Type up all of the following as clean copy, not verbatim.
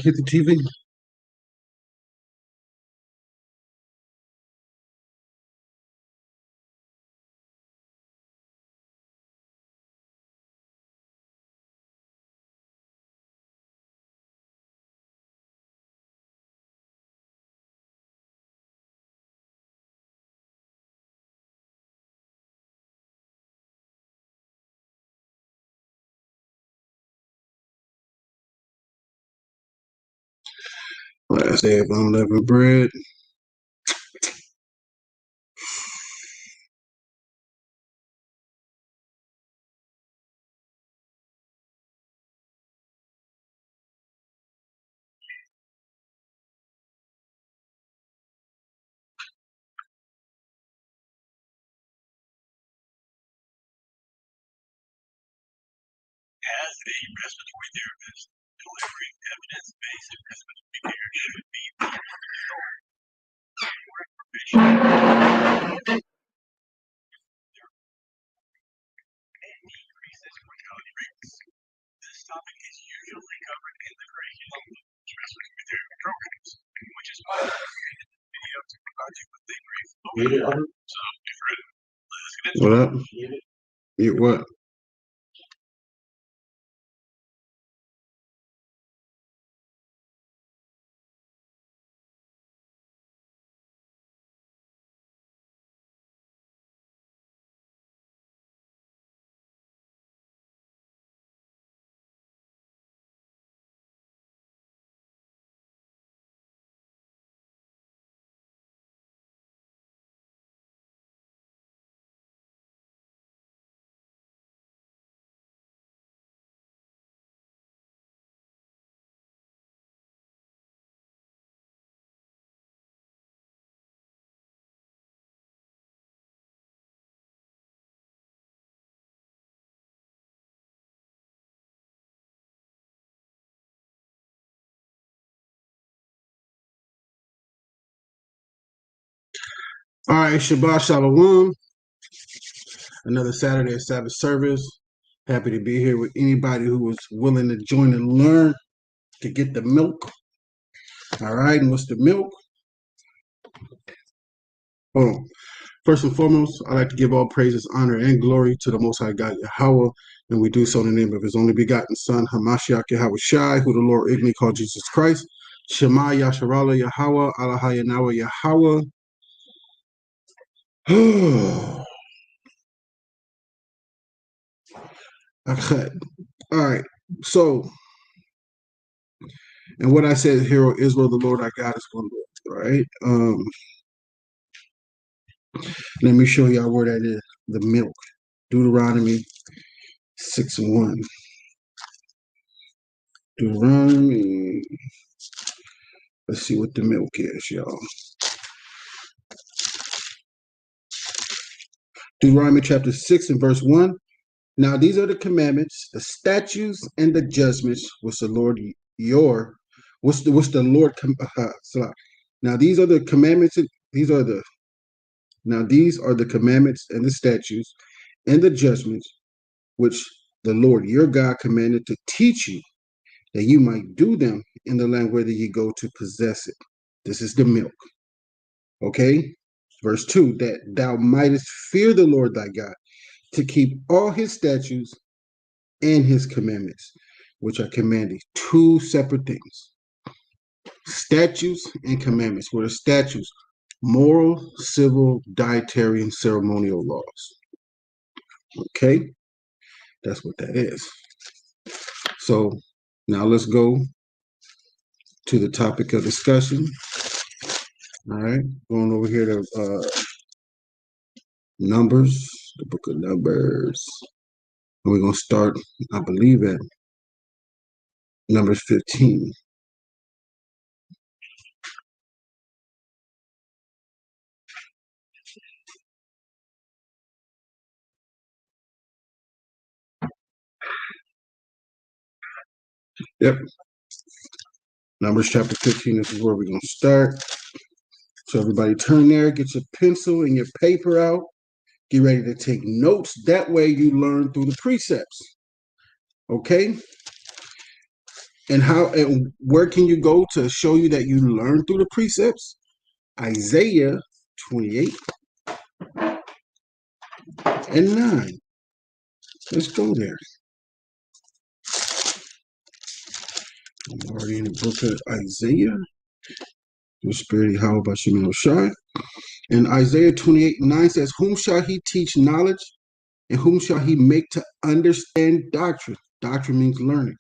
Hit the TV. Last day of unleavened bread. As a respiratory therapist, delivering evidence-based respiratory care should be more information and decreases mortality rates. This topic is usually covered in the curriculum of respiratory therapy programs, which is why I created this video to provide you with a brief overview. So, if you're ready, let's get into it. What up? You what? All right, Shabbat Shalawam. Another Saturday of Sabbath service. Happy to be here with anybody who was willing to join and learn to get the milk. All right, and what's the milk? Oh, first and foremost, I'd like to give all praises, honor, and glory to the Most High God Yahweh, and we do so in the name of His only begotten Son, Hamashiach Yahweh Shai, who the Lord ignorantly called Jesus Christ. Shema Yasharala Yahweh, Allah Yahweh Yahweh. Okay. All right. So, and what I said, Hero Israel, the Lord our God is one Lord. All right. Let me show y'all where that is. The milk. Deuteronomy 6:1. Deuteronomy. Let's see what the milk is, y'all. Deuteronomy chapter 6 and verse 1. Now these are the commandments, the statutes, and the judgments which the Lord now these are the commandments. These are the commandments and the statutes and the judgments which the Lord your God commanded to teach you, that you might do them in the land whither ye go to possess it. This is the milk. Okay? Verse 2, that thou mightest fear the Lord thy God, to keep all his statutes and his commandments, which are commanded. Two separate things. Statutes and commandments. What are statutes? Moral, civil, dietary, and ceremonial laws. Okay? That's what that is. So now let's go to the topic of discussion. All right, going over here to Numbers, the book of Numbers. And we're going to start, I believe, at Numbers 15. Yep. Numbers chapter 15, this is where we're going to start. So everybody turn there, get your pencil and your paper out. Get ready to take notes. That way you learn through the precepts. Okay? And where can you go to show you that you learn through the precepts? Isaiah 28 and 9. Let's go there. I'm already in the book of Isaiah. The Spirit, how about you, Shai? And Isaiah 28 and 9 says, Whom shall he teach knowledge? And whom shall he make to understand doctrine? Doctrine means learning.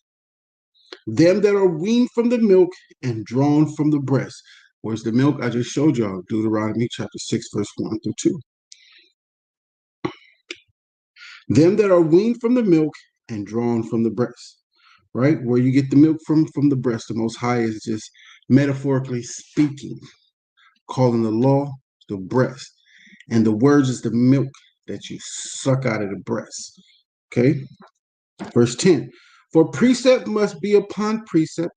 Them that are weaned from the milk and drawn from the breast. Where's the milk? I just showed y'all. Deuteronomy chapter 6, verse 1 through 2. Them that are weaned from the milk and drawn from the breast. Right? Where you get the milk from the breast. The Most High is just metaphorically speaking, calling the law the breast. And the words is the milk that you suck out of the breast. Okay? Verse 10. For precept must be upon precept,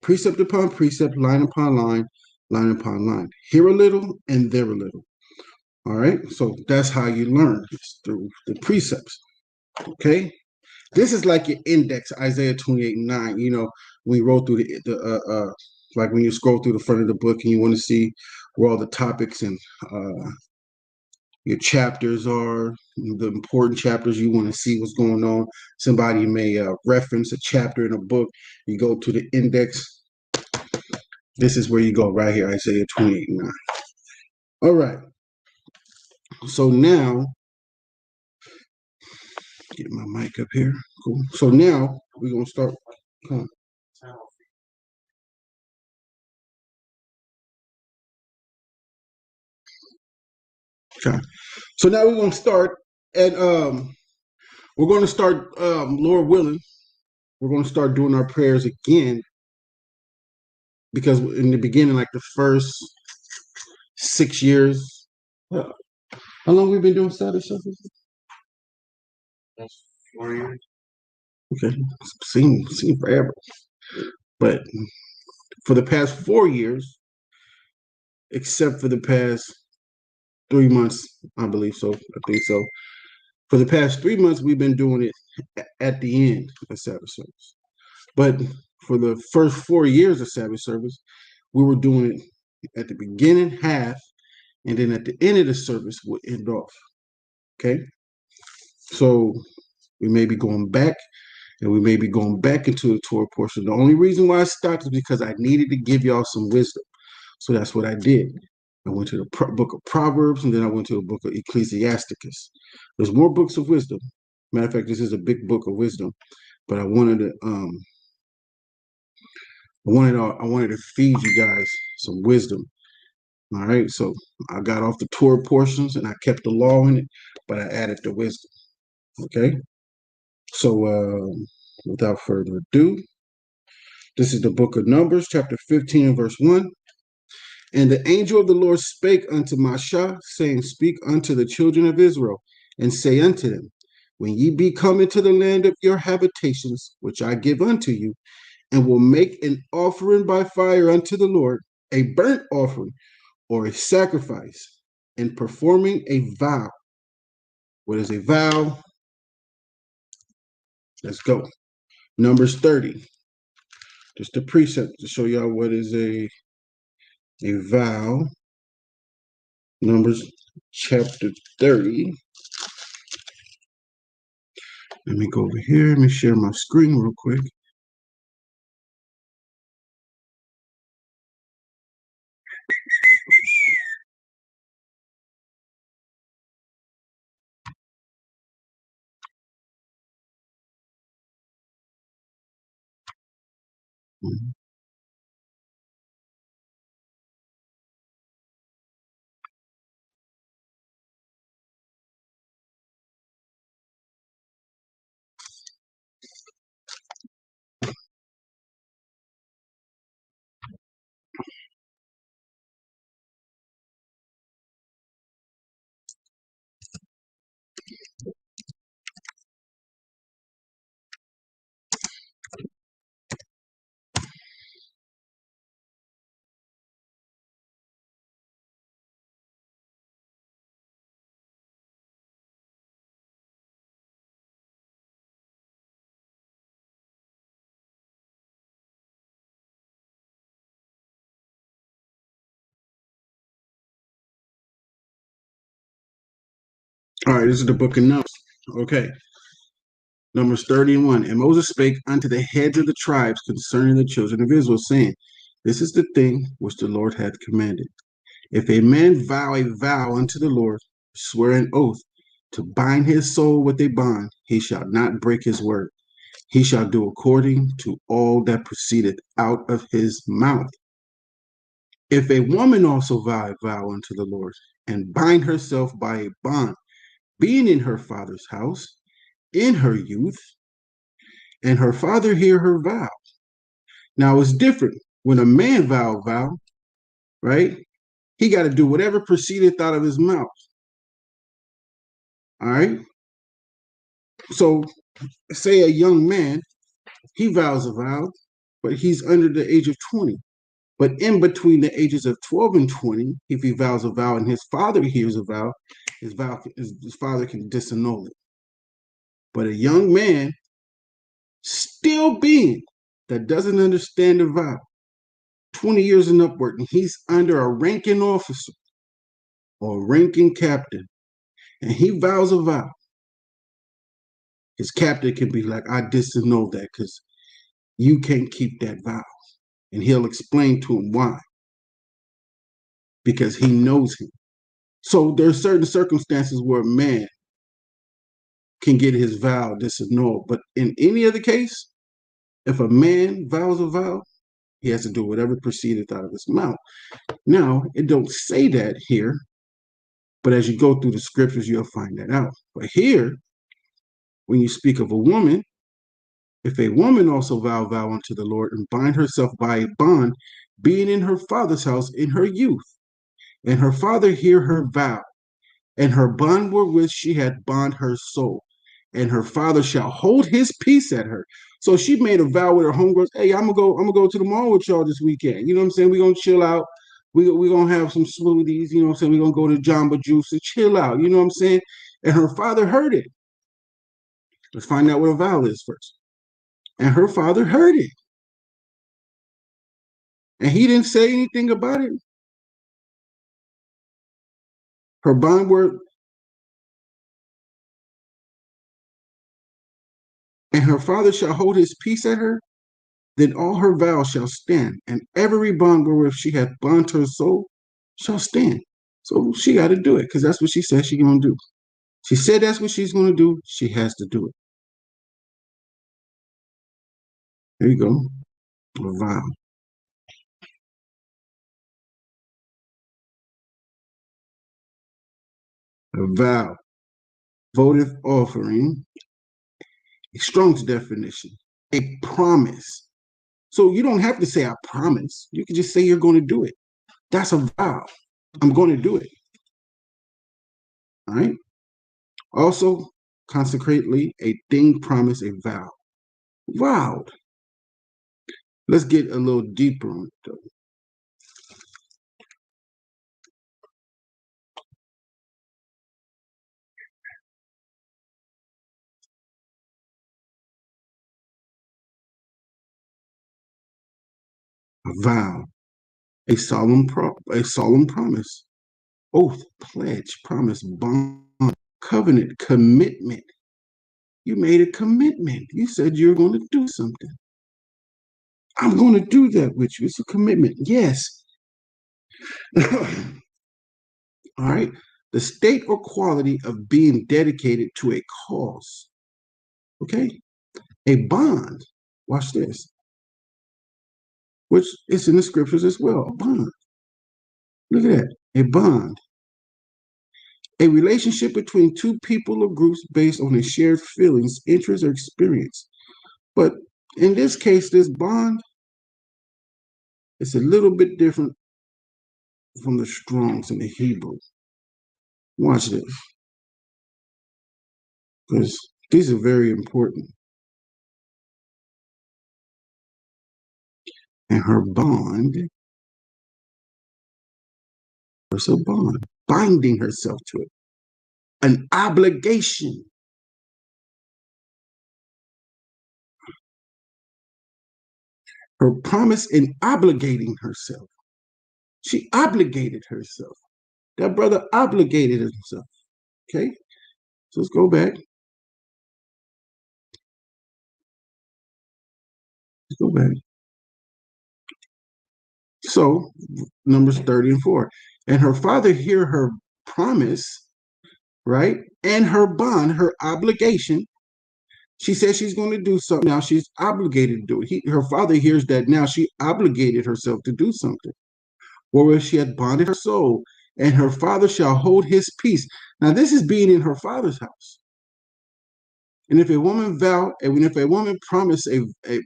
precept upon precept, line upon line, line upon line. Here a little and there a little. All right? So that's how you learn. It's through the precepts. Okay? This is like your index, Isaiah 28 and 9. You know, when you roll through like when you scroll through the front of the book and you want to see where all the topics and your chapters are, the important chapters, you want to see what's going on. Somebody may reference a chapter in a book. You go to the index. This is where you go right here, Isaiah 28 and 9. All right. So now, get my mic up here. Cool. So now we're going to start. Come on. Okay. So now we're going to start, and we're going to start, Lord willing, we're going to start doing our prayers again, because in the beginning, like the first 6 years, how long we been doing Sabbath service? That's 4 years. Okay, seems forever, but for the past 4 years, except for the past 3 months, I believe so. I think so. For the past 3 months, we've been doing it at the end of Sabbath service. But for the first 4 years of Sabbath service, we were doing it at the beginning, half, and then at the end of the service, we'll end off. Okay? So we may be going back, and we may be going back into the Torah portion. The only reason why I stopped is because I needed to give y'all some wisdom. So that's what I did. I went to the book of Proverbs, and then I went to the book of Ecclesiasticus. There's more books of wisdom. Matter of fact, this is a big book of wisdom. But I wanted to I wanted to feed you guys some wisdom. All right. So I got off the Torah portions and I kept the law in it, but I added the wisdom. Okay. So without further ado, this is the book of Numbers, chapter 15 and verse 1. And the angel of the Lord spake unto Masha, saying, Speak unto the children of Israel, and say unto them, When ye be come into the land of your habitations, which I give unto you, and will make an offering by fire unto the Lord, a burnt offering or a sacrifice, in performing a vow. What is a vow? Let's go. Numbers 30. Just a precept to show y'all what is a vow. Numbers chapter 30. Let me go over here. Let me share my screen real quick. All right, this is the book of Numbers. Okay. Numbers 31. And Moses spake unto the heads of the tribes concerning the children of Israel, saying, This is the thing which the Lord hath commanded. If a man vow a vow unto the Lord, swear an oath to bind his soul with a bond, he shall not break his word. He shall do according to all that proceedeth out of his mouth. If a woman also vow a vow unto the Lord, and bind herself by a bond, being in her father's house, in her youth, and her father hear her vow. Now it's different. When a man vow, right? He got to do whatever proceedeth out of his mouth. All right. So say a young man, he vows a vow, but he's under the age of 20. But in between the ages of 12 and 20, if he vows a vow and his father hears a vow, his father can disannul it. But a young man, still being that doesn't understand the vow, 20 years and upward, and he's under a ranking officer or ranking captain, and he vows a vow, his captain can be like, I disannul that because you can't keep that vow. And he'll explain to him why, because he knows him. So there's certain circumstances where a man can get his vow disannulled. But in any other case, if a man vows a vow, he has to do whatever proceedeth out of his mouth. Now, it don't say that here, but as you go through the scriptures, you'll find that out. But here, when you speak of a woman, if a woman also vow unto the Lord and bind herself by a bond, being in her father's house in her youth, and her father hear her vow, and her bond wherewith she had bond her soul, and her father shall hold his peace at her. So she made a vow with her homegirls. Hey, I'm gonna go to the mall with y'all this weekend. You know what I'm saying? We're gonna chill out. We're gonna have some smoothies, you know what I'm saying? We're gonna go to Jamba Juice and chill out, you know what I'm saying? And her father heard it. Let's find out what a vow is first. And her father heard it. And he didn't say anything about it. Her bond word, and her father shall hold his peace at her, then all her vows shall stand, and every bond wherewith she hath bound her soul shall stand. So she got to do it because that's what she said she's going to do. She said that's what she's going to do. She has to do it. There you go. A vow. A vow. Votive offering. A Strong's definition. A promise. So you don't have to say, I promise. You can just say you're going to do it. That's a vow. I'm going to do it. All right. Also, consecrately, a thing, promise, a vow. Vowed. Let's get a little deeper on it, though. A vow, a solemn promise, oath, pledge, promise, bond, covenant, commitment. You made a commitment. You said you're going to do something. I'm going to do that with you. It's a commitment. Yes. All right. The state or quality of being dedicated to a cause. Okay. A bond. Watch this, which is in the scriptures as well. A bond. Look at that. A bond. A relationship between two people or groups based on a shared feelings, interests, or experience. But in this case, this bond is a little bit different from the Strongs in the Hebrew. Watch this, because these are very important. And her bond was a bond, binding herself to it, an obligation. Her promise in obligating herself. She obligated herself. That brother obligated himself. Okay. So let's go back. Let's go back. So Numbers 30 and 4. And her father hear her promise, right? And her bond, her obligation. She says she's going to do something. Now she's obligated to do it. Her father hears that now she obligated herself to do something. Wherewith she had bonded her soul, and her father shall hold his peace. Now this is being in her father's house. And if a woman vow, and if a woman promise a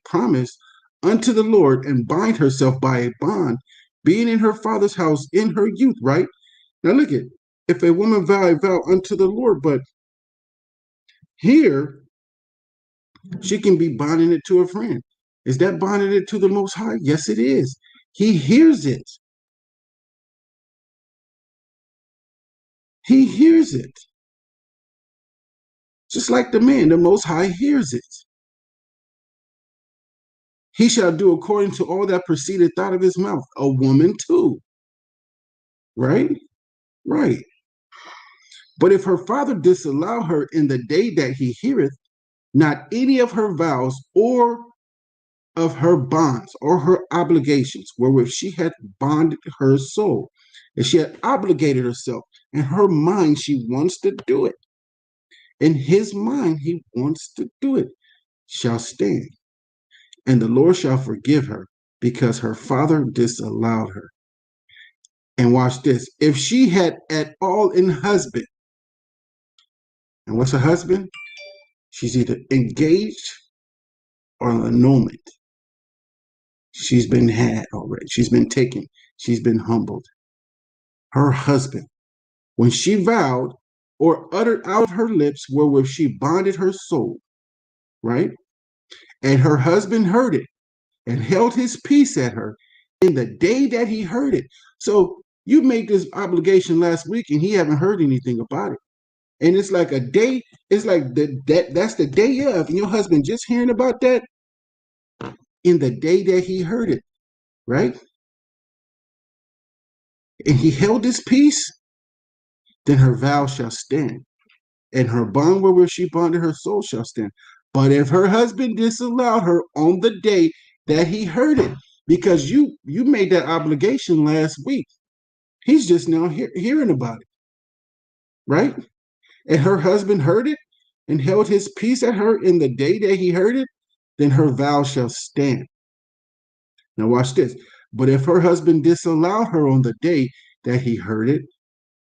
promise unto the Lord and bind herself by a bond, being in her father's house in her youth, right? Now look at, if a woman vow a vow unto the Lord, but here she can be bonding it to a friend. Is that bonding it to the Most High? Yes, it is. He hears it. He hears it. Just like the man, the Most High hears it. He shall do according to all that proceedeth out of his mouth. A woman too. Right? Right. But if her father disallow her in the day that he heareth, not any of her vows or of her bonds or her obligations wherewith she had bonded her soul, and she had obligated herself, in her mind she wants to do it. In his mind he wants to do it, shall stand. And the Lord shall forgive her because her father disallowed her. And watch this. If she had at all in husband, and what's a husband? She's either engaged or an annulment. She's been had already. She's been taken. She's been humbled. Her husband, when she vowed or uttered out of her lips wherewith she bonded her soul, right? And her husband heard it and held his peace at her in the day that he heard it. So you made this obligation last week and he haven't heard anything about it. And it's like a day, it's like that's the day of, and your husband just hearing about that in the day that he heard it, right? And he held his peace, then her vow shall stand, and her bond wherewith she bonded her soul shall stand. But if her husband disallowed her on the day that he heard it, because you made that obligation last week, he's just now hearing about it, right? And her husband heard it and held his peace at her in the day that he heard it, then her vow shall stand. Now watch this. But if her husband disallow her on the day that he heard it,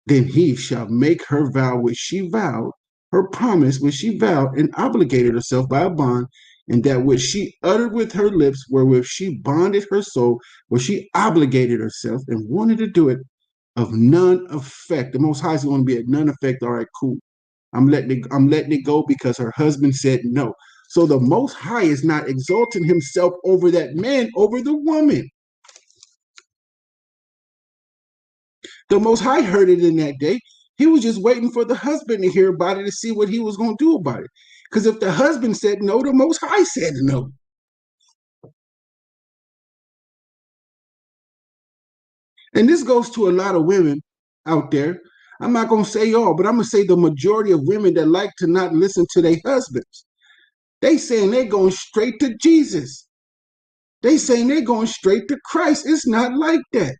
then he shall make her vow which she vowed, her promise which she vowed and obligated herself by a bond, and that which she uttered with her lips, wherewith she bonded her soul, where she obligated herself and wanted to do it, of none effect. The Most High is going to be at none effect. All right, cool. I'm letting it go because her husband said no. So the Most High is not exalting himself over that man, over the woman. The Most High heard it in that day. He was just waiting for the husband to hear about it to see what he was going to do about it. Because if the husband said no, the Most High said no. And this goes to a lot of women out there. I'm not going to say all, but I'm going to say the majority of women that like to not listen to their husbands. They saying they're going straight to Jesus. They saying they're going straight to Christ. It's not like that.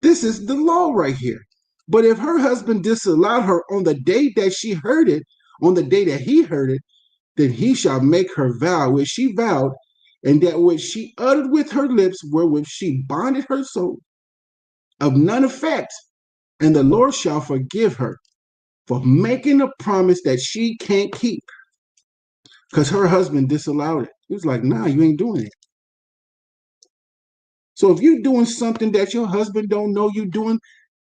This is the law right here. But if her husband disallowed her on the day that she heard it, on the day that he heard it, then he shall make her vow which she vowed, and that which she uttered with her lips, wherewith she bonded her soul, of none effect. And the Lord shall forgive her for making a promise that she can't keep. Because her husband disallowed it. He was like, nah, you ain't doing it. So if you're doing something that your husband don't know you're doing,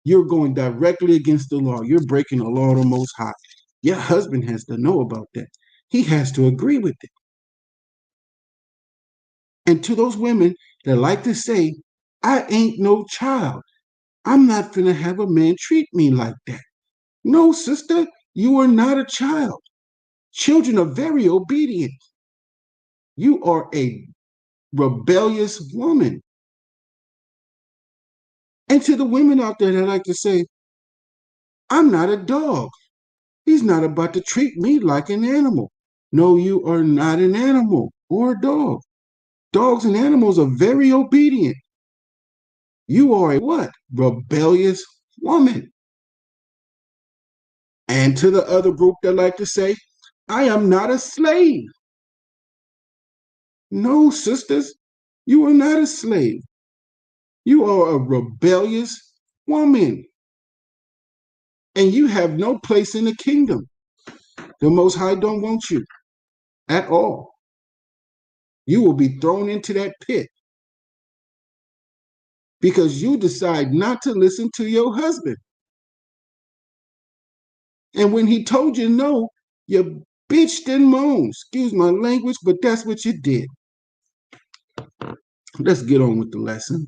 you're going directly against the law. You're breaking the law of the Most High. Your husband has to know about that. He has to agree with it. And to those women that like to say, I ain't no child. I'm not finna have a man treat me like that. No, sister, you are not a child. Children are very obedient. You are a rebellious woman. And to the women out there that like to say, I'm not a dog. He's not about to treat me like an animal. No, you are not an animal or a dog. Dogs and animals are very obedient. You are a what? Rebellious woman. And to the other group that like to say, I am not a slave. No, sisters, you are not a slave. You are a rebellious woman. And you have no place in the kingdom. The Most High don't want you at all. You will be thrown into that pit because you decide not to listen to your husband. And when he told you no, you bitched and moaned. Excuse my language, but that's what you did. Let's get on with the lesson.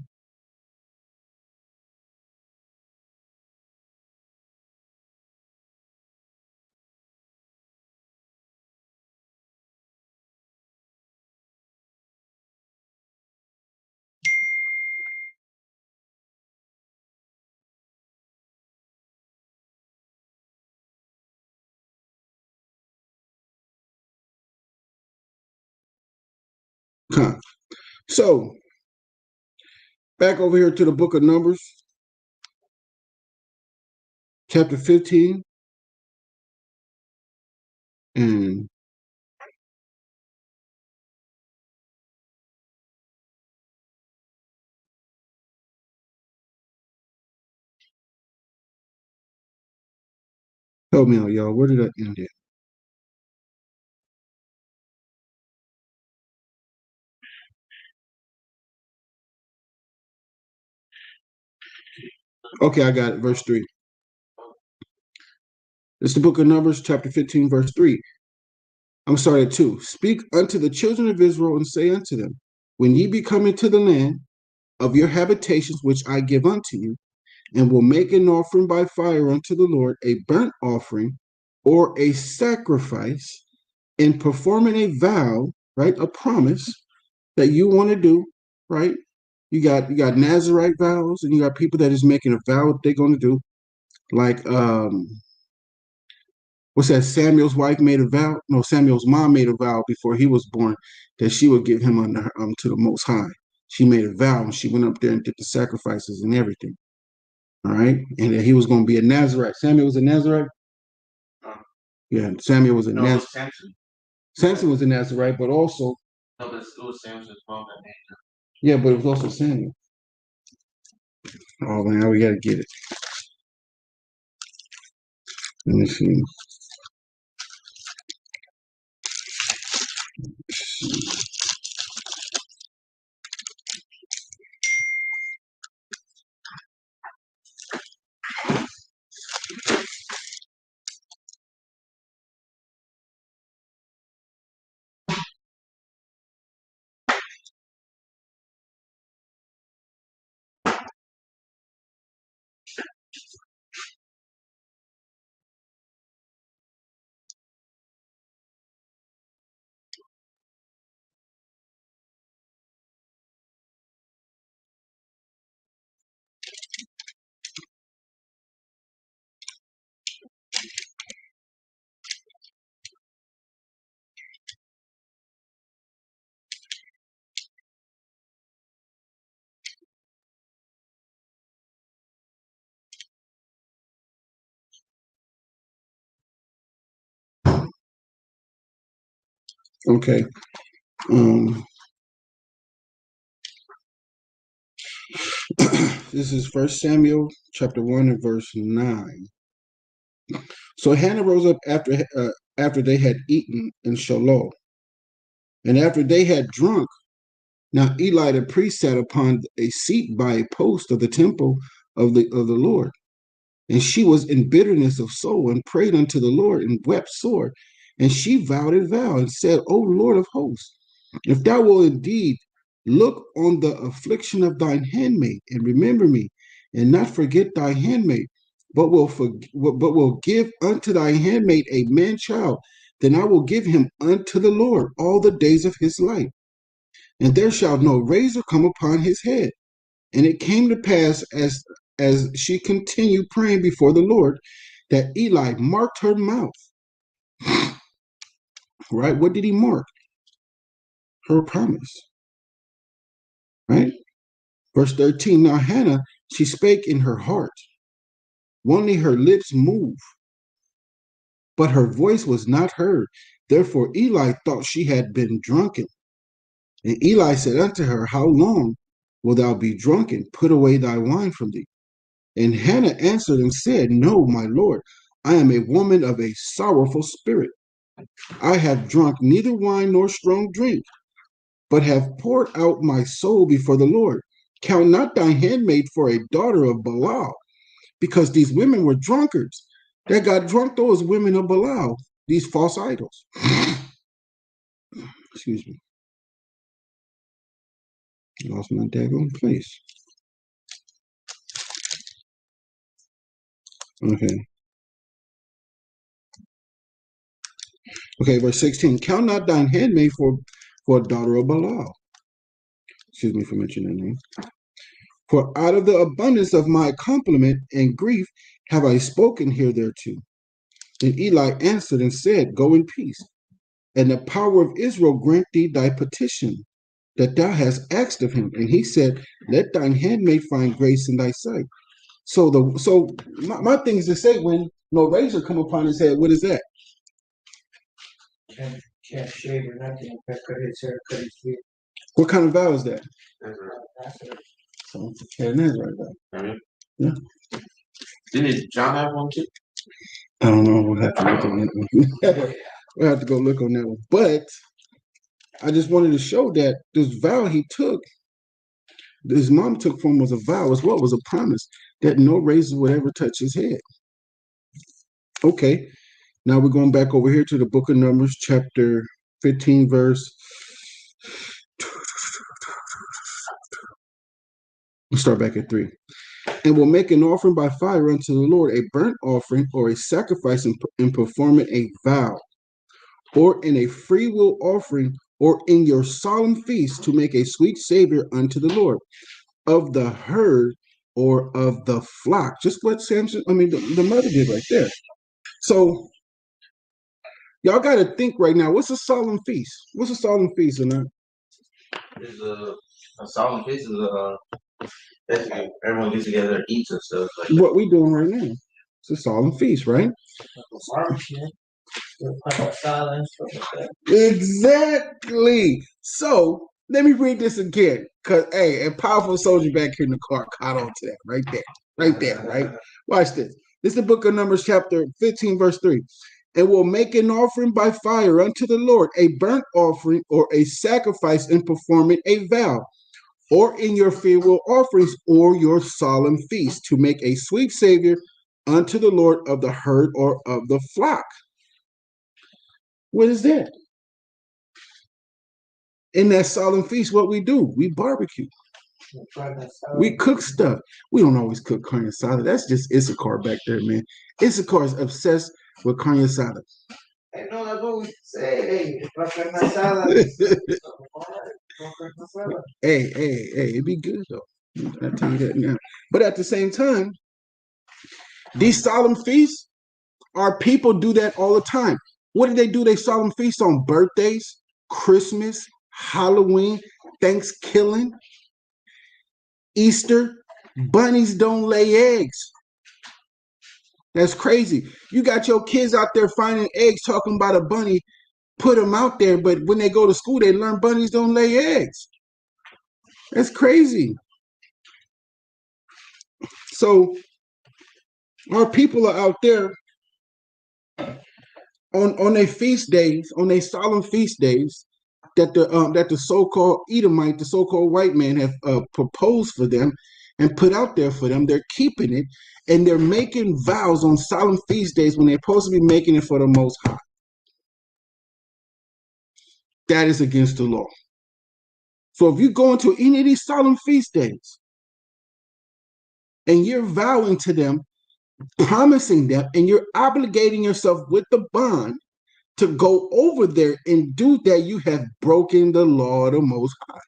So, back over here to the book of Numbers, chapter 15. And help me out, y'all. Where did I end it? Okay, I got it. Verse 3. It's the book of Numbers, chapter 15, verse 3. I'm sorry, at 2. Speak unto the children of Israel and say unto them, when ye be come into the land of your habitations, which I give unto you, and will make an offering by fire unto the Lord, a burnt offering or a sacrifice, in performing a vow, right? A promise that you want to do, right? You got Nazarite vows, and you got people that is making a vow what they're going to do. Like what's that? Samuel's wife made a vow. No, Samuel's mom made a vow before he was born that she would give him under to the Most High. She made a vow, and she went up there and did the sacrifices and everything. All right, and that he was going to be a Nazarite. Samuel was a Nazarite. Yeah, Samuel was a Nazarite. Samson. Samson was a Nazarite, but also no, but it was Samson's mom that named him. Yeah, but it was also Samuel. Oh man, we gotta get it. Let me see. Okay. This is First Samuel chapter 1 and verse 9. So Hannah rose up after they had eaten in Shiloh, and after they had drunk. Now Eli the priest sat upon a seat by a post of the temple of the Lord. And she was in bitterness of soul and prayed unto the Lord and wept sore. And she vowed a vow and said, O Lord of hosts, if thou wilt indeed look on the affliction of thine handmaid and remember me, and not forget thy handmaid, but will give unto thy handmaid a man child, then I will give him unto the Lord all the days of his life, and there shall no razor come upon his head. And it came to pass as she continued praying before the Lord, that Eli marked her mouth. Right? What did he mark? Her promise. Right? Verse 13, now Hannah, she spake in her heart. Only her lips moved, but her voice was not heard. Therefore Eli thought she had been drunken. And Eli said unto her, how long wilt thou be drunken? Put away thy wine from thee. And Hannah answered and said, no, my Lord, I am a woman of a sorrowful spirit. I have drunk neither wine nor strong drink, but have poured out my soul before the Lord. Count not thy handmaid for a daughter of Belial, because these women were drunkards. That got drunk, those women of Belial, these false idols. Excuse me. I lost my daggone place. Okay. Okay, verse 16. Count not thine handmaid for a daughter of Belial. Excuse me for mentioning that name. For out of the abundance of my compliment and grief have I spoken hitherto. And Eli answered and said, go in peace, and the power of Israel grant thee thy petition that thou hast asked of him. And he said, let thine handmaid find grace in thy sight. So my thing is to say, when no razor come upon his head, what is that? Can't shave or nothing. Cut his hair, cut his feet. What kind of vow is that? That's it. So right there. Yeah. Didn't John have one too? I don't know. We'll have to look on that one. We'll have to go look on that one. But I just wanted to show that this vow he took, his mom took from was a vow as well, was a promise that no razor would ever touch his head. Okay, now we're going back over here to the book of Numbers, chapter 15, verse. We'll start back at 3. And will make an offering by fire unto the Lord, a burnt offering or a sacrifice in performing a vow, or in a free will offering, or in your solemn feast to make a sweet savor unto the Lord, of the herd or of the flock. Just what Samson, the mother did right there. So y'all got to think right now, what's a solemn feast? What's a solemn feast, or not? There's a solemn feast is basically everyone gets together and eats and stuff like that. What we doing right now? It's a solemn feast, right? Exactly. So let me read this again, because hey, a powerful soldier back here in the car caught on to that right there, right? Watch this. This is the book of Numbers, chapter 15, verse 3. And will make an offering by fire unto the Lord, a burnt offering or a sacrifice in performing a vow, or in your farewell offerings or your solemn feast, to make a sweet savor unto the Lord of the herd or of the flock. What is that? In that solemn feast, what we do? We barbecue. We cook stuff. We don't always cook carne asada. That's just Issachar back there, man. Issachar is obsessed with carne asada. I know that's what we say. Carne asada. Hey, it'd be good though. I'll tell you that now. But at the same time, these solemn feasts, our people do that all the time. What do? They solemn feasts on birthdays, Christmas, Halloween, Thanksgiving, Easter. Bunnies don't lay eggs. That's crazy. You got your kids out there finding eggs, talking about a bunny, put them out there, but when they go to school, they learn bunnies don't lay eggs. That's crazy. So our people are out there on their feast days, on their solemn feast days, that the so-called Edomite, the so-called white man, have proposed for them and put out there for them. They're keeping it, and they're making vows on solemn feast days when they're supposed to be making it for the Most High. That is against the law. So if you go into any of these solemn feast days and you're vowing to them, promising them, and you're obligating yourself with the bond to go over there and do that, you have broken the law of the Most High.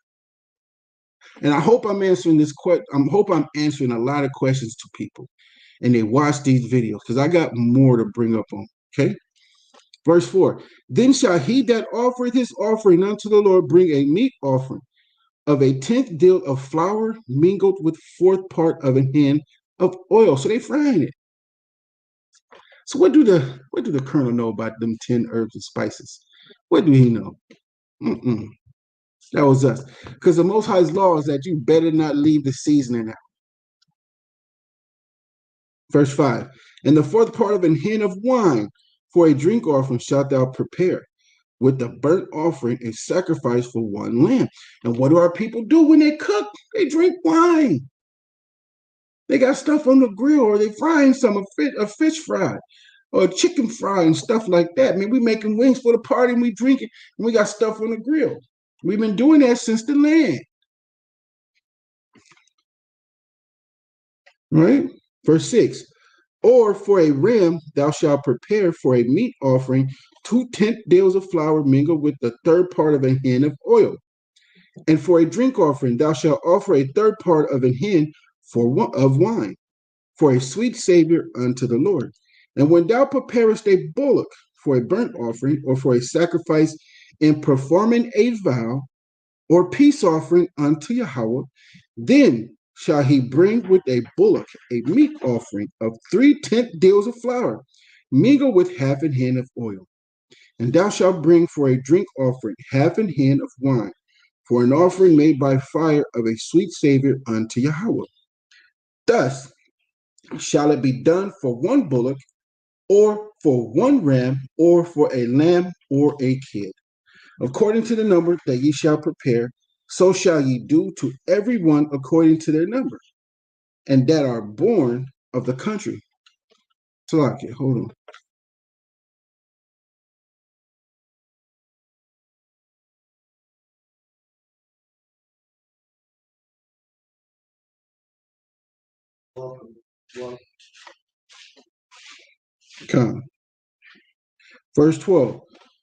And I hope I'm answering this question. I hope I'm answering a lot of questions to people. and they watch these videos, because I got more to bring up on. Okay. Verse 4. Then shall he that offereth his offering unto the Lord bring a meat offering of a tenth deal of flour mingled with fourth part of an hin of oil. So they frying it. So what do the colonel know about them 10 herbs and spices? What do he know? That was us. Because the Most High's law is that you better not leave the seasoning out. Verse 5. And the fourth part of an hin of wine for a drink offering shalt thou prepare. With the burnt offering, a sacrifice for one lamb. And what do our people do when they cook? They drink wine. They got stuff on the grill, or they frying a fish fry, or a chicken fry and stuff like that. I mean, we making wings for the party and we drinking, and we got stuff on the grill. We've been doing that since the land. Right? Verse 6. Or for a ram thou shalt prepare for a meat offering 2/10 deals of flour mingled with the third part of a hin of oil. And for a drink offering thou shalt offer a third part of an hin of wine, for a sweet savor unto the Lord. And when thou preparest a bullock for a burnt offering, or for a sacrifice in performing a vow or peace offering unto Yahweh, then shall he bring with a bullock a meat offering of 3/10 deals of flour, mingled with half an hin of oil. And thou shalt bring for a drink offering half an hin of wine, for an offering made by fire of a sweet savor unto Yahweh. Thus shall it be done for one bullock, or for one ram, or for a lamb or a kid. According to the number that ye shall prepare, so shall ye do to every one according to their number, and that are born of the country. Salakia, hold on. Come. Verse 12.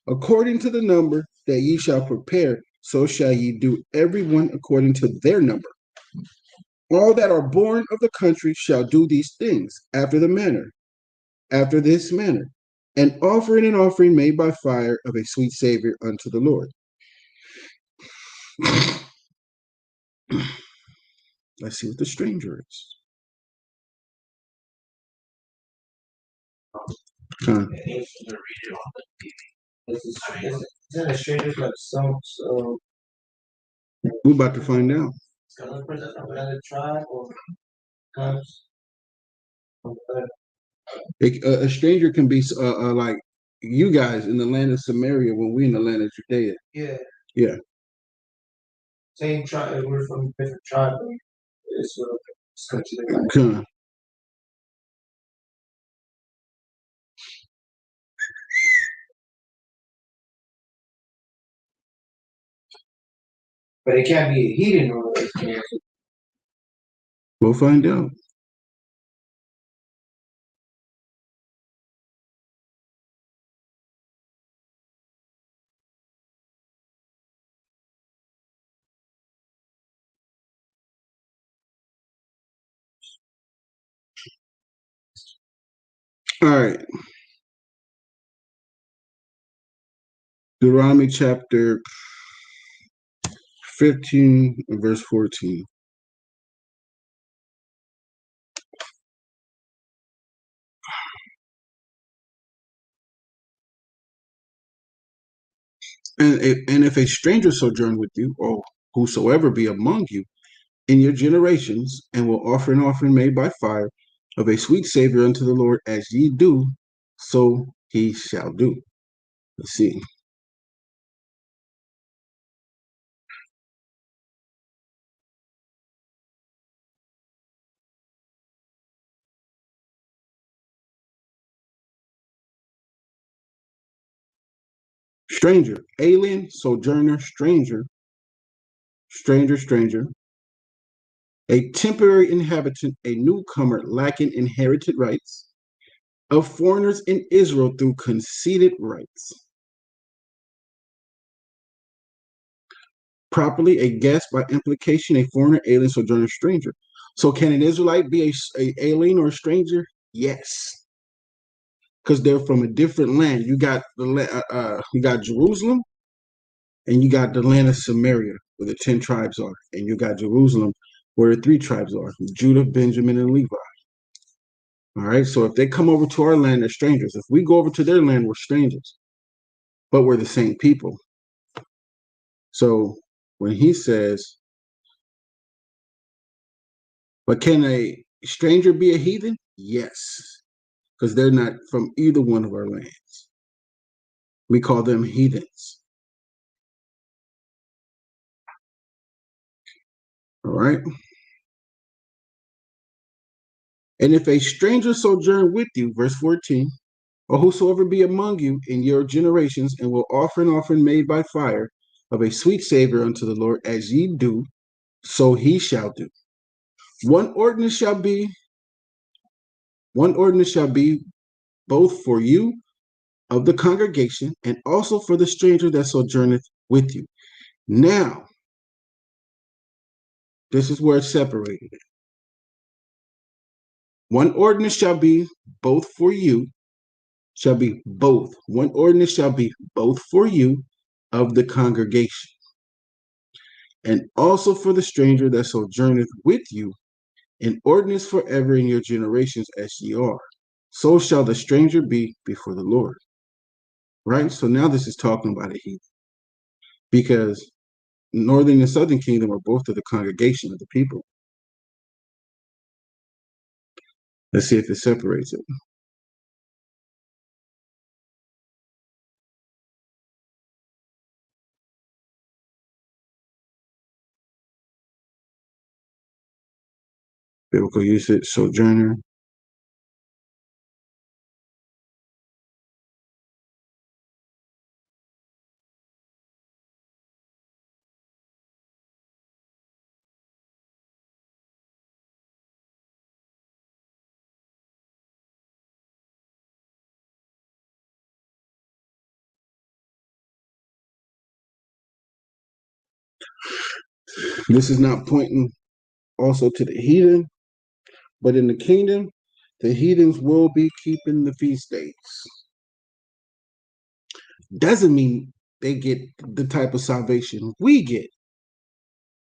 According to the number that ye shall prepare, so shall ye do every one according to their number. All that are born of the country shall do these things after this manner, and offering an offering made by fire of a sweet savor unto the Lord. Let's see what the stranger is. Isn't a stranger like so We're about to find out. another person from another tribe or comes from A stranger can be like you guys in the land of Samaria when we in the land of Judea. yeah, Yeah. same tribe. We're from different tribe. It's considered. Come. But it can't be a heathen or We'll find out. All right. Deuteronomy chapter 15, verse 14. And if a stranger sojourn with you, or whosoever be among you in your generations, and will offer an offering made by fire of a sweet savor unto the Lord, as ye do, so he shall do. Let's see. Stranger, alien, sojourner, stranger, stranger, a temporary inhabitant, a newcomer lacking inherited rights, of foreigners in Israel through conceded rights. Properly, a guest, by implication, a foreigner, alien, sojourner, stranger. So can an Israelite be a alien or a stranger? Yes, because they're from a different land. You got you got Jerusalem, and you got the land of Samaria, where the 10 tribes are, and you got Jerusalem, where the 3 tribes are: Judah, Benjamin, and Levi. All right. So if they come over to our land, they're strangers. If we go over to their land, we're strangers, but we're the same people. So when he says, "But can a stranger be a heathen?" Yes, because they're not from either one of our lands. We call them heathens. All right. And if a stranger sojourn with you, verse 14, or whosoever be among you in your generations, and will offer an offering made by fire of a sweet savor unto the Lord, as ye do, so he shall do. One ordinance shall be, one ordinance shall be both for you of the congregation, and also for the stranger that sojourneth with you. Now, this is where it's separated. One ordinance shall be both for you, shall be both. One ordinance shall be both for you of the congregation, and also for the stranger that sojourneth with you, an ordinance forever in your generations as ye are. So shall the stranger be before the Lord. Right? So now this is talking about a heathen, because northern and southern kingdom are both of the congregation of the people. Let's see if it separates it. Biblical usage, sojourner. This is not pointing also to the heathen, but in the kingdom, the heathens will be keeping the feast days. Doesn't mean they get the type of salvation we get.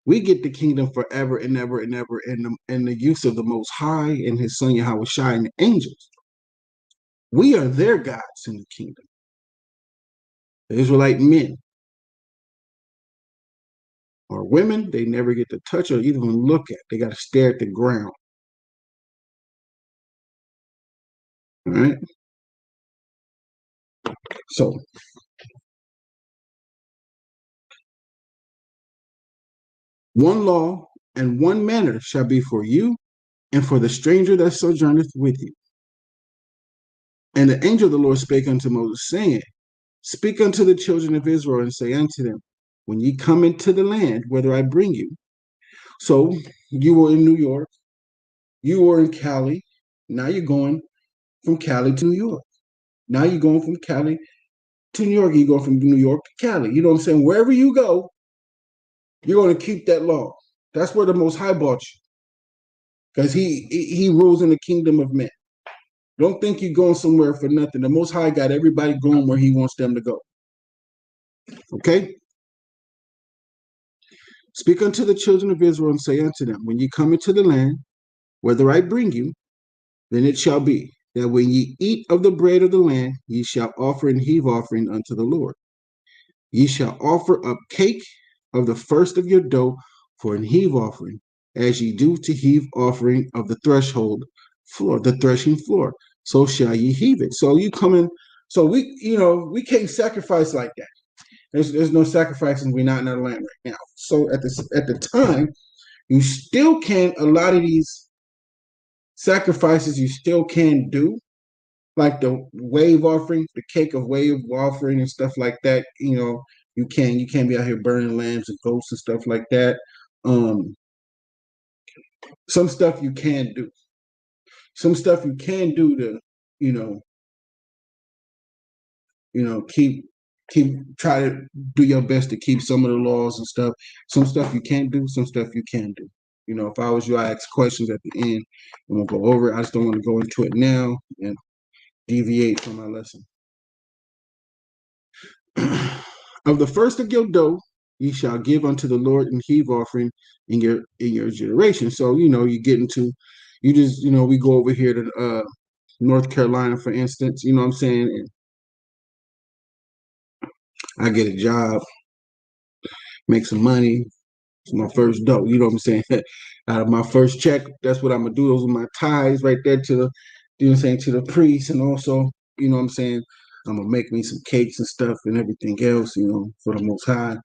We get the kingdom forever and ever and ever, and the use of the Most High and His Son Yahweh Shai and the angels. We are their gods in the kingdom. The Israelite men or women, they never get to touch or even look at. They got to stare at the ground. All right. So one law and one manner shall be for you and for the stranger that sojourneth with you. And the angel of the Lord spake unto Moses, saying, Speak unto the children of Israel and say unto them, when ye come into the land, whither I bring you. So you were in New York, you were in Cali, now you're going from Cali to New York. Now you're going from Cali to New York, you go from New York to Cali. You know what I'm saying? Wherever you go, you're going to keep that law. That's where the Most High brought you, because he rules in the kingdom of men. Don't think you're going somewhere for nothing. The Most High got everybody going where He wants them to go. Okay? Speak unto the children of Israel and say unto them, when ye come into the land, whither I bring you, then it shall be that when ye eat of the bread of the land, ye shall offer and heave offering unto the Lord. Ye shall offer up cake of the first of your dough for an heave offering, as ye do to heave offering of the threshold floor, the threshing floor. So shall ye heave it. So you come in. So we can't sacrifice like that. There's no sacrificing. We're not in our land right now. So at the time, you still can, a lot of these sacrifices you still can do, like the wave offering, the cake of wave offering and stuff like that. You can't be out here burning lambs and goats and stuff like that. Some stuff you can do. Some stuff you can do to, you know, keep try to do your best to keep some of the laws and stuff. Some stuff you can't do, some stuff you can do. You know, if I was you, I ask questions at the end, and we'll go over it. I just don't want to go into it now and deviate from my lesson. Of the first of your dough, ye shall give unto the Lord an heave offering in your generation. So, you know, you get into, you just, you know, we go over here to North Carolina, for instance, you know what I'm saying? And I get a job, make some money. It's my first dough, you know what I'm saying? Out of my first check, that's what I'm gonna do. Those are my tithes right there to the, you know what I'm saying, to the priest. And also, you know what I'm saying, I'm gonna make me some cakes and stuff and everything else, you know, for the Most High.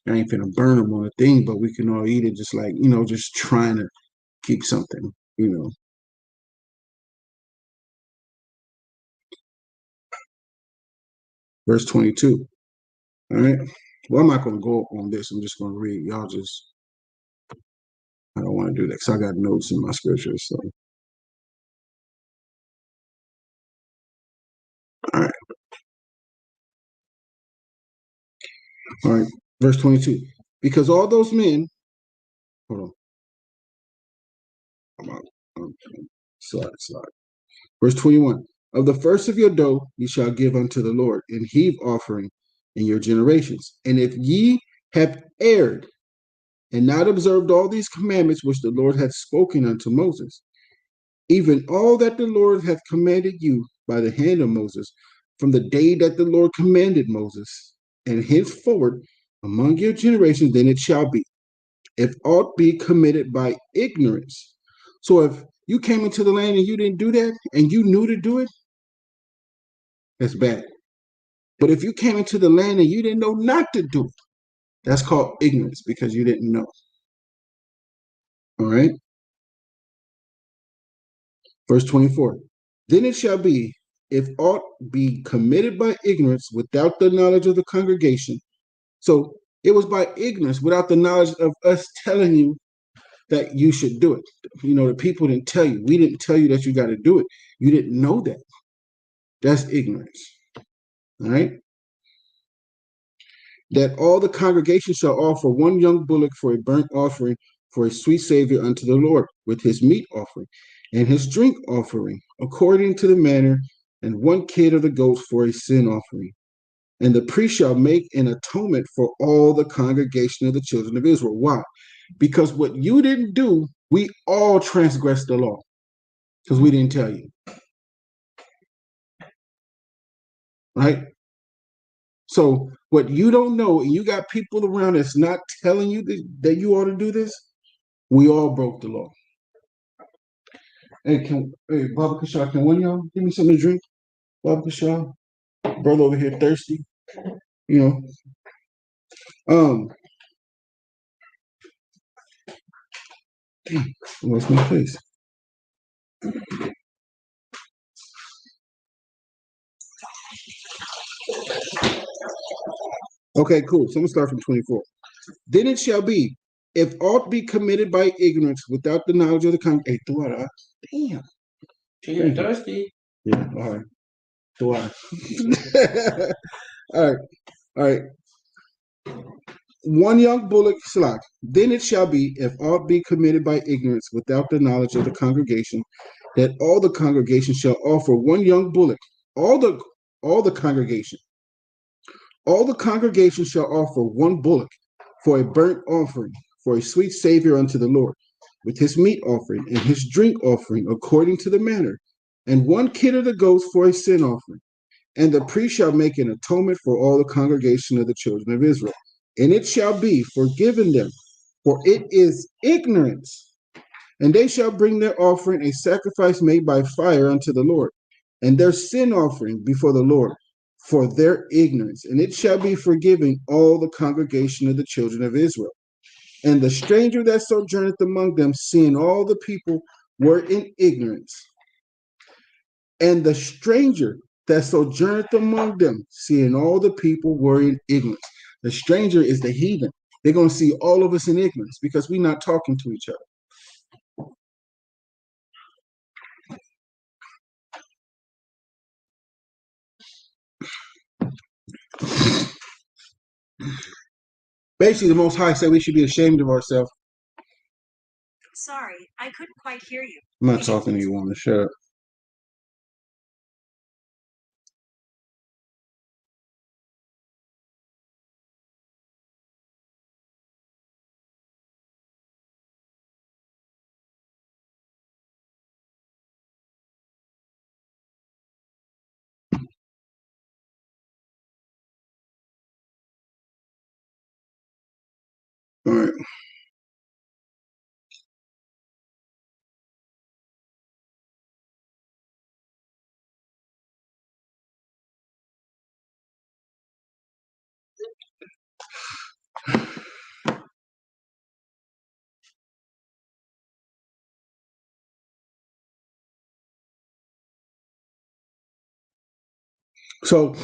I ain't finna burn them on a thing, but we can all eat it, just like, you know, just trying to keep something, you know. Verse 22. All right. Well, I'm not gonna go on this. I'm just gonna read. Y'all just, I don't want to do that because I got notes in my scriptures. So, all right. All right. Verse 22. Because all those men, hold on. I'm out. Slide. Verse 21. Of the first of your dough ye shall give unto the Lord in heave offering in your generations. And if ye have erred and not observed all these commandments which the Lord hath spoken unto Moses, even all that the Lord hath commanded you by the hand of Moses, from the day that the Lord commanded Moses, and henceforward among your generations, then it shall be, if aught be committed by ignorance. So if you came into the land and you didn't do that, and you knew to do it, that's bad. But if you came into the land and you didn't know not to do it, that's called ignorance because you didn't know. All right. Verse 24. Then it shall be, if aught be committed by ignorance without the knowledge of the congregation. So it was by ignorance, without the knowledge of us telling you that you should do it. You know, the people didn't tell you. We didn't tell you that you got to do it. You didn't know that. That's ignorance. All right. That all the congregation shall offer one young bullock for a burnt offering for a sweet Savior unto the Lord, with his meat offering and his drink offering, according to the manner, and one kid of the goats for a sin offering. And the priest shall make an atonement for all the congregation of the children of Israel. Why? Because what you didn't do, we all transgressed the law because we didn't tell you. Right? So what you don't know, and you got people around that's not telling you that you ought to do this, we all broke the law. Hey, Baba Kashaw, can one of y'all give me something to drink? Baba Kashaw, brother over here thirsty, you know. Damn, what's my place? Okay, cool. So I'm gonna start from 24. Then it shall be, if aught be committed by ignorance without the knowledge of the congregation. Hey, TORAH. Damn. You're thirsty. Yeah, all right. TORAH. All right, all right. One young bullock slack. Then it shall be, if aught be committed by ignorance without the knowledge of the congregation, that all the congregation shall offer one young bullock. All the congregation. All the congregation shall offer one bullock for a burnt offering, for a sweet Savior unto the Lord, with his meat offering and his drink offering according to the manner, and one kid of the goats for a sin offering. And the priest shall make an atonement for all the congregation of the children of Israel. And it shall be forgiven them, for it is ignorance. And they shall bring their offering, a sacrifice made by fire unto the Lord, and their sin offering before the Lord, for their ignorance. And it shall be forgiven all the congregation of the children of Israel. And the stranger that sojourneth among them, seeing all the people were in ignorance. And the stranger that sojourneth among them, seeing all the people were in ignorance. The stranger is the heathen. They're going to see all of us in ignorance because we're not talking to each other. Basically, the Most High said we should be ashamed of ourselves I couldn't quite hear you. I'm not talking to you, woman. Shut up. All right. So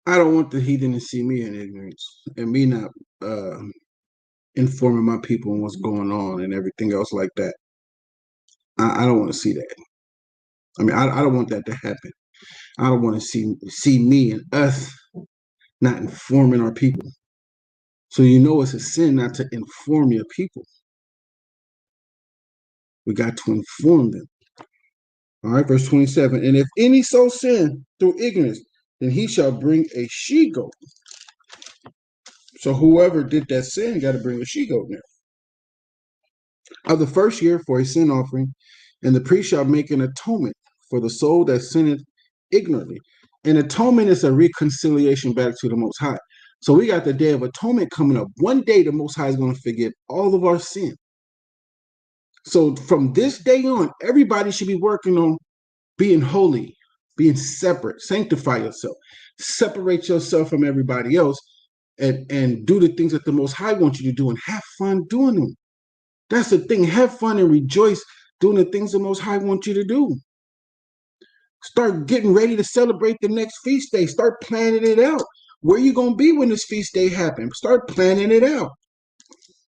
I don't want the heathen to see me in ignorance and me not uh, informing my people on what's going on and everything else like that. I don't want to see that. I mean, I don't want that to happen. I don't want to see me and us not informing our people. So you know it's a sin not to inform your people. We got to inform them. All right, verse 27. And if any so sin through ignorance, then he shall bring a she-goat. So whoever did that sin got to bring a she-goat now. Of the first year for a sin offering, and the priest shall make an atonement for the soul that sinneth ignorantly. An atonement is a reconciliation back to the Most High. So we got the Day of Atonement coming up. One day the Most High is going to forgive all of our sin. So from this day on, everybody should be working on being holy, being separate, sanctify yourself, separate yourself from everybody else, and do the things that the Most High wants you to do and have fun doing them. That's the thing. Have fun and rejoice doing the things the Most High wants you to do. Start getting ready to celebrate the next feast day. Start planning it out. Where you going to be when this feast day happens? Start planning it out.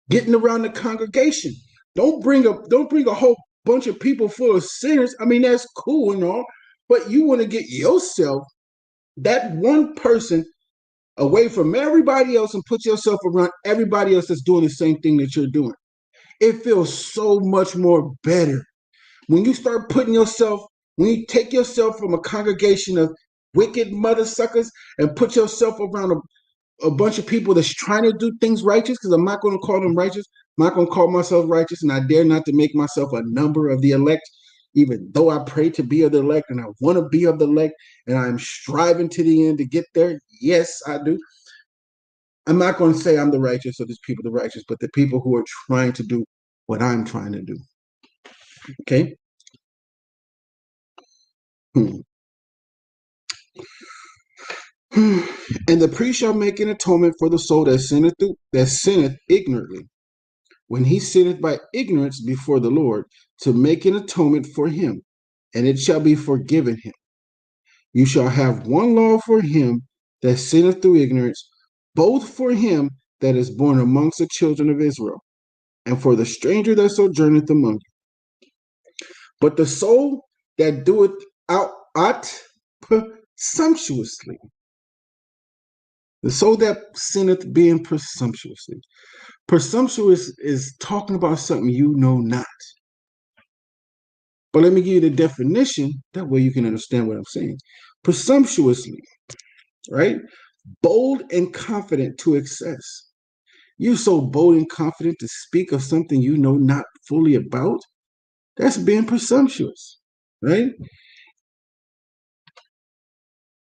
Getting around the congregation. Don't bring a whole bunch of people full of sinners. I mean, that's cool and all, but you want to get yourself, that one person, away from everybody else and put yourself around everybody else that's doing the same thing that you're doing. It feels so much more better when you start putting yourself, when you take yourself from a congregation of wicked mother suckers and put yourself around a bunch of people that's trying to do things righteous, because I'm not going to call them righteous. I'm not going to call myself righteous, and I dare not to make myself a number of the elect, even though I pray to be of the elect and I want to be of the elect, and I'm striving to the end to get there. Yes, I do. I'm not going to say I'm the righteous or these people the righteous, but the people who are trying to do what I'm trying to do. Okay? Hmm. And the priest shall make an atonement for the soul that sinneth ignorantly, when he sinneth by ignorance before the Lord, to make an atonement for him, and it shall be forgiven him. You shall have one law for him that sinneth through ignorance, both for him that is born amongst the children of Israel, and for the stranger that sojourneth among you. But the soul that doeth ought presumptuously, the soul that sinneth being presumptuously. Presumptuous is talking about something you know not. But let me give you the definition. That way you can understand what I'm saying. Presumptuously, right? Bold and confident to excess. You're so bold and confident to speak of something you know not fully about. That's being presumptuous, right?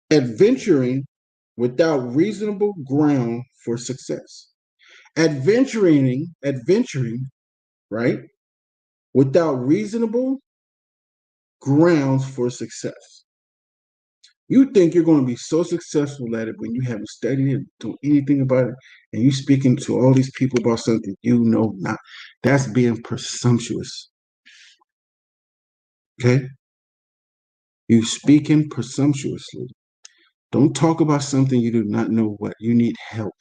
Adventuring without reasonable ground for success. Adventuring, right? Without reasonable grounds for success. You think you're going to be so successful at it when you haven't studied it, do anything about it, and you speaking to all these people about something you know not. That's being presumptuous. Okay? You speaking presumptuously. Don't talk about something you do not know what. You need help.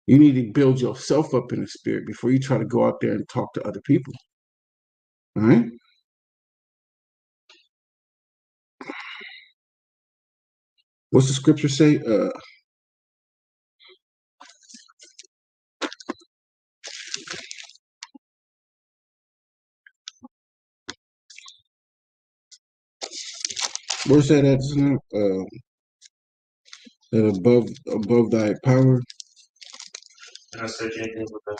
You need to build yourself up in the spirit before you try to go out there and talk to other people. All right? What's the scripture say? Where's that at? That above thy power. I search anything with that.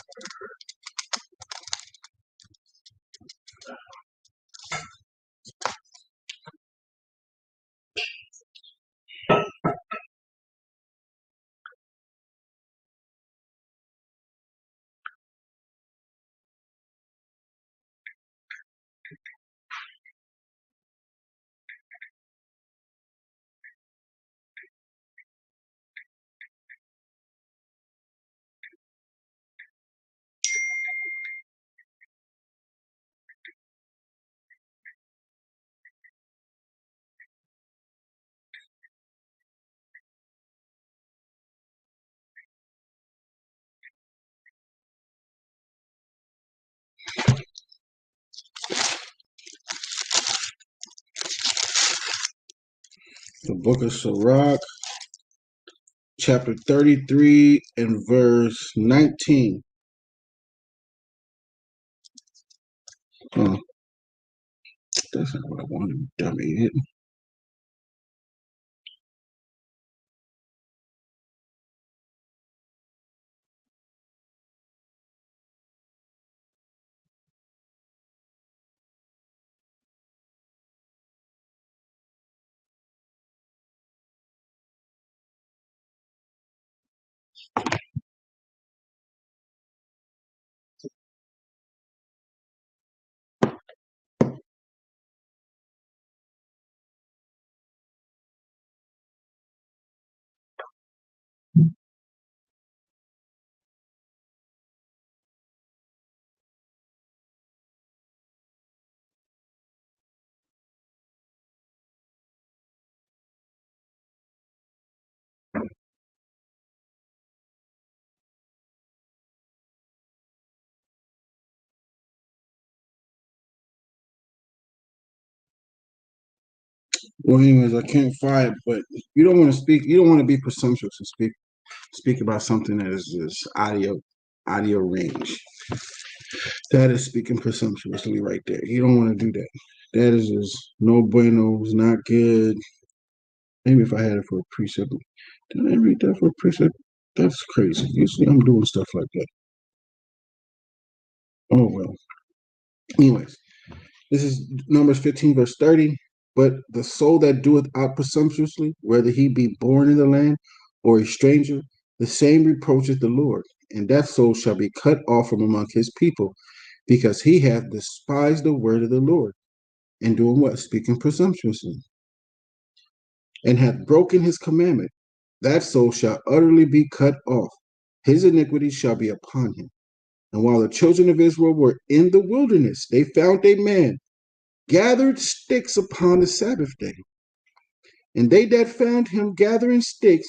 The book of Sirach, chapter 33 and verse 19. Oh, that's not what I wanted, dummy. Well, anyways, I can't find it, but you don't want to speak. You don't want to be presumptuous and speak about something that is just audio range. That is speaking presumptuously right there. You don't want to do that. That is just no bueno. It's not good. Maybe if I had it for a precept. Did I read that for a precept? That's crazy. Usually I'm doing stuff like that. Oh well. Anyways, this is Numbers 15, verse 30. But the soul that doeth out presumptuously, whether he be born in the land or a stranger, the same reproacheth the Lord, and that soul shall be cut off from among his people, because he hath despised the word of the Lord, and doing what? Speaking presumptuously, and hath broken his commandment. That soul shall utterly be cut off. His iniquity shall be upon him. And while the children of Israel were in the wilderness, they found a man gathered sticks upon the Sabbath day. And they that found him gathering sticks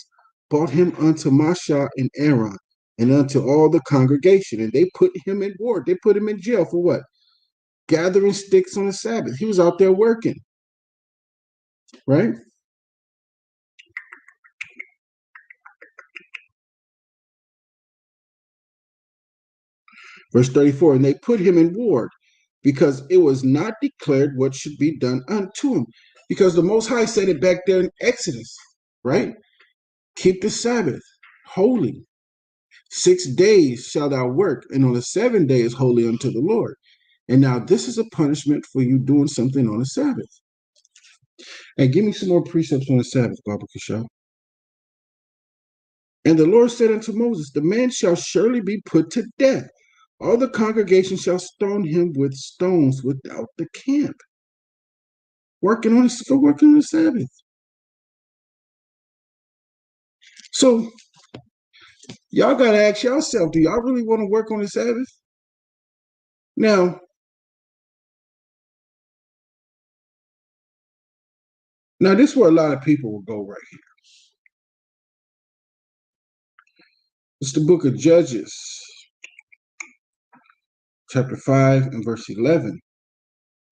brought him unto Masha and Aaron and unto all the congregation. And they put him in ward. They put him in jail for what? Gathering sticks on the Sabbath. He was out there working, right? Verse 34, and they put him in ward because it was not declared what should be done unto him. Because the Most High said it back there in Exodus, right? Keep the Sabbath holy. 6 days shalt thou work, and on the 7th day is holy unto the Lord. And now this is a punishment for you doing something on the Sabbath. And give me some more precepts on the Sabbath, Baba Kishal. And the Lord said unto Moses, the man shall surely be put to death. All the congregation shall stone him with stones without the camp. Working on the Sabbath. So y'all gotta ask yourself, do y'all really want to work on the Sabbath? Now, this is where a lot of people will go right here. It's the book of Judges, chapter 5 and verse 11.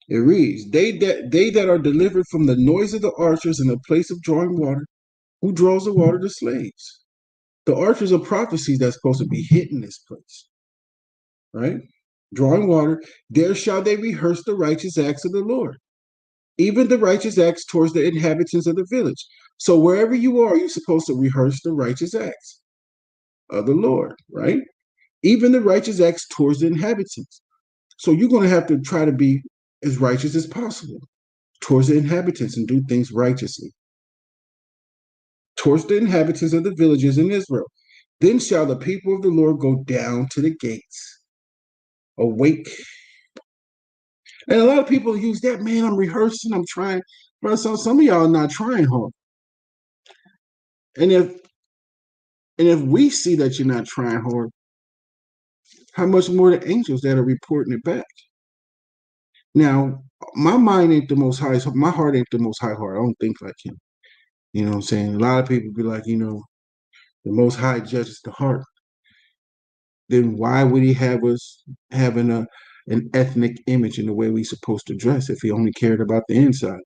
It reads, they that are delivered from the noise of the archers in the place of drawing water, who draws the water? The slaves. The archers are prophecies that's supposed to be hit in this place, right? Drawing water, there shall they rehearse the righteous acts of the Lord. even the righteous acts towards the inhabitants of the village. So wherever you are, you're supposed to rehearse the righteous acts of the Lord, right? Even the righteous acts towards the inhabitants. So you're going to have to try to be as righteous as possible towards the inhabitants and do things righteously. Towards the inhabitants of the villages in Israel. Then shall the people of the Lord go down to the gates, awake. And a lot of people use that, man, I'm rehearsing, I'm trying. But some of y'all are not trying hard. And if we see that you're not trying hard, how much more the angels that are reporting it back? Now, my mind ain't the most high, so my heart ain't the most high heart. I don't think like him. You know what I'm saying? A lot of people be like, the most high judges the heart. Then why would he have us having an ethnic image in the way we supposed to dress if he only cared about the inside?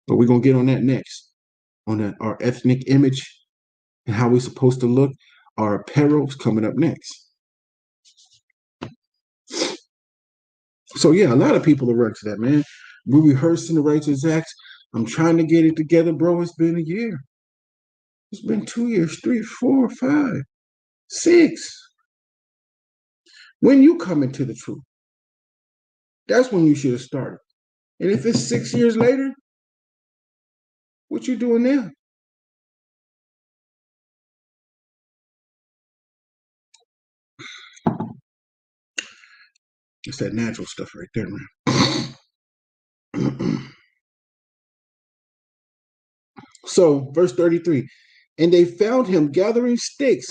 But we're gonna get on that next. On our ethnic image and how we're supposed to look. Our apparel's coming up next. So yeah, a lot of people are right to that, man. We're rehearsing the righteous acts. I'm trying to get it together, bro. It's been a year. It's been 2 years, 3, 4, 5, 6. When you come into the truth, that's when you should have started. And if it's 6 years later, what you doing now? It's that natural stuff right there, man. So, verse 33, and they found him gathering sticks,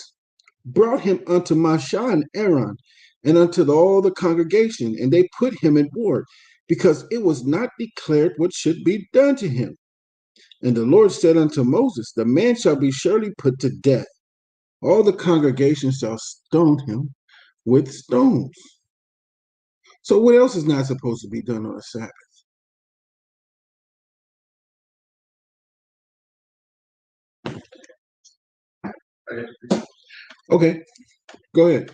brought him unto Masha and Aaron, and unto all the congregation, and they put him in ward, because it was not declared what should be done to him. And the Lord said unto Moses, the man shall be surely put to death. All the congregation shall stone him with stones. So what else is not supposed to be done on a Sabbath? Okay, go ahead.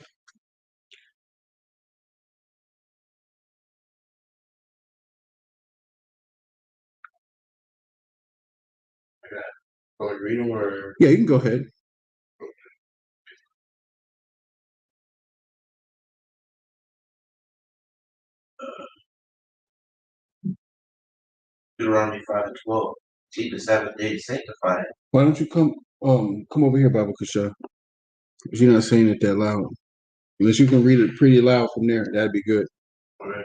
Go read them or Yeah, you can go ahead. Deuteronomy 5:12. Keep the Sabbath day sanctified. Why don't you come over here, Baba Kasha? Because you're not saying it that loud. Unless you can read it pretty loud from there, that'd be good. Okay.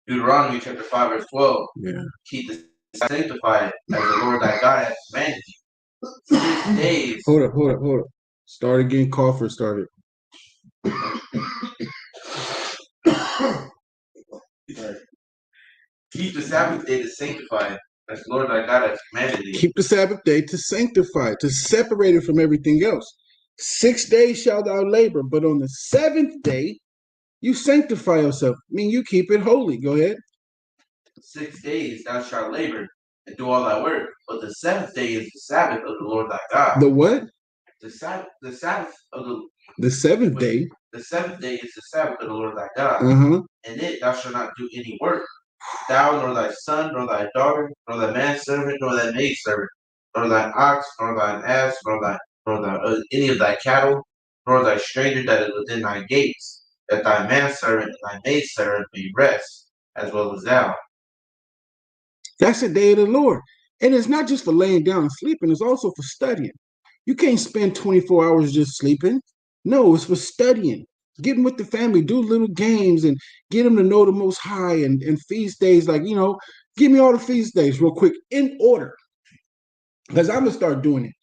Deuteronomy chapter 5 verse 12. Yeah. Keep the Sabbath sanctified as the Lord thy God hath commanded you. 6 days. Hold up. Start again. Cough or start it. Right. Keep the Sabbath day to sanctify as the Lord thy God hath commanded thee. Keep the Sabbath day to sanctify, to separate it from everything else. 6 days shalt thou labor, but on the 7th day you sanctify yourself. I mean, you keep it holy. Go ahead. 6 days thou shalt labor and do all thy work, but the 7th day is the Sabbath of the Lord thy God. The what? The Sabbath of the 7th day. The 7th day is the Sabbath of the Lord thy God. In it thou shalt not do any work, thou nor thy son, nor thy daughter, nor thy manservant, nor thy maidservant, nor thine ox, nor thine ass, nor any of thy cattle, nor thy stranger that is within thy gates, that thy manservant and thy maidservant may rest, as well as thou. That's the day of the Lord. And it's not just for laying down and sleeping, it's also for studying. You can't spend 24 hours just sleeping. No, it's for studying. Getting with the family, do little games and get them to know the Most High and feast days. Like, give me all the feast days real quick in order. Because I'm going to start doing it.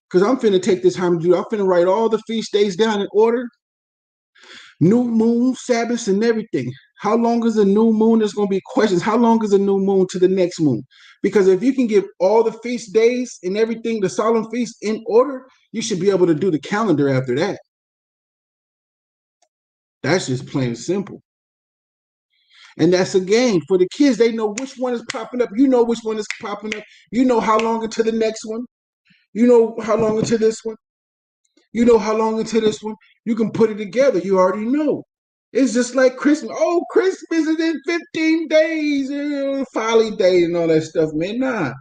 Because I'm finna take this time to do it. I'm finna write all the feast days down in order. New moon, Sabbaths, and everything. How long is a new moon? There's going to be questions. How long is a new moon to the next moon? Because if you can give all the feast days and everything, the solemn feast in order, you should be able to do the calendar after that. That's just plain simple. And that's a game for the kids. They know which one is popping up. You know which one is popping up. You know how long until the next one. You know how long until this one. You know how long until this one. You can put it together. You already know. It's just like Christmas. Oh, Christmas is in 15 days, folly day and all that stuff, man. Nah.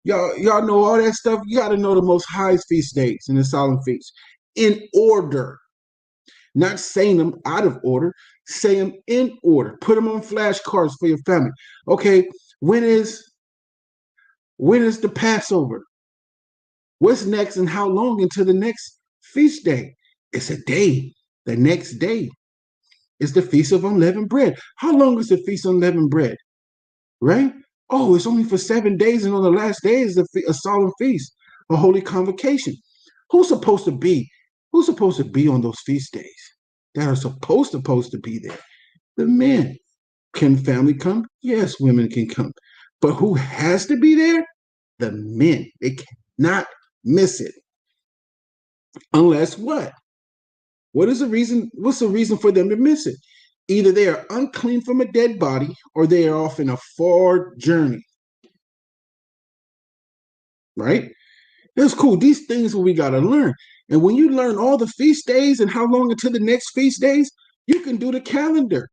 Y'all know all that stuff. You got to know the most high feast days and the solemn feasts in order. Not saying them out of order, say them in order. Put them on flashcards for your family. Okay, when is the Passover? What's next and how long until the next feast day? It's a day. The next day is the Feast of Unleavened Bread. How long is the Feast of Unleavened Bread? Right? Oh, it's only for 7 days, and on the last day is a solemn feast, a holy convocation. Who's supposed to be? Who's supposed to be on those feast days that are supposed to be there? The men. Can family come? Yes, women can come. But who has to be there? The men. They cannot miss it. Unless what? What is the reason? What's the reason for them to miss it? Either they are unclean from a dead body or they are off in a far journey. Right? That's cool. These things we got to learn. And when you learn all the feast days and how long until the next feast days, you can do the calendar.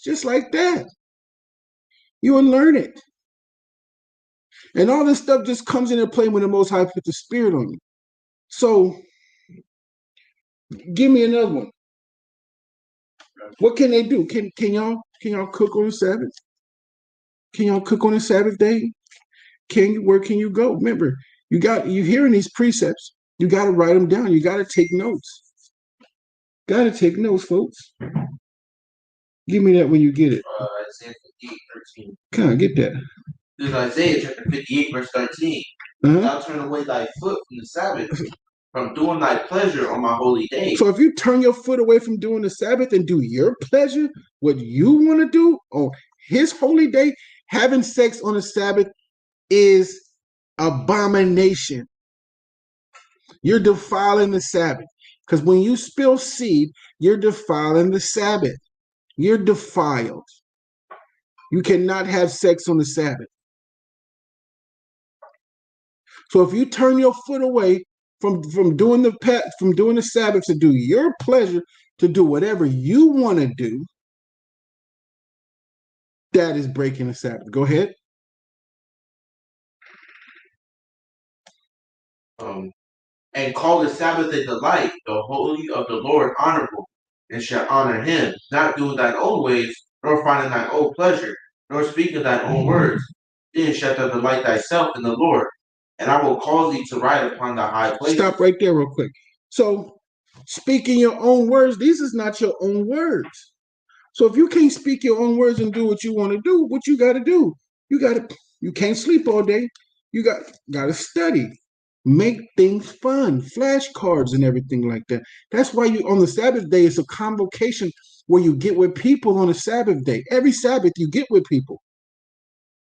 Just like that. You will learn it. And all this stuff just comes into play when the Most High puts the Spirit on you. So, give me another one. What can they do? Can y'all cook on the Sabbath? Can y'all cook on the Sabbath day? Where can you go? Remember, you hearing these precepts. You got to write them down. You got to take notes. Got to take notes, folks. Give me that when you get it. Isaiah 58:13. Can I get that? This is Isaiah chapter 58, verse 13. Thou turn away thy foot from the Sabbath, from doing thy pleasure on my holy day. So if you turn your foot away from doing the Sabbath and do your pleasure, what you want to do on his holy day, having sex on the Sabbath is abomination. You're defiling the Sabbath. Because when you spill seed, you're defiling the Sabbath. You're defiled. You cannot have sex on the Sabbath. So if you turn your foot away from doing the Sabbath to do your pleasure, to do whatever you want to do, that is breaking the Sabbath. Go ahead. And call the Sabbath a delight, the holy of the Lord honorable, and shall honor him, not doing thine own ways, nor finding thine own pleasure, nor speaking thine own words. Then shalt thou delight thyself in the Lord, and I will cause thee to ride upon the high places. Stop right there real quick. So, speaking your own words, these is not your own words. So if you can't speak your own words and do what you want to do, what you got to do? You can't sleep all day. You got to study. Make things fun, flashcards and everything like that. That's why you on the Sabbath day, it's a convocation where you get with people on the Sabbath day. Every Sabbath you get with people.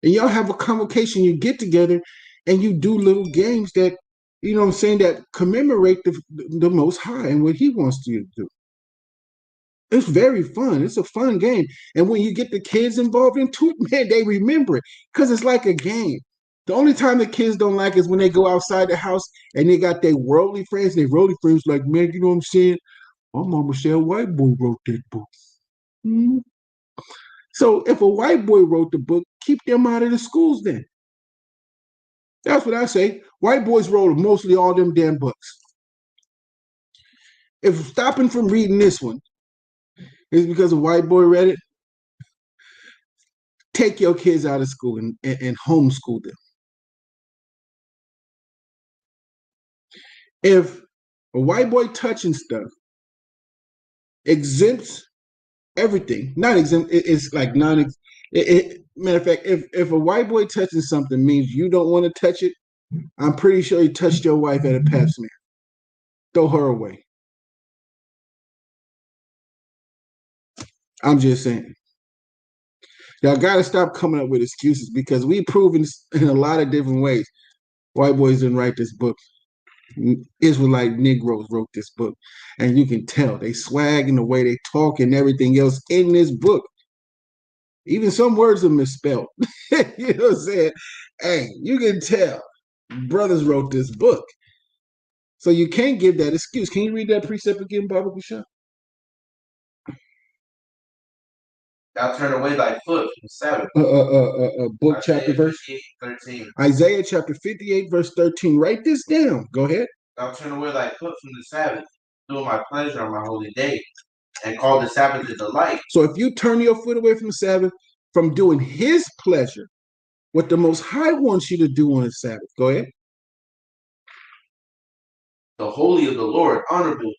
And y'all have a convocation, you get together and you do little games that, you know what I'm saying, that commemorate the Most High and what he wants you to do. It's very fun. It's a fun game. And when you get the kids involved into it, man, they remember it because it's like a game. The only time the kids don't like is when they go outside the house and they got their worldly friends. Their worldly friends like, man, you know what I'm saying? My mama said a white boy wrote that book. Mm-hmm. So if a white boy wrote the book, keep them out of the schools then. That's what I say. White boys wrote mostly all them damn books. If stopping from reading this one is because a white boy read it, take your kids out of school and homeschool them. If a white boy touching stuff exempts everything, not exempt, it's like non. Matter of fact, if a white boy touching something means you don't want to touch it, I'm pretty sure he touched your wife at a pap smear. Throw her away. I'm just saying. Y'all got to stop coming up with excuses because we proven in a lot of different ways. White boys didn't write this book. Israelite Negroes wrote this book. And you can tell they swag in the way they talk and everything else in this book. Even some words are misspelled. You know what I'm saying? Hey, you can tell brothers wrote this book. So you can't give that excuse. Can you read that precept again, Baba Bishop? Thou turn away thy foot from the Sabbath. Book, chapter, verse. 13. Isaiah chapter 58, verse 13. Write this down. Go ahead. Thou turn away thy foot from the Sabbath, doing my pleasure on my holy day, and call the Sabbath a delight. So if you turn your foot away from the Sabbath, from doing his pleasure, what the Most High wants you to do on the Sabbath. Go ahead. The holy of the Lord, honorable,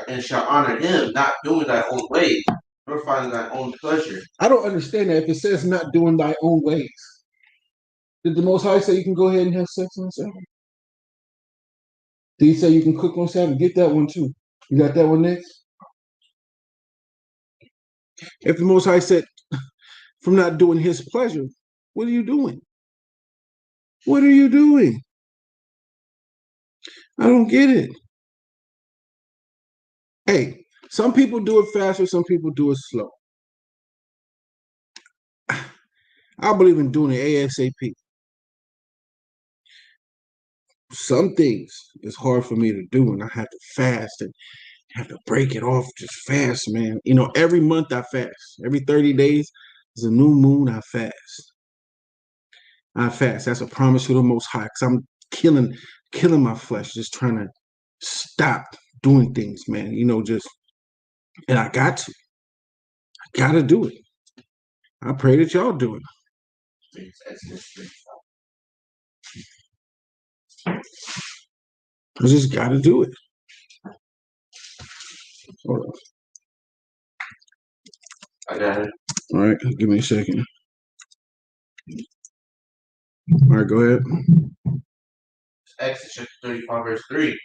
and shall honor him, not doing thy own ways, nor finding thy own pleasure. I don't understand that if it says not doing thy own ways. Did the Most High say you can go ahead and have sex on Sabbath? Did he say you can cook on Sabbath? Get that one too. You got that one next? If the Most High said from not doing his pleasure, what are you doing? What are you doing? I don't get it. Hey, some people do it faster, some people do it slow. I believe in doing it ASAP. Some things it's hard for me to do, and I have to fast and have to break it off just fast, man. You know, every month I fast. Every 30 days is a new moon, I fast. I fast. That's a promise to the Most High, because I'm killing my flesh, just trying to stop doing things, man. You know, and I got to. I got to do it. I pray that y'all do it. I just got to do it. Hold on. I got it. All right, give me a second. All right, go ahead. Exodus chapter 35, verse 3.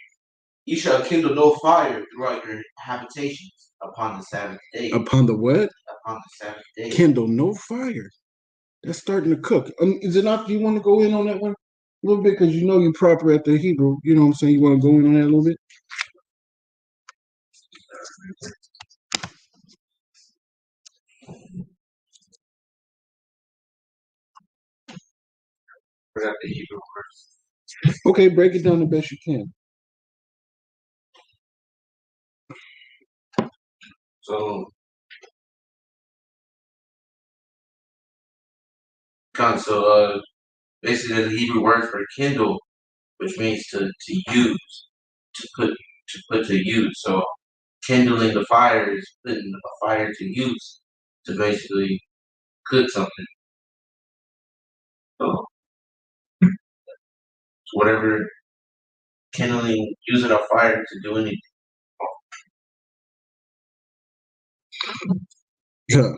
Ye shall kindle no fire throughout your habitations upon the Sabbath day. Upon the what? Upon the Sabbath day. Kindle no fire. That's starting to cook. Is it not? Do you want to go in on that one a little bit? Because you know you're proper at the Hebrew. You know what I'm saying? You want to go in on that a little bit? Forgot the Hebrew words. Okay, break it down the best you can. So basically the Hebrew word for kindle, which means to use, to put to use. So kindling the fire is putting a fire to use to basically cook something. So whatever, kindling, using a fire to do anything. Yeah.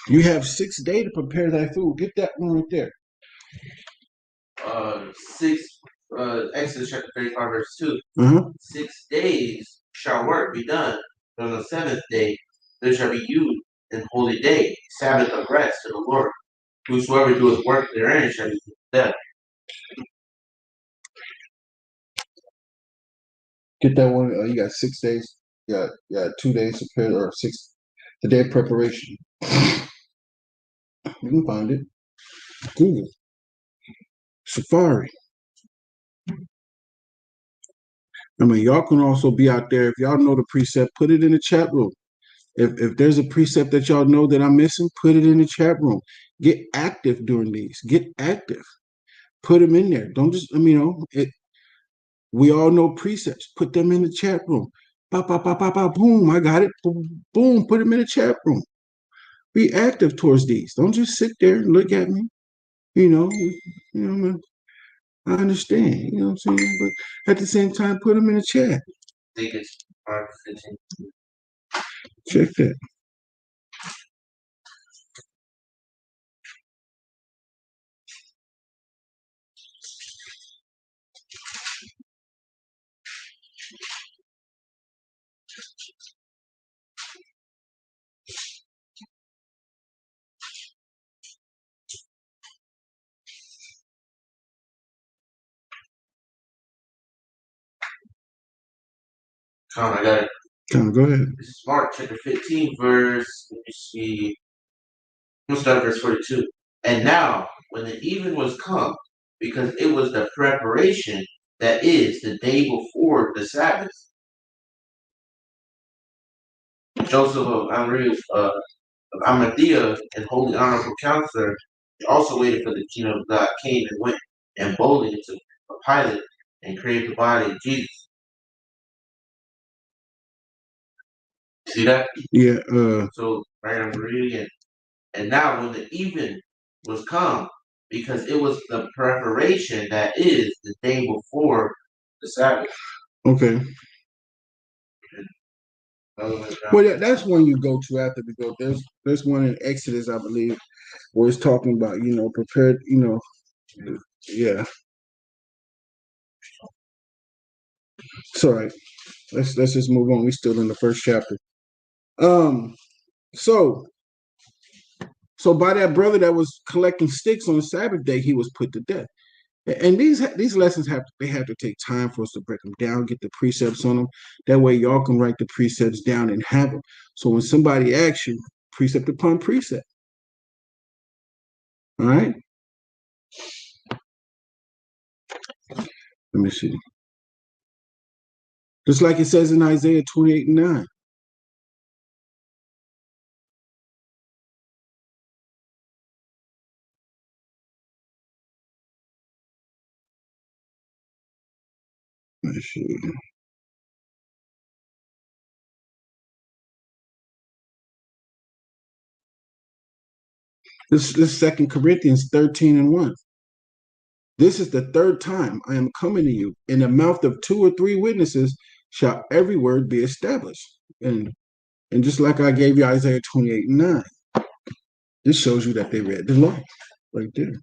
You have 6 days to prepare thy food. Get that one right there. Exodus chapter 35, verse 2. 6 days shall work be done, but on the 7th day there shall be used an holy day, Sabbath of rest to the Lord. Whosoever doeth work therein shall be put to death. Get that one. You got 6 days. You got 2 days to prepare, or the day of preparation. You can find it. Google. Safari. I mean, y'all can also be out there. If y'all know the precept, put it in the chat room. If there's a precept that y'all know that I'm missing, put it in the chat room. Get active during these. Get active. Put them in there. Don't just, we all know precepts. Put them in the chat room. Pop, pop, pop, pop, pop, boom. I got it. Boom. Put them in the chat room. Be active towards these. Don't just sit there and look at me. I understand. You know what I'm saying? But at the same time, put them in the chat. I think it's 5:15. Check that. I got it. Go ahead. This is Mark chapter 15, verse, let me see. We'll start at verse 42. And now, when the even was come, because it was the preparation, that is, the day before the Sabbath. Joseph of Arimathea and holy honorable counselor, he also waited for the kingdom of God, came and went and boldly into Pilate and craved the body of Jesus. See that? Yeah. So, right, I'm reading it. And now, when the even was come, because it was the preparation that is the day before the Sabbath. Okay. Well, that's one you go to after we go. There's one in Exodus, I believe, where it's talking about, prepared, yeah. It's all right. Let's just move on. We're still in the first chapter. So by that brother that was collecting sticks on the Sabbath day, he was put to death. And these lessons have to take time for us to break them down, get the precepts on them. That way, y'all can write the precepts down and have them. So when somebody asks you, precept upon precept. All right. Let me see. Just like it says in Isaiah 28:9. Let's see. This 2 Corinthians 13:1. This is the third time I am coming to you. In the mouth of 2 or 3 witnesses shall every word be established. And just like I gave you Isaiah 28:9, this shows you that they read the law right there.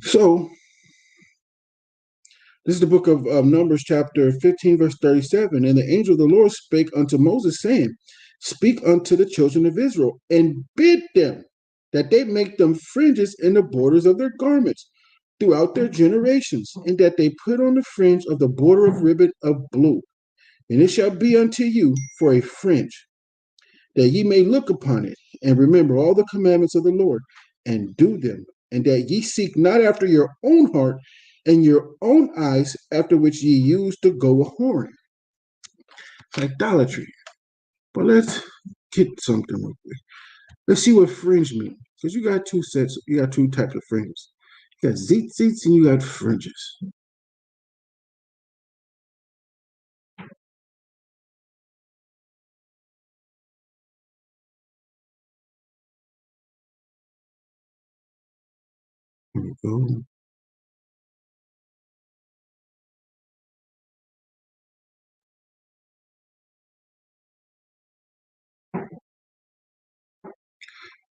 So this is the book of Numbers, chapter 15, verse 37. And the angel of the Lord spake unto Moses, saying, Speak unto the children of Israel, and bid them that they make them fringes in the borders of their garments throughout their generations, and that they put on the fringe of the border of ribbon of blue. And it shall be unto you for a fringe, that ye may look upon it, and remember all the commandments of the Lord, and do them, and that ye seek not after your own heart and your own eyes, after which ye used to go a whoring. It's idolatry. But let's get something real quick. Let's see what fringe means. Because you got two types of fringes. You got zeets and you got fringes. Here we go.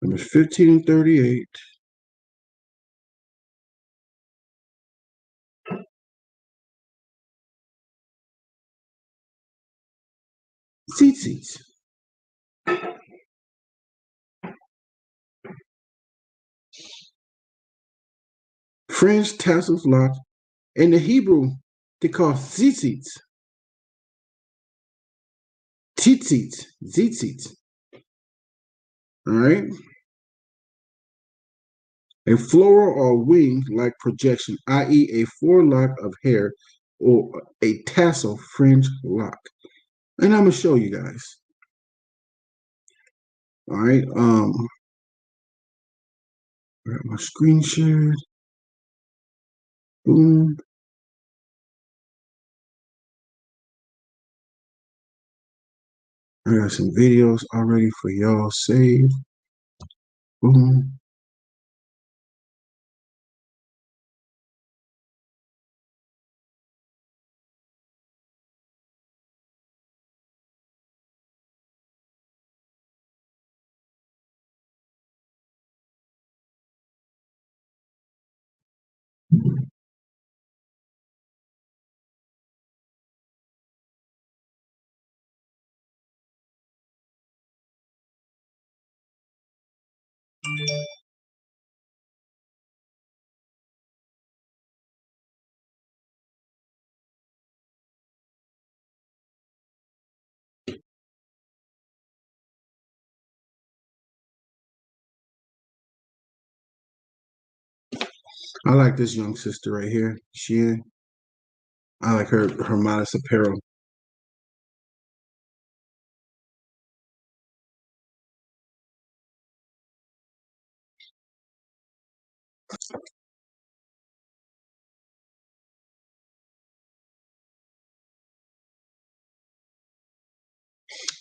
Numbers 15 and 38. Tzitzits. Fringe, tassels, locks. In the Hebrew, they call tzitzits. Tzitzits. Tzitzits. All right. A floral or wing-like projection, i.e., a forelock of hair or a tassel fringe lock. And I'm gonna show you guys. All right. I got my screen shared. Boom. I got some videos already for y'all saved. Boom. I like this young sister right here. I like her modest apparel.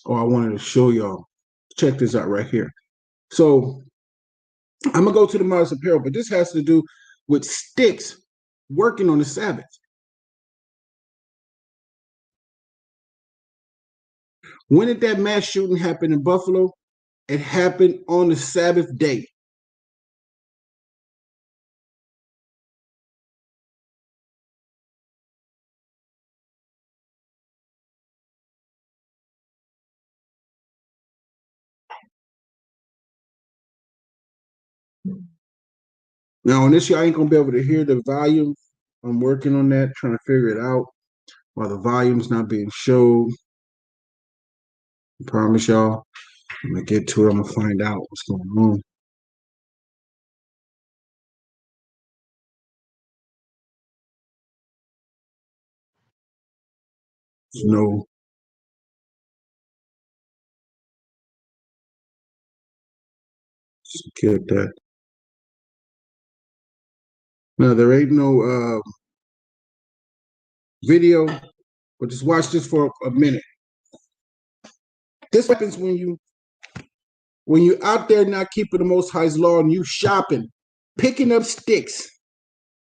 Oh, I wanted to show y'all. Check this out right here. So I'm gonna go to the modest apparel, but this has to do with sticks working on the Sabbath. When did that mass shooting happen in Buffalo? It happened on the Sabbath day. Now on this year, I ain't gonna be able to hear the volume. I'm working on that, trying to figure it out while the volume's not being showed. I promise y'all, I'm gonna get to it. I'm gonna find out what's going on. No, just get that. No, there ain't no video, but just watch this for a minute. This happens when you're out there not keeping the Most High's law and you shopping, picking up sticks,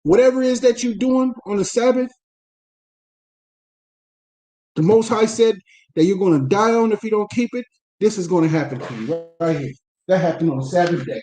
whatever it is that you're doing on the Sabbath. The Most High said that you're going to die on if you don't keep it. This is going to happen to you right here. That happened on Sabbath day.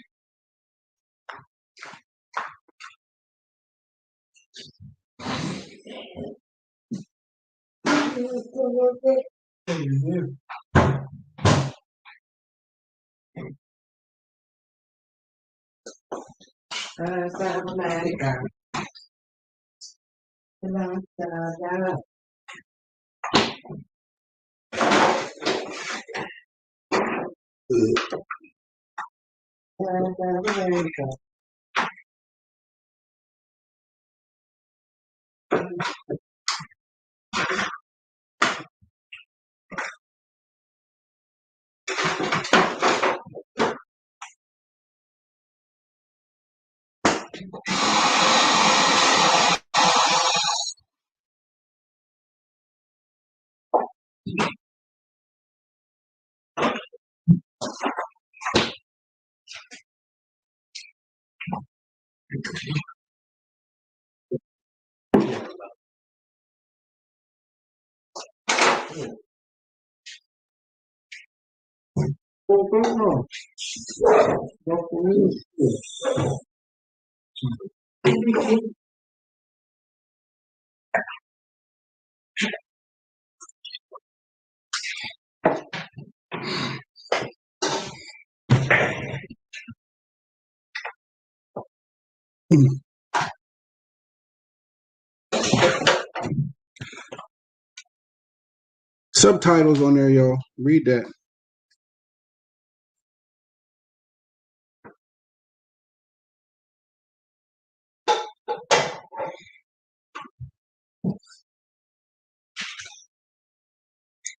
Subtitles on there, y'all. Read that.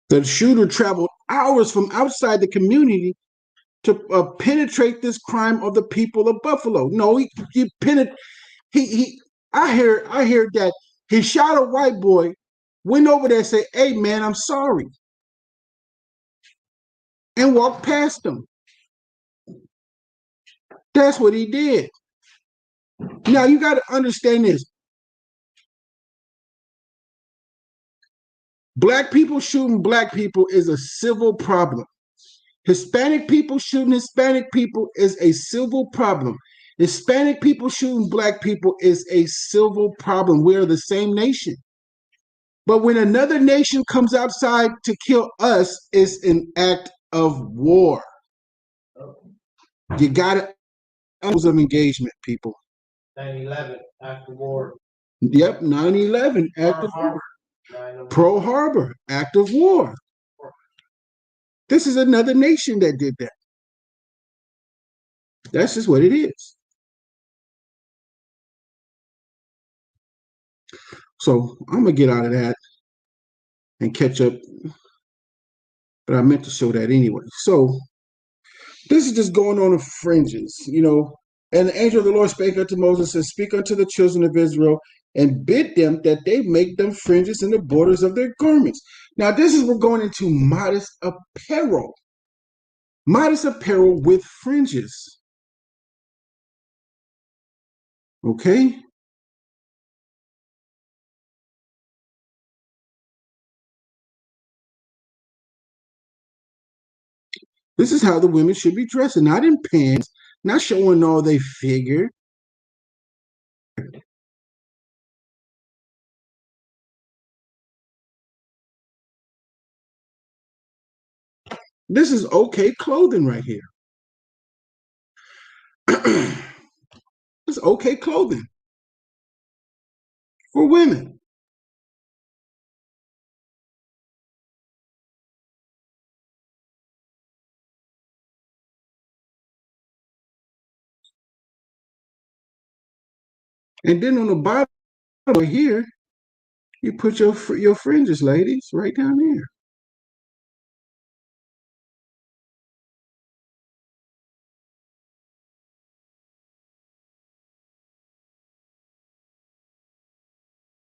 The shooter traveled hours from outside the community to penetrate this crime of the people of Buffalo. No, he I hear that he shot a white boy, went over there and said, "Hey man, I'm sorry," and walked past him. That's what he did. Now you got to understand this. Black people shooting black people is a civil problem. Hispanic people shooting Hispanic people is a civil problem. Hispanic people shooting black people is a civil problem. We are the same nation. But when another nation comes outside to kill us, it's an act of war. You got to rules of engagement, people. 9/11, act of war. Yep, 9/11, act of war. Pearl Harbor, act of war. This is another nation that did that. That's just what it is. So I'm gonna get out of that and catch up. But I meant to show that anyway. So this is just going on the fringes, you know. And the angel of the Lord spake unto Moses and speak unto the children of Israel and bid them that they make them fringes in the borders of their garments. Now, we're going into modest apparel. Modest apparel with fringes. Okay? This is how the women should be dressing, not in pants, not showing all their figure. This is okay clothing right here. It's okay clothing for women. And then on the bottom here, you put your fringes, ladies, right down there.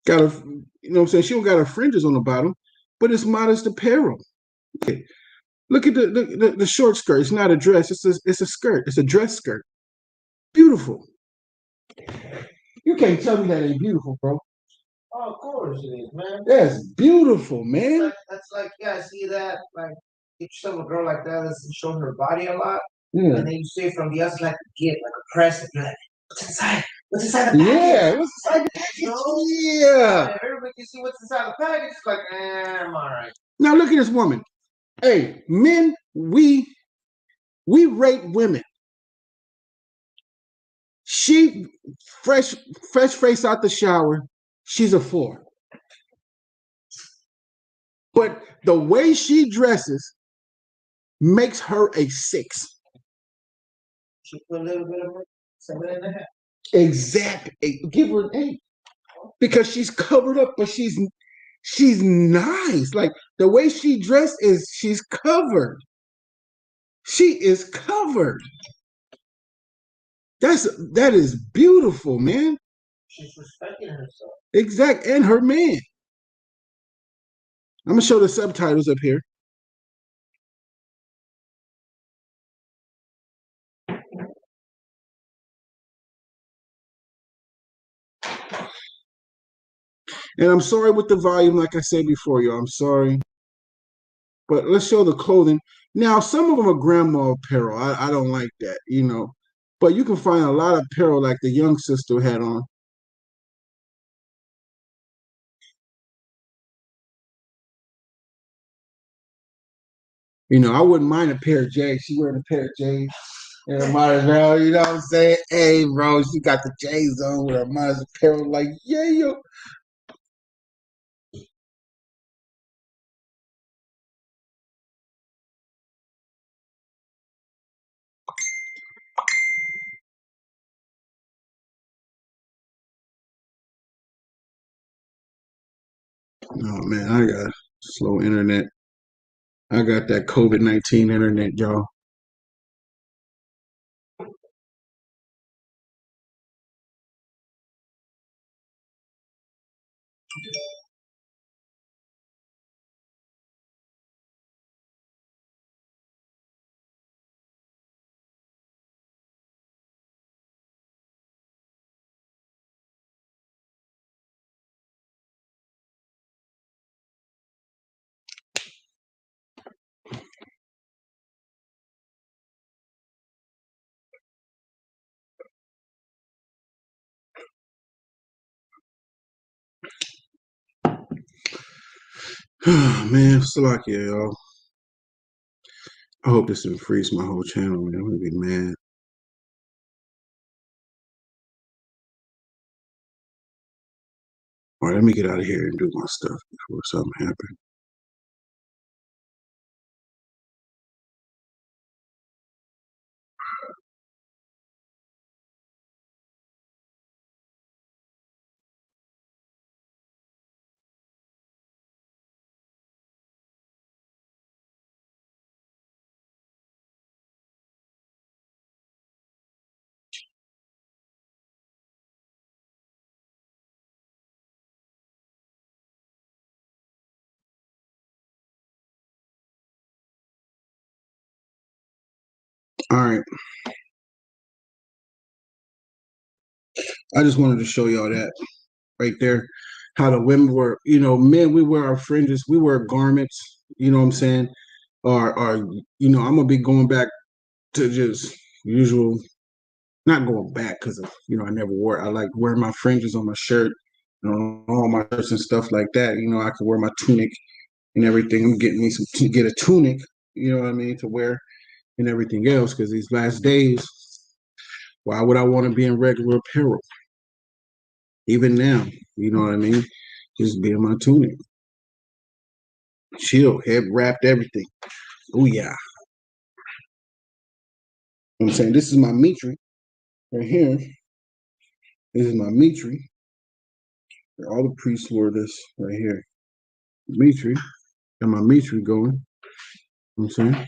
Got a, you know what I'm saying? She don't got her fringes on the bottom, but it's modest apparel. Okay. Look at the short skirt. It's not a dress. It's a skirt. It's a dress skirt. Beautiful. You can't tell me that ain't beautiful, bro. Oh, of course it is, man. That's beautiful, man. That's like, yeah, I see that. Like, get yourself a girl like that that's showing her body a lot, Yeah. and then you say from the outside, like a gift, like a present. You're like, what's inside? What's inside the package? Yeah. What's inside the package? No. Yeah. If everybody can see what's inside the package, it's like, I'm all right. Now look at this woman. Hey, men, we rate women. She fresh face out the shower. She's a 4. But the way she dresses makes her a 6. She put a little bit of 7.5. Exactly. Give her an 8 because she's covered up, but she's nice. Like the way she dressed is she's covered. She is covered. That is beautiful, man. She's respecting herself. Exact, and her man. I'm gonna show the subtitles up here. And I'm sorry with the volume, like I said before, y'all. I'm sorry. But let's show the clothing. Now, some of them are grandma apparel. I don't like that, you know. But you can find a lot of apparel like the young sister had on. You know, I wouldn't mind a pair of J's. She wearing a pair of J's and a modest apparel, you know what I'm saying? Hey, bro, she got the J's on with her modest apparel, like, yeah, yo. Oh, man, I got slow internet. I got that COVID-19 internet, y'all. Man, Salakia, y'all. I hope this didn't freeze my whole channel, man. I'm gonna be mad. All right, let me get out of here and do my stuff before something happens. All right. I just wanted to show y'all that right there. How the women were, men, we wear our fringes, we wear garments, you know what I'm saying? Or I'm gonna be going back to just usual, not going back because I never wore it. I like wearing my fringes on my shirt, all my shirts and stuff like that. I could wear my tunic and everything. I'm getting me to get a tunic, you know what I mean, to wear and everything else, because these last days, why would I want to be in regular apparel? Even now, you know what I mean? Just be in my tunic. Chill, head wrapped, everything. Oh yeah. I'm saying this is my mitri right here. This is my mitri. All the priests wore this right here. Mitri. Got my mitri going. You know what I'm saying?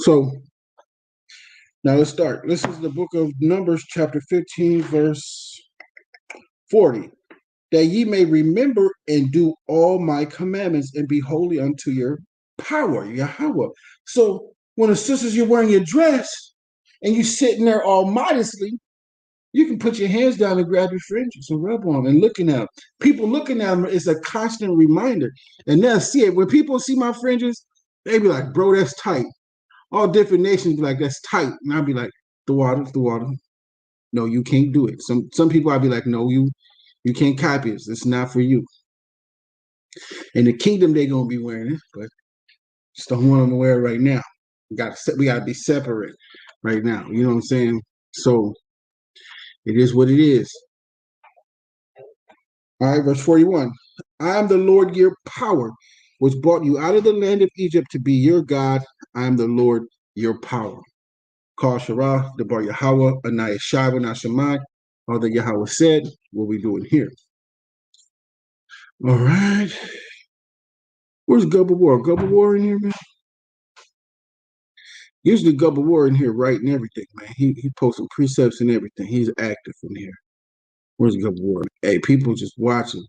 So now let's start. This is the book of Numbers, chapter 15, verse 40. That ye may remember and do all my commandments and be holy unto your power, Yahweh. So when the sisters, you're wearing your dress and you're sitting there all modestly, you can put your hands down and grab your fringes and rub on them and looking at them. People looking at them is a constant reminder. And they'll see it. When people see my fringes, they be like, bro, that's tight. All different nations be like, that's tight. And I'll be like, the water. No, you can't do it. Some people I'll be like, no, you can't copy this. It's not for you. In the kingdom, they're gonna be wearing it, but just don't want them to wear it right now. We gotta be separate right now. You know what I'm saying? So it is what it is. All right, verse 41. I am the Lord your power, which brought you out of the land of Egypt to be your God. I am the Lord your power. Call Shara, the Bar Yahweh, Anaya Shava, Nashamai, all that Yahweh said, what we doing here. All right. Where's Gubba War? Gubba War in here, man? Usually Gubba War in here writing everything, man. He posting precepts and everything. He's active in here. Where's Gubba War? Hey, people just watching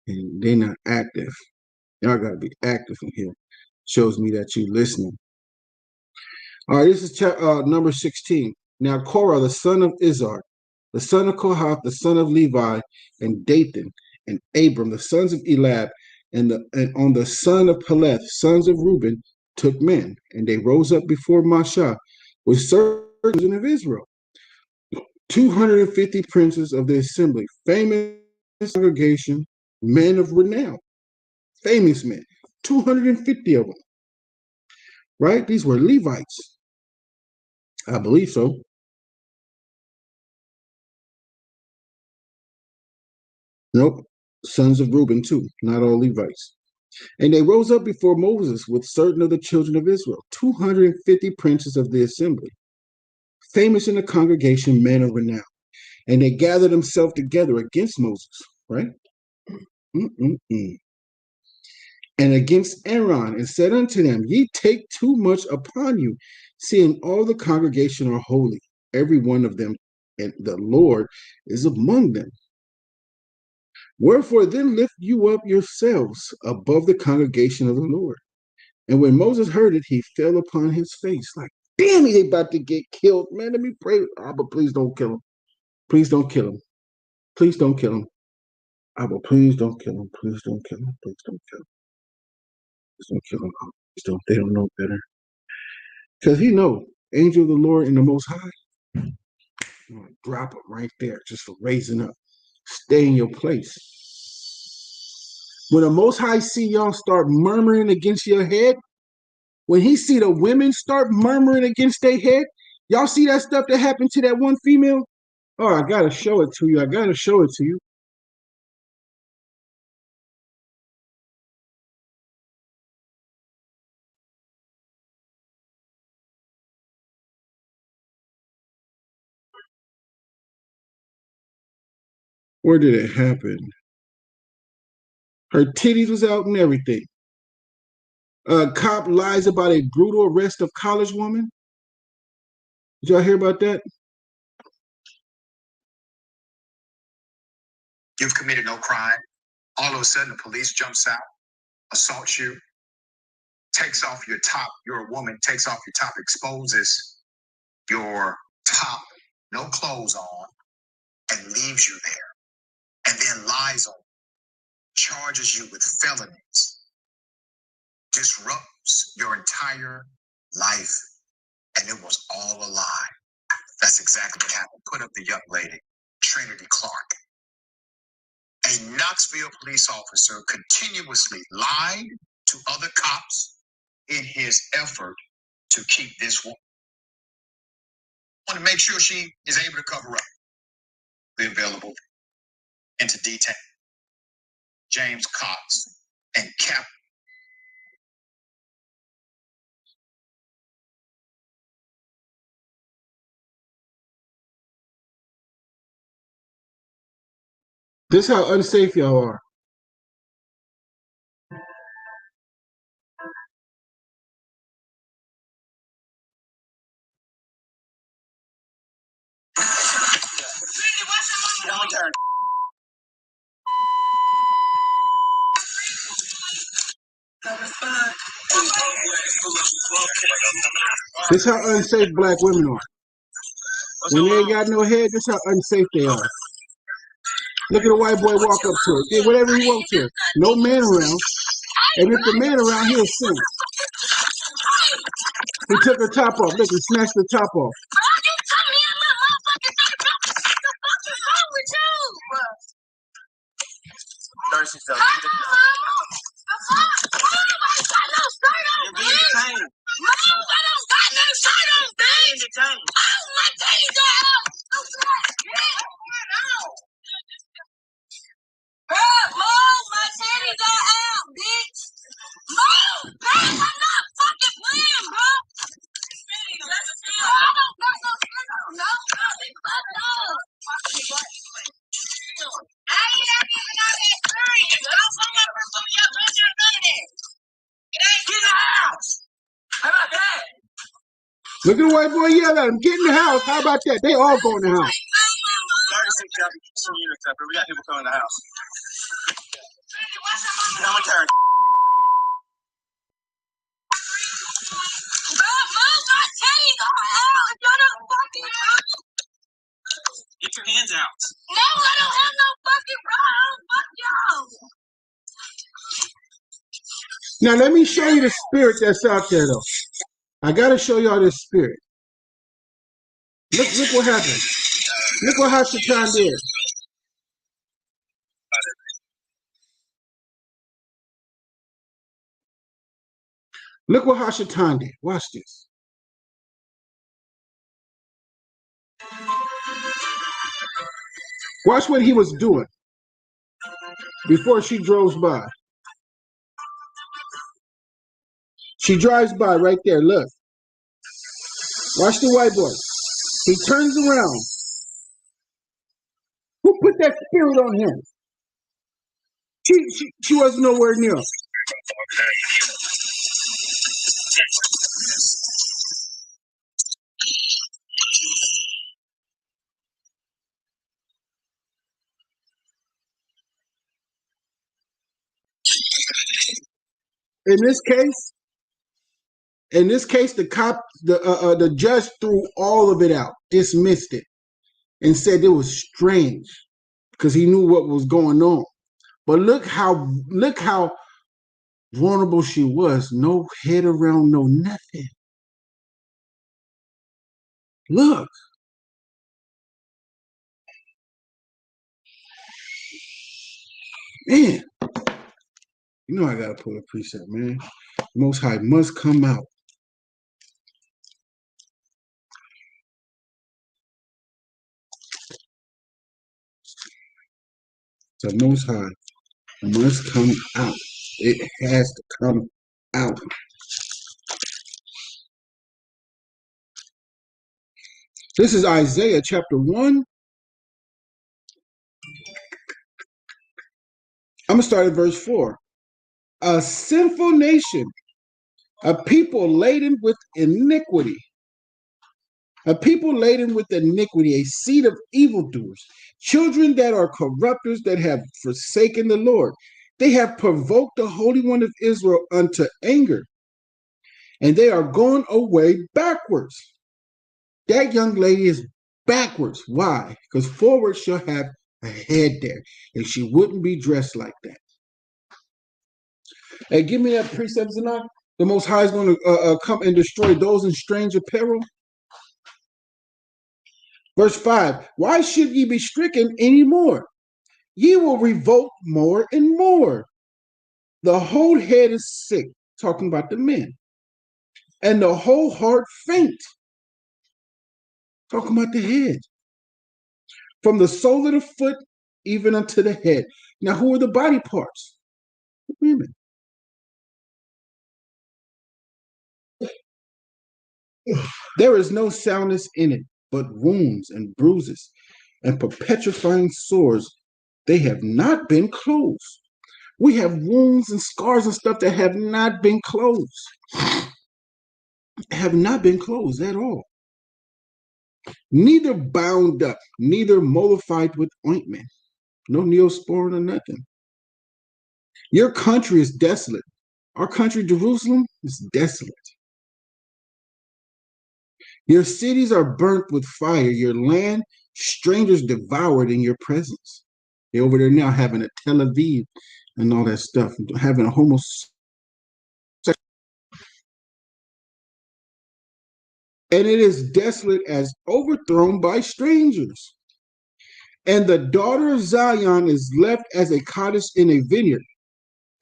and they're not active. Y'all gotta be active in here. Shows me that you listening. All right, this is number 16. Now Korah, the son of Izhar, the son of Kohath, the son of Levi, and Dathan, and Abram, the sons of Elab, and on the son of Peleth, sons of Reuben, took men, and they rose up before Mashah with certain of Israel, 250 princes of the assembly, famous congregation, men of renown, famous men, 250 of them, right? These were Levites. I believe so. Nope. Sons of Reuben, too, not all Levites. And they rose up before Moses with certain of the children of Israel, 250 princes of the assembly, famous in the congregation, men of renown. And they gathered themselves together against Moses, right? And against Aaron, and said unto them, ye take too much upon you, seeing all the congregation are holy, every one of them, and the Lord is among them. Wherefore then lift you up yourselves above the congregation of the Lord. And when Moses heard it, he fell upon his face, like, damn, he about to get killed. Man, let me pray. Abba, please don't kill him. Please don't kill him. Please don't kill him. Abba, please don't kill him. Please don't kill him. Please don't kill him. Please don't kill him. Please don't. They don't know better. Because he know, angel of the Lord and the Most High, drop him right there just for raising up. Stay in your place. When the Most High see y'all start murmuring against your head, when he see the women start murmuring against their head, y'all see that stuff that happened to that one female? Oh, I gotta show it to you. I gotta show it to you. Where did it happen? Her titties was out and everything. A cop lies about a brutal arrest of college woman. Did y'all hear about that? You've committed no crime. All of a sudden, the police jumps out, assaults you, takes off your top, you're a woman, takes off your top, exposes your top, no clothes on, and leaves you there, and then lies on, charges you with felonies, disrupts your entire life, and it was all a lie. That's exactly what happened. Put up the young lady, Trinity Clark. A Knoxville police officer continuously lied to other cops in his effort to keep this woman. I want to make sure she is able to cover up. Be available and to detain James Cox and Cap. This is how unsafe y'all are. This is how unsafe black women are. When they ain't got no head, this is how unsafe they are. Look at a white boy walk up to her. Did whatever he wants to. No man around. And if the man around, he'll sin. He took her top off. Look, he snatched the top off. Look at the white boy yell at him. Get in the house. How about that? They all go in the house. We got people coming in the house. Get your hands out. No, I don't have no fucking problem. Fuck y'all. Now, let me show you the spirit that's out there, though. I got to show y'all this spirit. Look what happened. Look what Hashatan did. Look what Hashatan did. Watch this. Watch what he was doing before she drove by. She drives by right there. Look. Watch the white boy. He turns around. Who put that spirit on him? She wasn't nowhere near him. In this case, the judge threw all of it out, dismissed it, and said it was strange because he knew what was going on. But look how vulnerable she was. No head around, no nothing. Look. Man. You know I gotta put a precept, man. Most High must come out. The Most High must come out. It has to come out. This is Isaiah chapter 1. I'm going to start at verse 4. A sinful nation, a people laden with iniquity. A people laden with iniquity, a seed of evildoers, children that are corrupters that have forsaken the Lord. They have provoked the Holy One of Israel unto anger. and they are going away backwards. That young lady is backwards. Why? Because forward she'll have a head there, and she wouldn't be dressed like that. Hey, give me that precept, Zanah. The Most High is going to come and destroy those in strange apparel. Verse 5, why should ye be stricken any more? Ye will revolt more and more. The whole head is sick, talking about the men, and the whole heart faint, talking about the head. From the sole of the foot even unto the head. Now, who are the body parts? The women. There is no soundness in it, but wounds and bruises and perpetuating sores. They have not been closed. We have wounds and scars and stuff that have not been closed. Have not been closed at all. Neither bound up, neither mollified with ointment. No neosporin or nothing. Your country is desolate. Our country, Jerusalem, is desolate. Your cities are burnt with fire. Your land, strangers devoured in your presence. They're over there now having a Tel Aviv and all that stuff, having a homosexual. And it is desolate as overthrown by strangers. And the daughter of Zion is left as a cottage in a vineyard,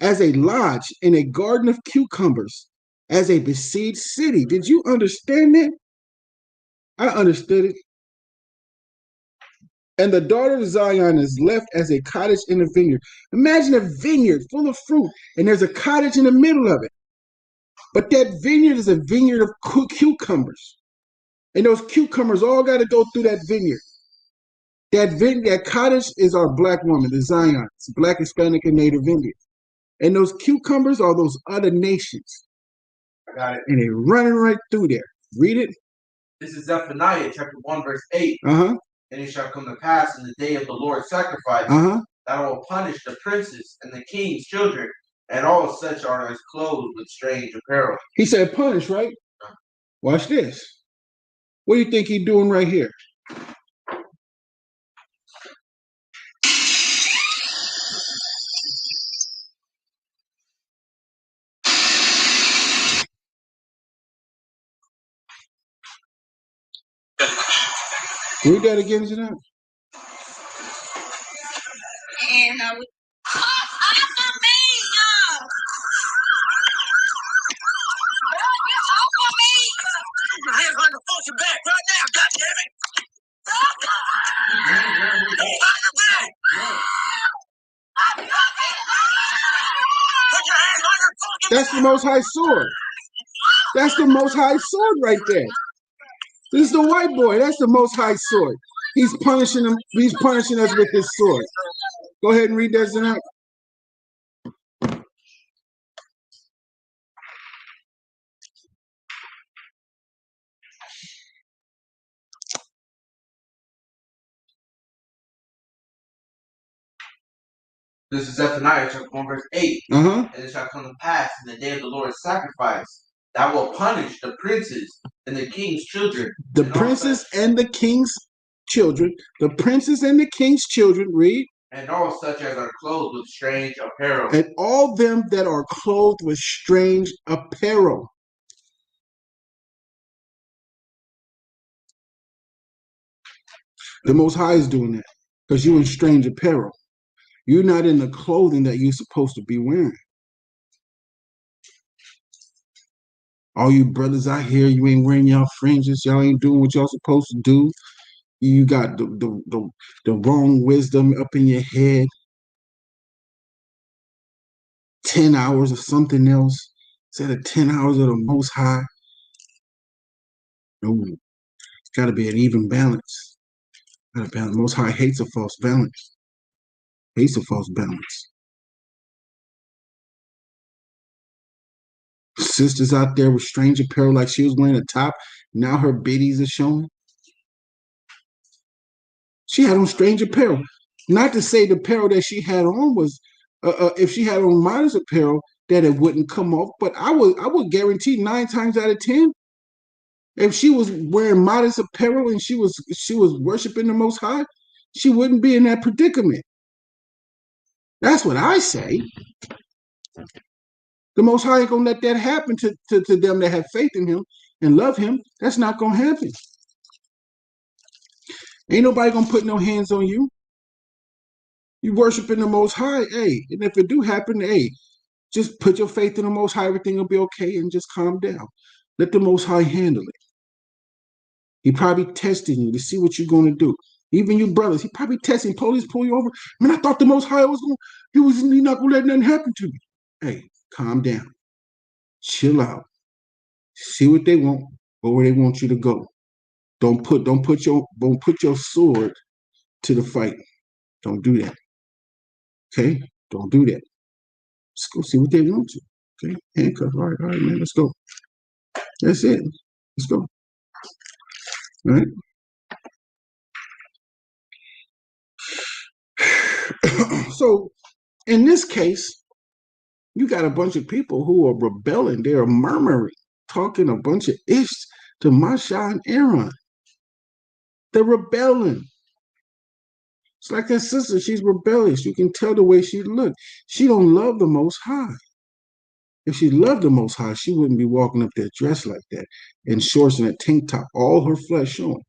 as a lodge in a garden of cucumbers, as a besieged city. Did you understand that? I understood it. And the daughter of Zion is left as a cottage in a vineyard. Imagine a vineyard full of fruit, and there's a cottage in the middle of it. But that vineyard is a vineyard of cucumbers. And those cucumbers all got to go through that vineyard. That cottage is our black woman, the Zion. It's Black, Hispanic, and Native Indian. And those cucumbers are those other nations. I got it. And they're running right through there. Read it. This is Zephaniah chapter 1, verse 8. Uh-huh. And it shall come to pass in the day of the Lord's sacrifice Uh-huh. that I will punish the princes and the king's children, and all such are as clothed with strange apparel. He said punish, right? Watch this. What do you think he's doing right here? Read that again, Janelle. And off of me, no! Get off of me! Put your hands on the fucking back right now, goddammit! Hands on your back! Put your hands on your fucking That's the Most High sword. That's the Most High sword right there. This is the white boy. That's the Most High sword. He's punishing him. He's punishing us with his sword. Go ahead and read that, Zanat. This is Zephaniah chapter 1, verse 8. Uh-huh. And it shall come to pass in the day of the Lord's sacrifice that I will punish the princes and the king's children. The princes and the king's children. The princes and the king's children, read. And all such as are clothed with strange apparel. And all them that are clothed with strange apparel. The Most High is doing that because you're in strange apparel. You're not in the clothing that you're supposed to be wearing. All you brothers out here, you ain't wearing y'all fringes. Y'all ain't doing what y'all supposed to do. You got the wrong wisdom up in your head. 10 hours of something else instead of 10 hours of the Most High. No, it's got to be an even balance. The Most High hates a false balance. Hates a false balance. Sisters out there with strange apparel, like she was wearing a top. Now her biddies are showing. She had on strange apparel. Not to say the apparel that she had on was, if she had on modest apparel, that it wouldn't come off. But I would guarantee 9 times out of 10, if she was wearing modest apparel and she was worshiping the Most High, she wouldn't be in that predicament. That's what I say. The Most High ain't gonna let that happen to them that have faith in Him and love Him. That's not gonna happen. Ain't nobody gonna put no hands on you. You worshiping the Most High, hey, and if it do happen, hey, just put your faith in the Most High. Everything will be okay, and just calm down. Let the Most High handle it. He probably testing you to see what you're gonna do. Even you brothers, he probably testing. Police pull you over. Man, I thought the Most High was he not gonna let nothing happen to me. Hey, calm down, chill out, see what they want, go where they want you to go. Don't put your sword to the fight. Don't do that. Okay, don't do that. Let's go see what they want to. Okay, handcuff. All right, man, let's go. That's it. Let's go. All right. So in this case, you got a bunch of people who are rebelling. They are murmuring, talking a bunch of ish to Masha and Aaron. They're rebelling. It's like that sister. She's rebellious. You can tell the way she looks. She don't love the Most High. If she loved the Most High, she wouldn't be walking up there dressed like that in shorts and a tank top, all her flesh showing.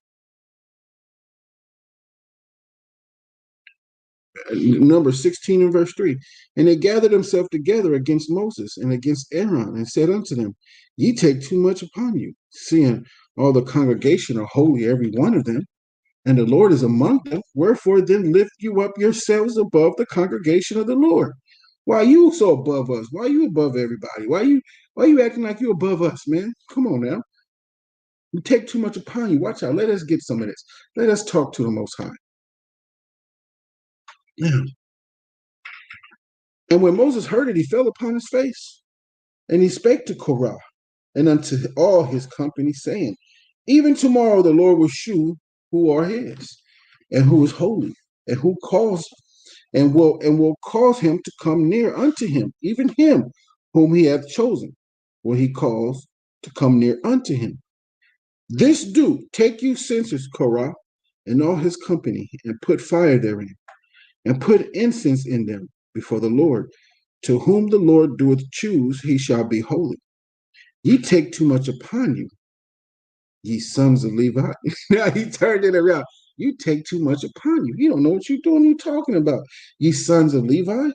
Number 16 and verse 3. And they gathered themselves together against Moses and against Aaron and said unto them, Ye take too much upon you, seeing all the congregation are holy, every one of them, and the Lord is among them. Wherefore then lift you up yourselves above the congregation of the Lord. Why are you so above us? Why are you above everybody? Why are you acting like you above us, man? Come on now. You take too much upon you. Watch out. Let us get some of this. Let us talk to the Most High. Yeah. And when Moses heard it, he fell upon his face. And he spake to Korah and unto all his company, saying, Even tomorrow the Lord will shew who are his, and who is holy, and who calls, and will cause him to come near unto him, even him whom he hath chosen, when he calls to come near unto him. This do, take you censers, Korah, and all his company, and put fire therein, and put incense in them before the Lord. To whom the Lord doeth choose, he shall be holy. Ye take too much upon you, ye sons of Levi. Now he turned it around. You take too much upon you. You don't know what you're doing. You're talking about, ye sons of Levi.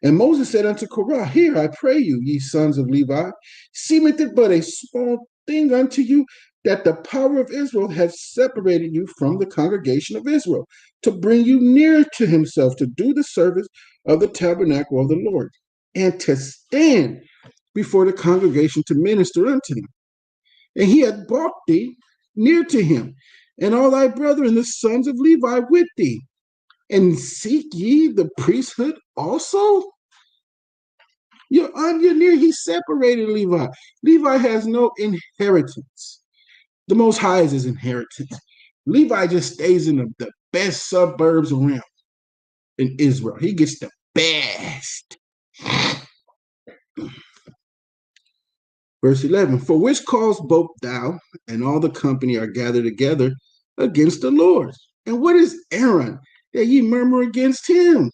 And Moses said unto Korah, Hear, I pray you, ye sons of Levi, seemeth it but a small thing unto you that the power of Israel hath separated you from the congregation of Israel, to bring you near to himself, to do the service of the tabernacle of the Lord, and to stand before the congregation to minister unto them. And he hath brought thee near to him, and all thy brethren, the sons of Levi, with thee. And seek ye the priesthood also? You're near, he separated Levi. Levi has no inheritance. The Most High is his inheritance. Levi just stays in the best suburbs around in Israel. He gets the best. Verse 11, For which cause both thou and all the company are gathered together against the Lord. And what is Aaron that ye murmur against him?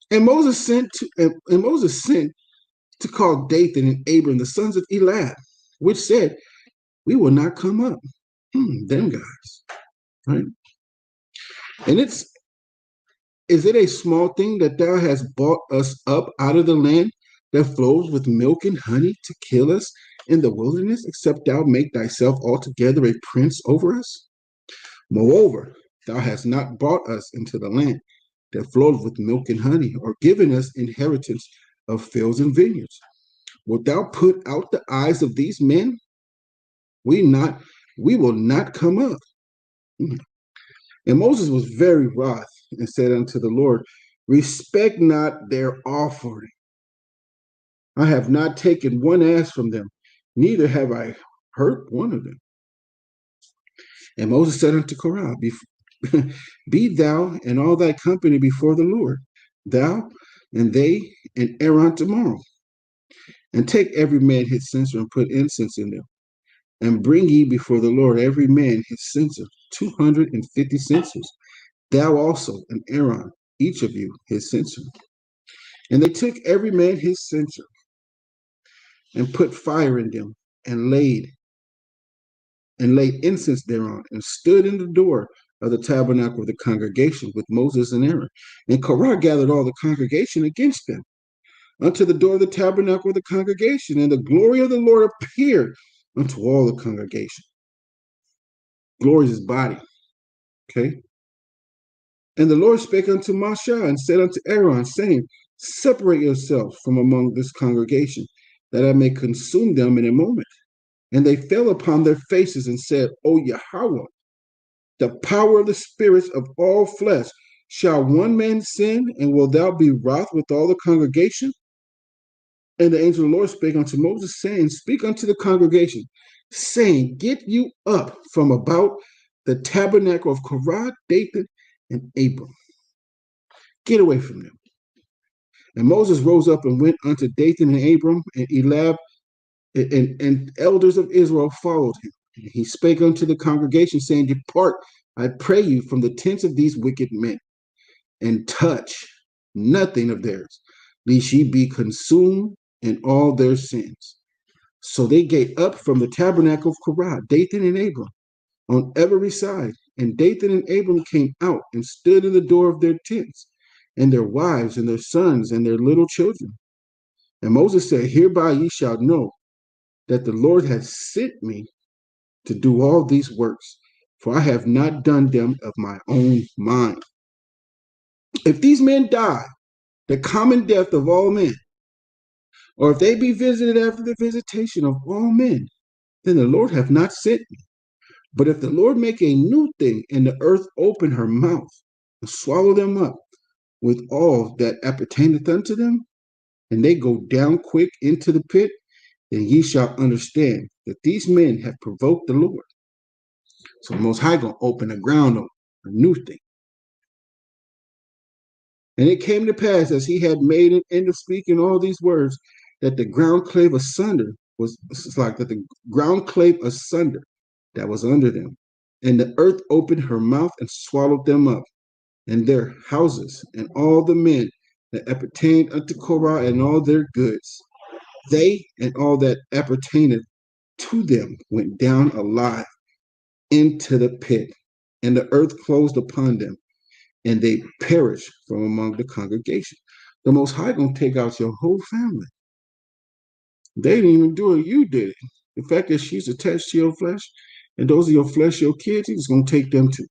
And Moses sent to call Dathan and Abiram, the sons of Eliab, which said, We will not come up. Them guys. Right? And is it a small thing that thou hast brought us up out of the land that flows with milk and honey to kill us in the wilderness, except thou make thyself altogether a prince over us? Moreover, thou hast not brought us into the land that flows with milk and honey, or given us inheritance of fields and vineyards. Wilt thou put out the eyes of these men? We will not come up. And Moses was very wroth and said unto the Lord, Respect not their offering. I have not taken one ass from them, neither have I hurt one of them. And Moses said unto Korah, Be thou and all thy company before the Lord, thou, and they and Aaron tomorrow. And take every man his censer and put incense in them. And bring ye before the Lord every man his censer, 250 censers. Thou also and Aaron, each of you his censer. And they took every man his censer and put fire in them and laid incense thereon and stood in the door of the tabernacle of the congregation with Moses and Aaron. And Korah gathered all the congregation against them unto the door of the tabernacle of the congregation, and the glory of the Lord appeared unto all the congregation. Glory is his body. Okay. And the Lord spake unto Moshe and said unto Aaron, saying, separate yourself from among this congregation, that I may consume them in a moment. And they fell upon their faces and said, O Yahweh, the power of the spirits of all flesh, shall one man sin, and will thou be wroth with all the congregation? And the angel of the Lord spake unto Moses, saying, speak unto the congregation, saying, get you up from about the tabernacle of Korah, Dathan, and Abram. Get away from them. And Moses rose up and went unto Dathan and Abram, and Elab, and elders of Israel followed him. And he spake unto the congregation, saying, depart, I pray you, from the tents of these wicked men, and touch nothing of theirs, lest ye be consumed in all their sins. So they gave up from the tabernacle of Korah, Dathan and Abram, on every side. And Dathan and Abram came out and stood in the door of their tents, and their wives and their sons and their little children. And Moses said, hereby ye shall know that the Lord hath sent me to do all these works, for I have not done them of my own mind. If these men die the common death of all men, or if they be visited after the visitation of all men, then the Lord hath not sent me. But if the Lord make a new thing, and the earth open her mouth, and swallow them up with all that appertaineth unto them, and they go down quick into the pit, then ye shall understand that these men have provoked the Lord. So the Most High gonna open the ground on a new thing. And it came to pass, as he had made an end of speaking all these words, that the ground clave asunder it's like that the ground clave asunder that was under them. And the earth opened her mouth and swallowed them up, and their houses, and all the men that appertained unto Korah, and all their goods. They and all that appertained to them went down alive into the pit, and the earth closed upon them, and they perished from among the congregation. The Most High gonna take out your whole family. They didn't even do it, you did it. The fact that she's attached to your flesh, and those are your flesh, your kids, he's gonna take them too,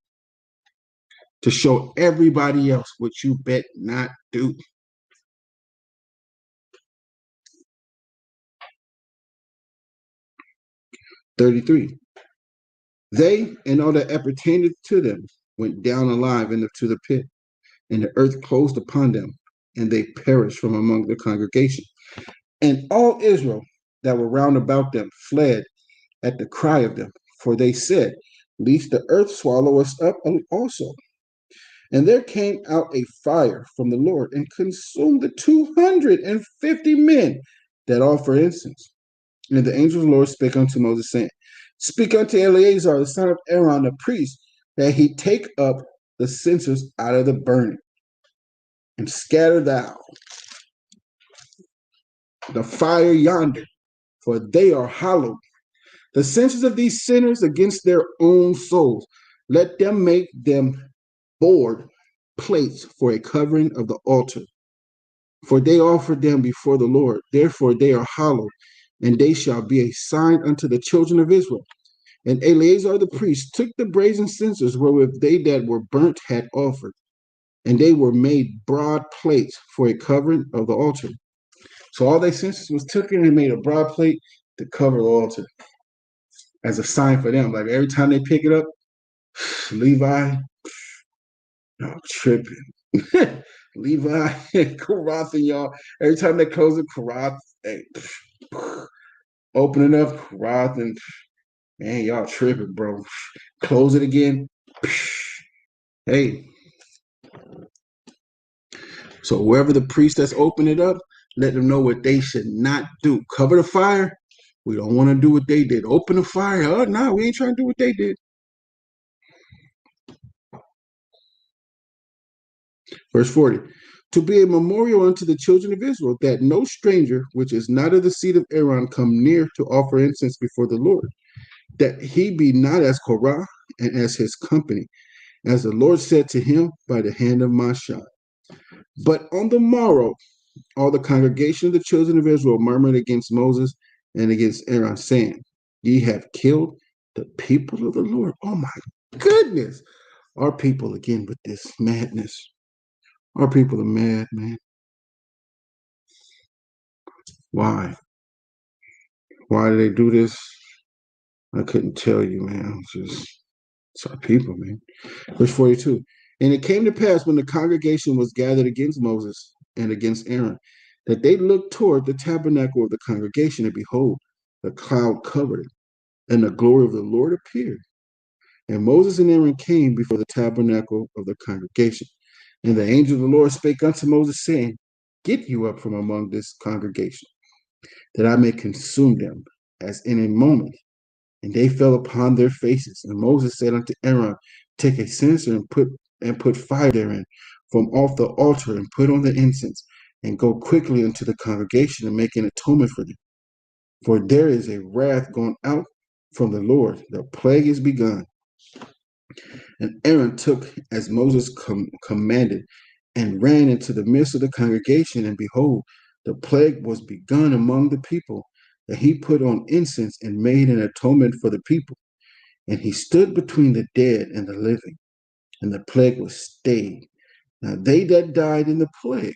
to show everybody else what you bet not do. 33. They and all that appertained to them went down alive into the pit, and the earth closed upon them, and they perished from among the congregation. And all Israel that were round about them fled at the cry of them, for they said, lest the earth swallow us up also. And there came out a fire from the Lord and consumed the 250 men that offer incense. And the angel of the Lord spake unto Moses, saying, speak unto Eleazar, the son of Aaron, the priest, that he take up the censers out of the burning, and scatter thou the fire yonder, for they are hollow. The censers of these sinners against their own souls, let them make them board plates for a covering of the altar. For they offered them before the Lord, therefore they are hollow, and they shall be a sign unto the children of Israel. And Eleazar the priest took the brazen censers wherewith they that were burnt had offered, and they were made broad plates for a covering of the altar. So all their censers was taken and made a broad plate to cover the altar as a sign for them. Like every time they pick it up, Levi, y'all tripping. Levi and Karath and y'all, every time they close it, Karath, hey, open it up, Karath, and man, y'all tripping, bro. Close it again. Hey. So wherever the priest that's open it up, let them know what they should not do. Cover the fire. We don't want to do what they did. Open the fire. Oh, no, we ain't trying to do what they did. Verse 40. To be a memorial unto the children of Israel, that no stranger, which is not of the seed of Aaron, come near to offer incense before the Lord, that he be not as Korah and as his company, as the Lord said to him by the hand of Mashah. But on the morrow, all the congregation of the children of Israel murmured against Moses and against Aaron, saying, Ye have killed the people of the Lord. Oh my goodness. Our people again with this madness. Our people are mad, man. Why? Why do they do this? I couldn't tell you, man. It's our people, man. Verse 42. And it came to pass when the congregation was gathered against Moses and against Aaron, that they looked toward the tabernacle of the congregation, and behold, the cloud covered it, and the glory of the Lord appeared. And Moses and Aaron came before the tabernacle of the congregation. And the angel of the Lord spake unto Moses, saying, Get you up from among this congregation, that I may consume them as in a moment. And they fell upon their faces. And Moses said unto Aaron, Take a censer and put fire therein from off the altar, and put on the incense, and go quickly into the congregation and make an atonement for them. For there is a wrath gone out from the Lord, the plague is begun. And Aaron took as Moses commanded, and ran into the midst of the congregation, and behold, the plague was begun among the people, that he put on incense and made an atonement for the people. And he stood between the dead and the living, and the plague was stayed. Now they that died in the plague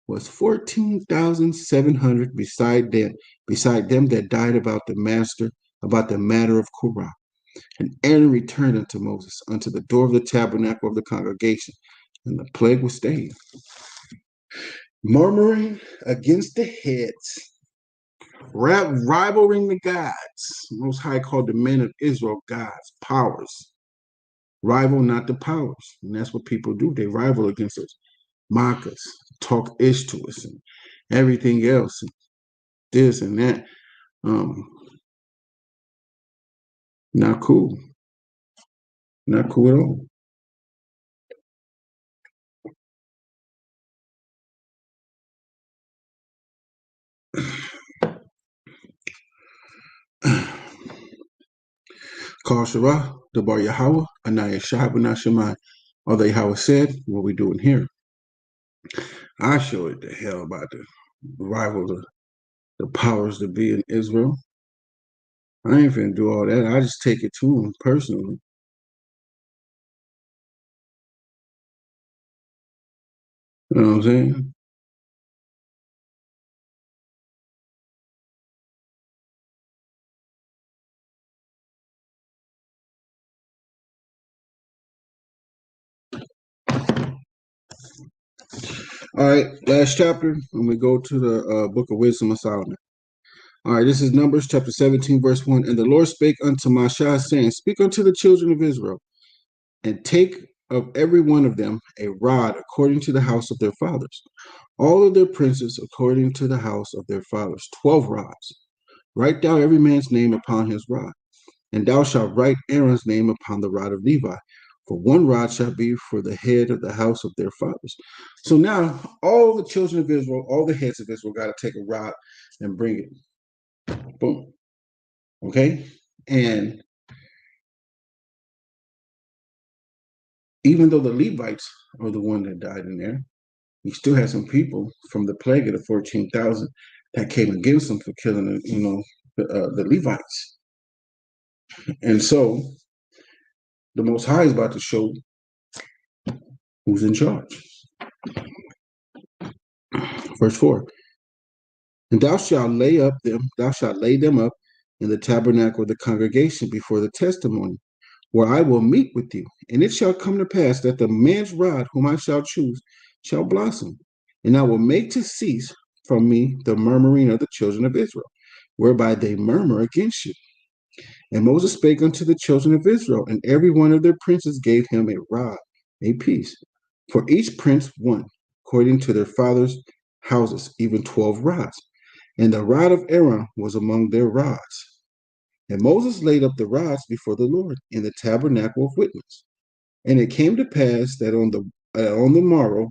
was 14,700 beside them that died about the matter of Korah. And Aaron returned unto Moses unto the door of the tabernacle of the congregation, and the plague was stayed. Murmuring against the heads, rivaling the gods. Most High called the men of Israel gods, powers. Rival not the powers. And that's what people do. They rival against us, mock us, talk ish to us, and everything else, and this and that. Not cool. Not cool at all. Call Shirah, the Bar Yahweh, Anaya Shahabana Shemai. Or they Yahweh said, what we doing here? I show it the hell about the rival, the powers to be in Israel. I ain't finna do all that. I just take it to them personally. You know what I'm saying? All right, last chapter, and we go to the book of Wisdom of Solomon. All right, this is Numbers chapter 17, verse 1. And the Lord spake unto Mashah, saying, Speak unto the children of Israel, and take of every one of them a rod according to the house of their fathers, all of their princes according to the house of their fathers, 12 rods. Write thou every man's name upon his rod, and thou shalt write Aaron's name upon the rod of Levi. For one rod shall be for the head of the house of their fathers. So now all the children of Israel, all the heads of Israel got to take a rod and bring it. Boom. Okay? And even though the Levites are the one that died in there, you still had some people from the plague of the 14,000 that came against them for killing the Levites. And so the Most High is about to show who's in charge. Verse 4. And thou shalt lay them up in the tabernacle of the congregation before the testimony, where I will meet with you. And it shall come to pass that the man's rod whom I shall choose shall blossom, and I will make to cease from me the murmuring of the children of Israel, whereby they murmur against you. And Moses spake unto the children of Israel, and every one of their princes gave him a rod, a piece, for each prince one, according to their fathers' houses, even 12 rods. And the rod of Aaron was among their rods. And Moses laid up the rods before the Lord in the tabernacle of witness. And it came to pass that on the morrow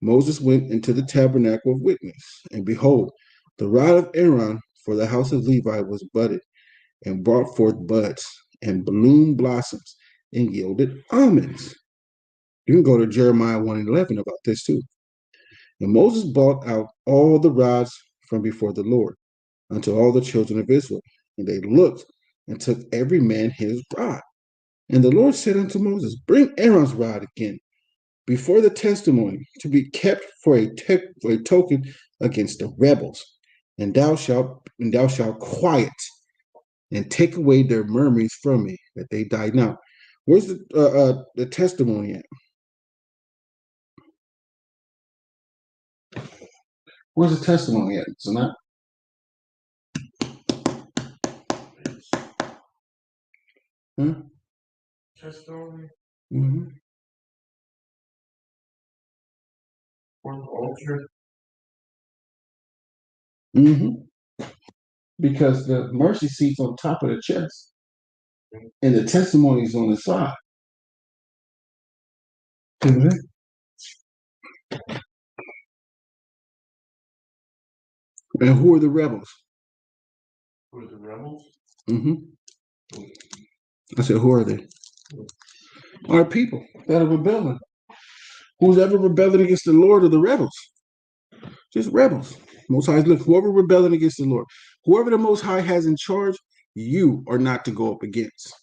Moses went into the tabernacle of witness, and behold, the rod of Aaron for the house of Levi was budded, and brought forth buds, and bloomed blossoms, and yielded almonds. You can go to Jeremiah 1:11 about this too. And Moses brought out all the rods from before the Lord unto all the children of Israel. And they looked and took every man his rod. And the Lord said unto Moses, bring Aaron's rod again before the testimony to be kept for a token against the rebels. And thou shalt quiet and take away their murmurings from me, that they die not. Where's the testimony at? Where's the testimony at? So not. Testimony Mm-hmm. for the altar. Mm-hmm. Because the mercy seat's on top of the chest, and the testimony's on the side. Mm-hmm. And who are the rebels? Who are the rebels? Mm-hmm. I said, who are they? Our people that are rebelling. Who's ever rebelling against the Lord are the rebels. Just rebels. Most High, look, whoever rebelling against the Lord, whoever the Most High has in charge, you are not to go up against.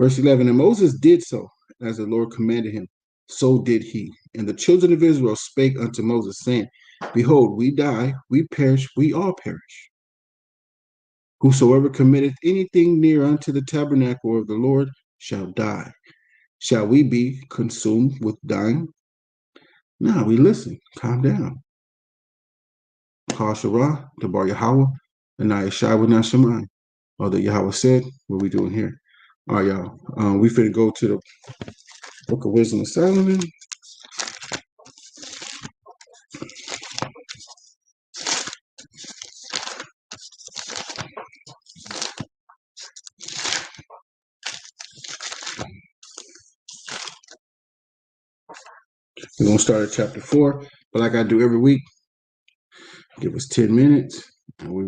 Verse 11, and Moses did so, as the Lord commanded him. So did he. And the children of Israel spake unto Moses, saying, behold, we die, we perish, we all perish. Whosoever committeth anything near unto the tabernacle of the Lord shall die. Shall we be consumed with dying? No, we listen. Calm down. Kasharah, the Bar Yahweh, and Yeshua Nashaman. Or the Yahweh said, what we doing here? All right, y'all. We finna go to the Book of Wisdom of Solomon. We're gonna start at chapter 4, but like I do every week, give us 10 minutes, and we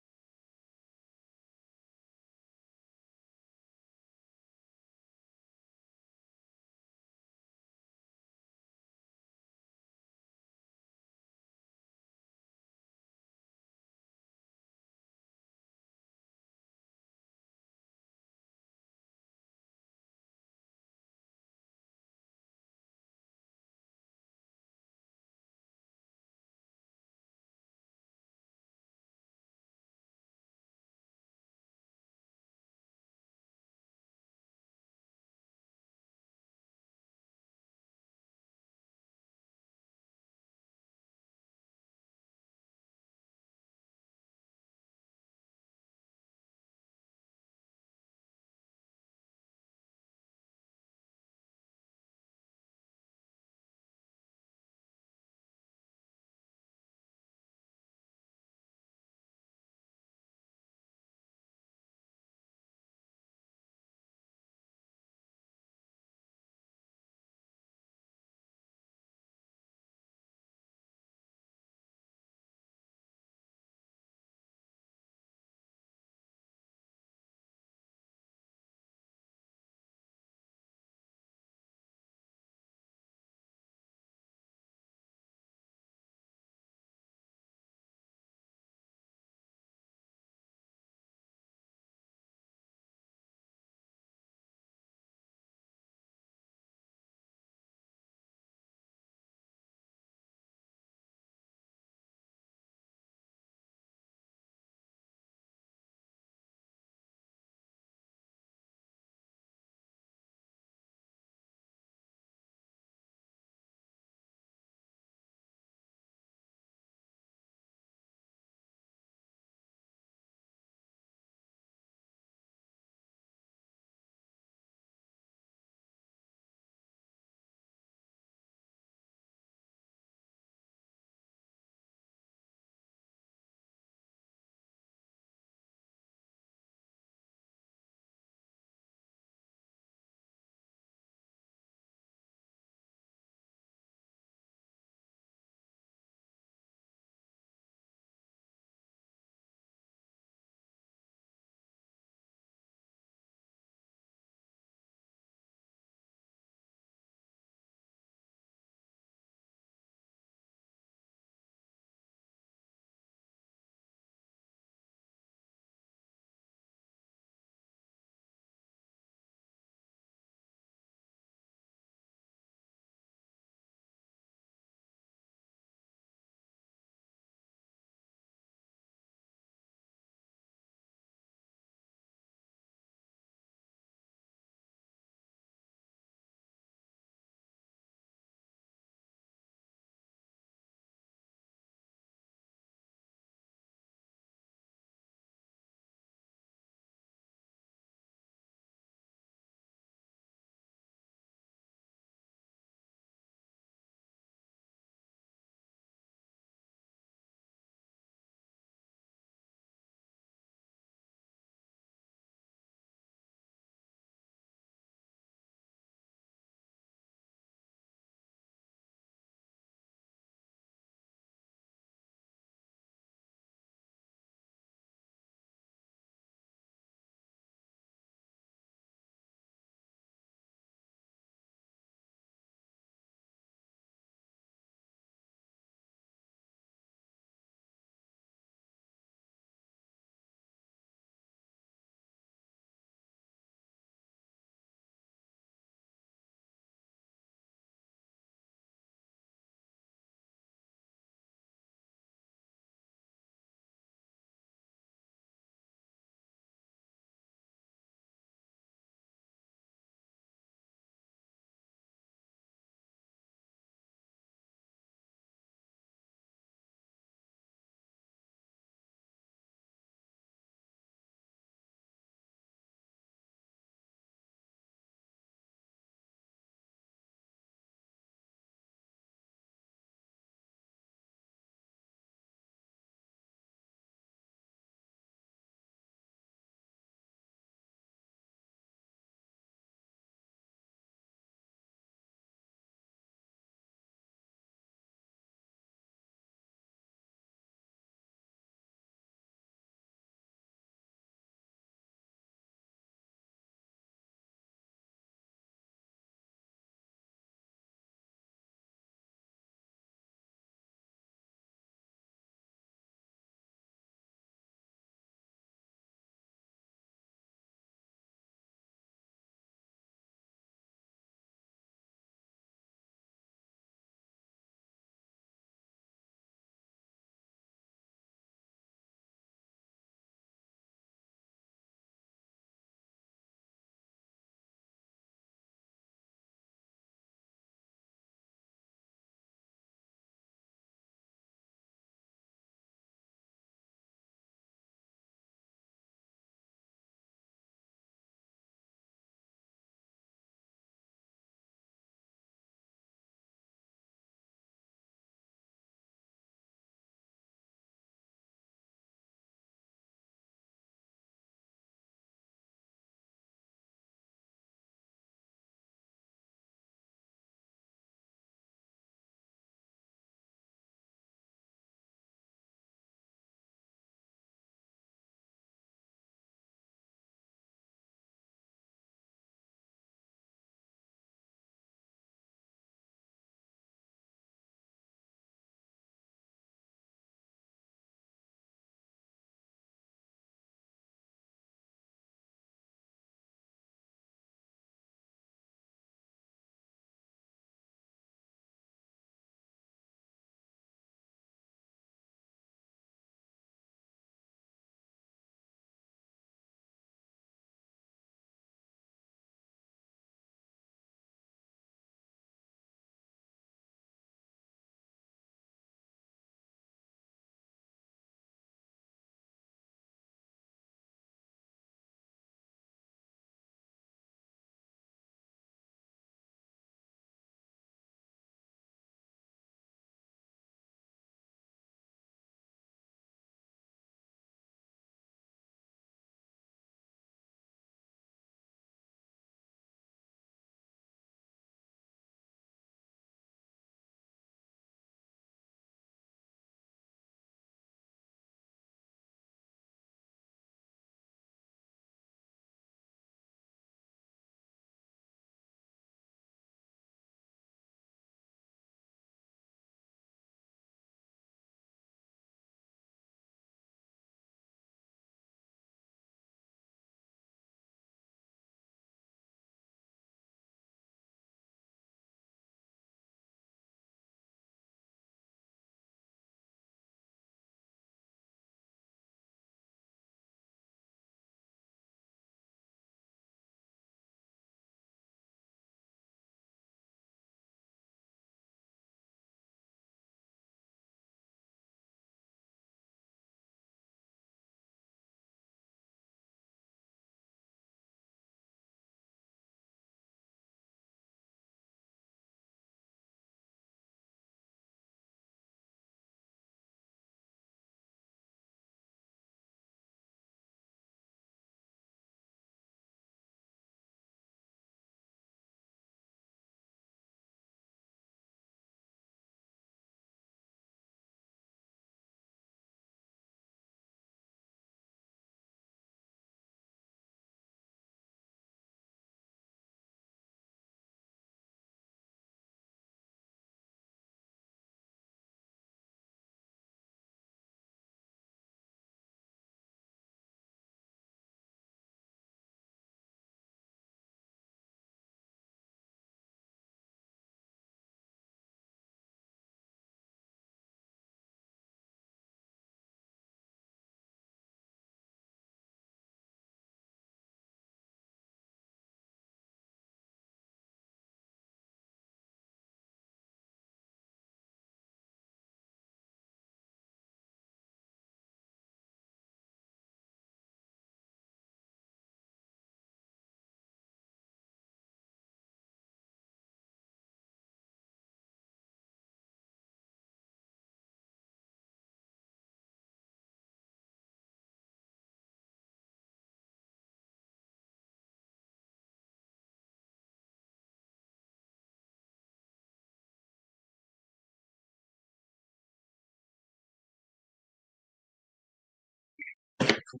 All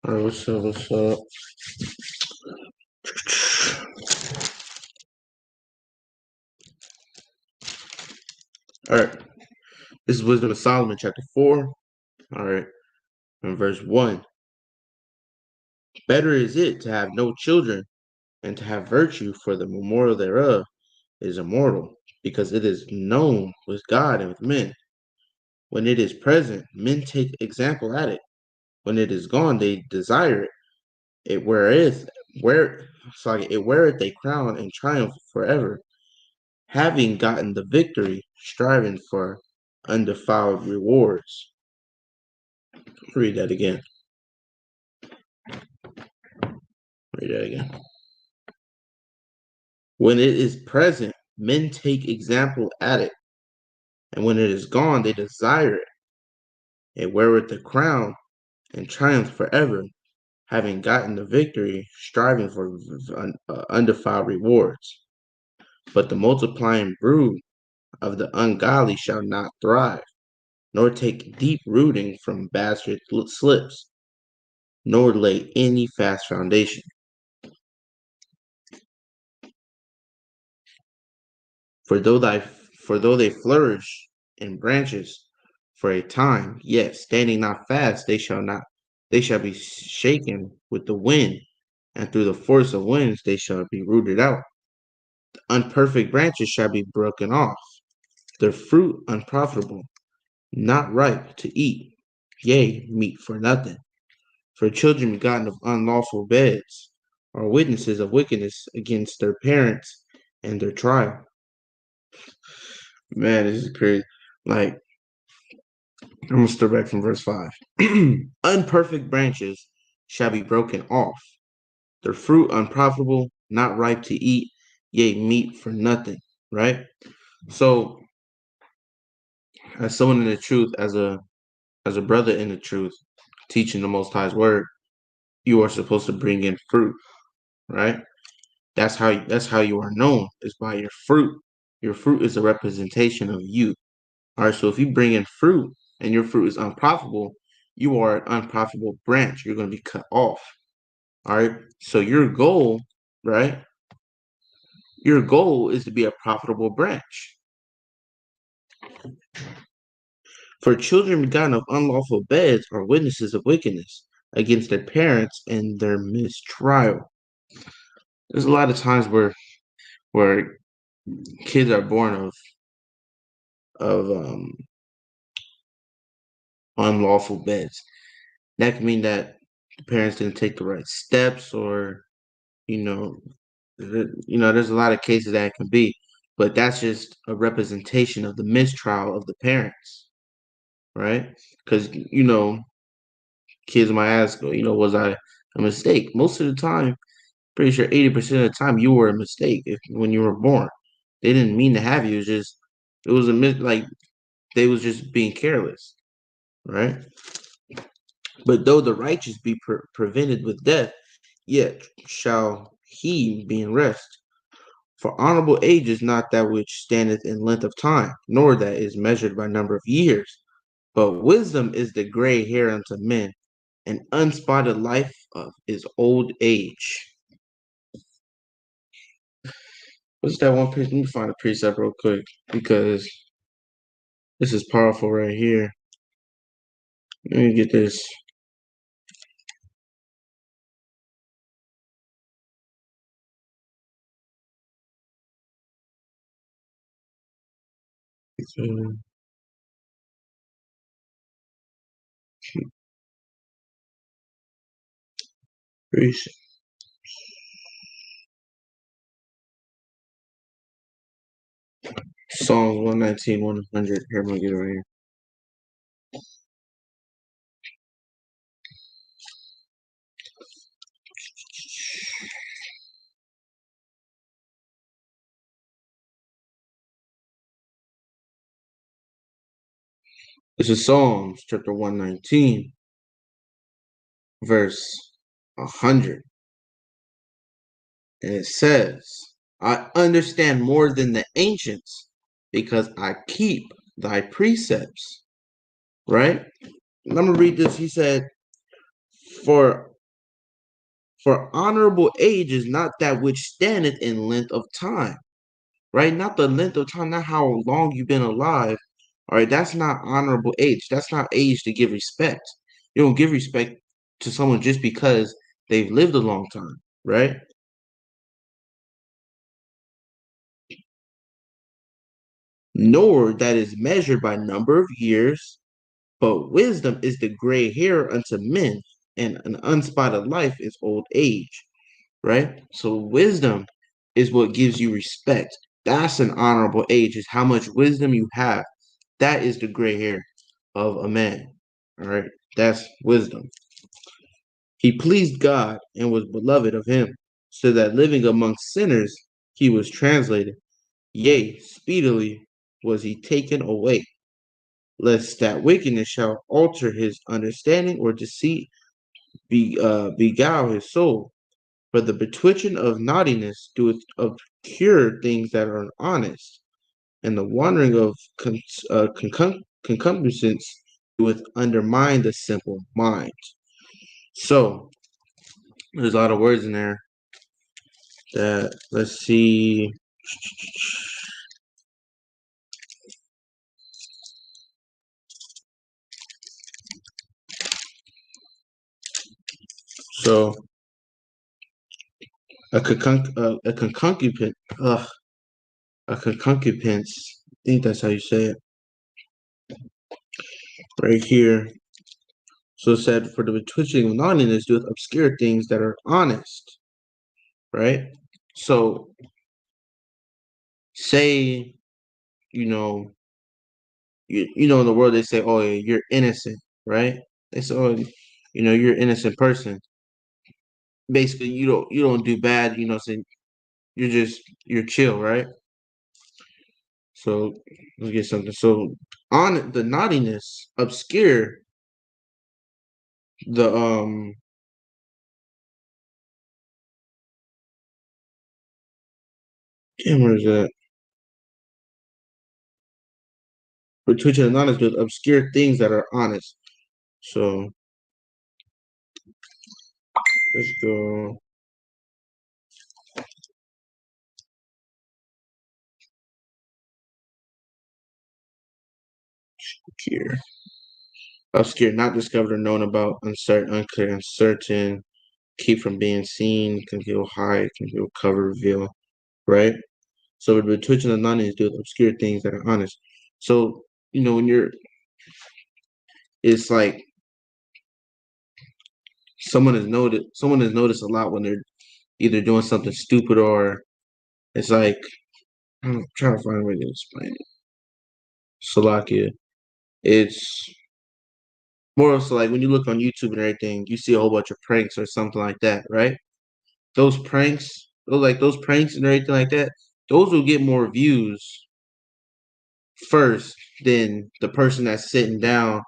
right, what's up? What's up? All right, this is Wisdom of Solomon, chapter 4. All right, and verse 1. Better is it to have no children and to have virtue, for the memorial thereof is immortal, because it is known with God and with men. When it is present, men take example at it. When it is gone, they desire it. It weareth a crown and triumph forever, having gotten the victory, striving for undefiled rewards. Read that again. Read that again. When it is present, men take example at it, and when it is gone, they desire it. It weareth the crown and triumph forever, having gotten the victory, striving for undefiled rewards. But the multiplying brood of the ungodly shall not thrive, nor take deep rooting from bastard slips, nor lay any fast foundation. For though they flourish in branches for a time, yet standing not fast, they shall be shaken with the wind, and through the force of winds they shall be rooted out. The unperfect branches shall be broken off, their fruit unprofitable, not ripe to eat, yea, meat for nothing. For children begotten of unlawful beds are witnesses of wickedness against their parents and their trial. Man, this is crazy. Like, I'm going to start back from verse 5. Unperfect branches shall be broken off, their fruit unprofitable, not ripe to eat, yea, meat for nothing. Right? So, as someone in the truth, as a brother in the truth, teaching the Most High's word, you are supposed to bring in fruit, right? That's how you are known, is by your fruit. Your fruit is a representation of you. All right, so if you bring in fruit and your fruit is unprofitable, you are an unprofitable branch. You're going to be cut off. All right, so your goal, right? Your goal is to be a profitable branch. For children begotten of unlawful beds are witnesses of wickedness against their parents and their mistrial. There's a lot of times where kids are born of unlawful beds. That could mean that the parents didn't take the right steps, or you know, there's a lot of cases that it can be, but that's just a representation of the mistrial of the parents, right? Because kids might ask, was I a mistake? Most of the time, pretty sure 80% of the time you were a mistake when you were born. They didn't mean to have you. It was like they was just being careless, right? But though the righteous be prevented with death, yet shall he be in rest. For honorable age is not that which standeth in length of time, nor that is measured by number of years. But wisdom is the gray hair unto men, and unspotted life is old age. What's that one precept? Let me find a precept real quick, because this is powerful right here. Let me get this. Precept. Psalms 119, 100. Here, I'm gonna get it right here. This is Psalms chapter 119, verse 100. And it says, I understand more than the ancients, because I keep thy precepts. Right? And I'm going to read this. He said, For honorable age is not that which standeth in length of time. Right? Not the length of time, not how long you've been alive. All right, that's not honorable age. That's not age to give respect. You don't give respect to someone just because they've lived a long time, right? Nor that is measured by number of years, but wisdom is the gray hair unto men, and an unspotted life is old age, right? So wisdom is what gives you respect. That's an honorable age, is how much wisdom you have. That is the gray hair of a man. All right. That's wisdom. He pleased God and was beloved of him, so that living among sinners he was translated. Yea, speedily was he taken away, lest that wickedness shall alter his understanding or deceit beguile his soul. For the betwitching of naughtiness doeth obscure things that are honest, and the wandering of concupiscence doeth undermine the simple mind. So there's a lot of words in there that, let's see. So a concupiscence, a concupiscence. I think that's how you say it. Right here. So it said, for the betwitching of naughtiness doeth obscure things that are honest. Right? So say, you know, you know, in the world they say, oh, yeah, you're innocent, right? They say, oh, you know, you're an innocent person. Basically, you don't do bad, you know, so you're chill, right? So let's get something. So on the naughtiness obscure the damn, where is that? But Twitch and honest does obscure things that are honest. So let's go here. Obscure, not discovered or known about, uncertain, unclear, uncertain, keep from being seen, conceal, hide, conceal, cover, reveal, right? So with Twitch and anonymous do obscure things that are honest. So, you know, when it's like someone has noticed a lot when they're either doing something stupid or it's like, I'm trying to find a way to explain it. Salakia. It's more so like when you look on YouTube and everything, you see a whole bunch of pranks or something like that, right? Those pranks, those pranks and everything like that, those will get more views first than the person that's sitting down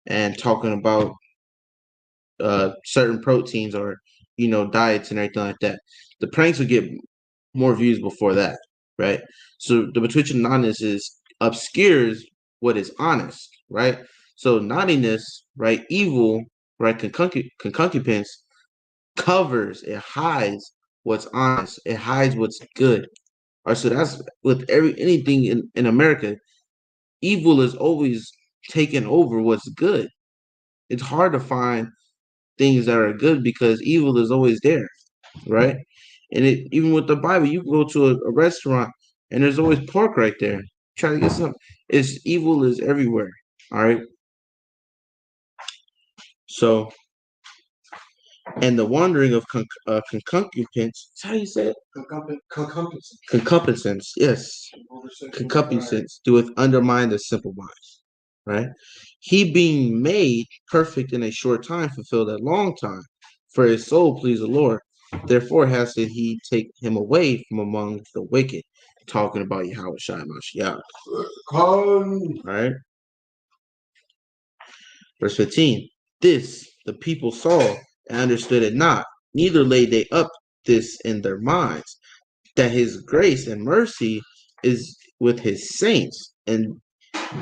and talking about certain proteins or, you know, diets and everything like that. The pranks will get more views before that, right? So the between naughtiness is obscures what is honest, right? So naughtiness, right? Evil, right? Concupiscence covers, it hides what's honest, it hides what's good. All right, so that's with anything in America. Evil is always taking over what's good. It's hard to find things that are good because evil is always there, right? And even with the Bible, you can go to a restaurant and there's always pork right there. Try to get some. It's evil is everywhere. All right. So, and the wandering of concupiscence. That's how you say it. Concupiscence. Concupiscence. Yes. Concupiscence doeth undermine the simple mind. Right. He being made perfect in a short time fulfilled a long time. For his soul pleased the Lord. Therefore has he take him away from among the wicked. Talking about Yahweh Shai Mashiach. Right? Verse 15. This the people saw and understood it not, neither laid they up this in their minds, that his grace and mercy is with his saints, and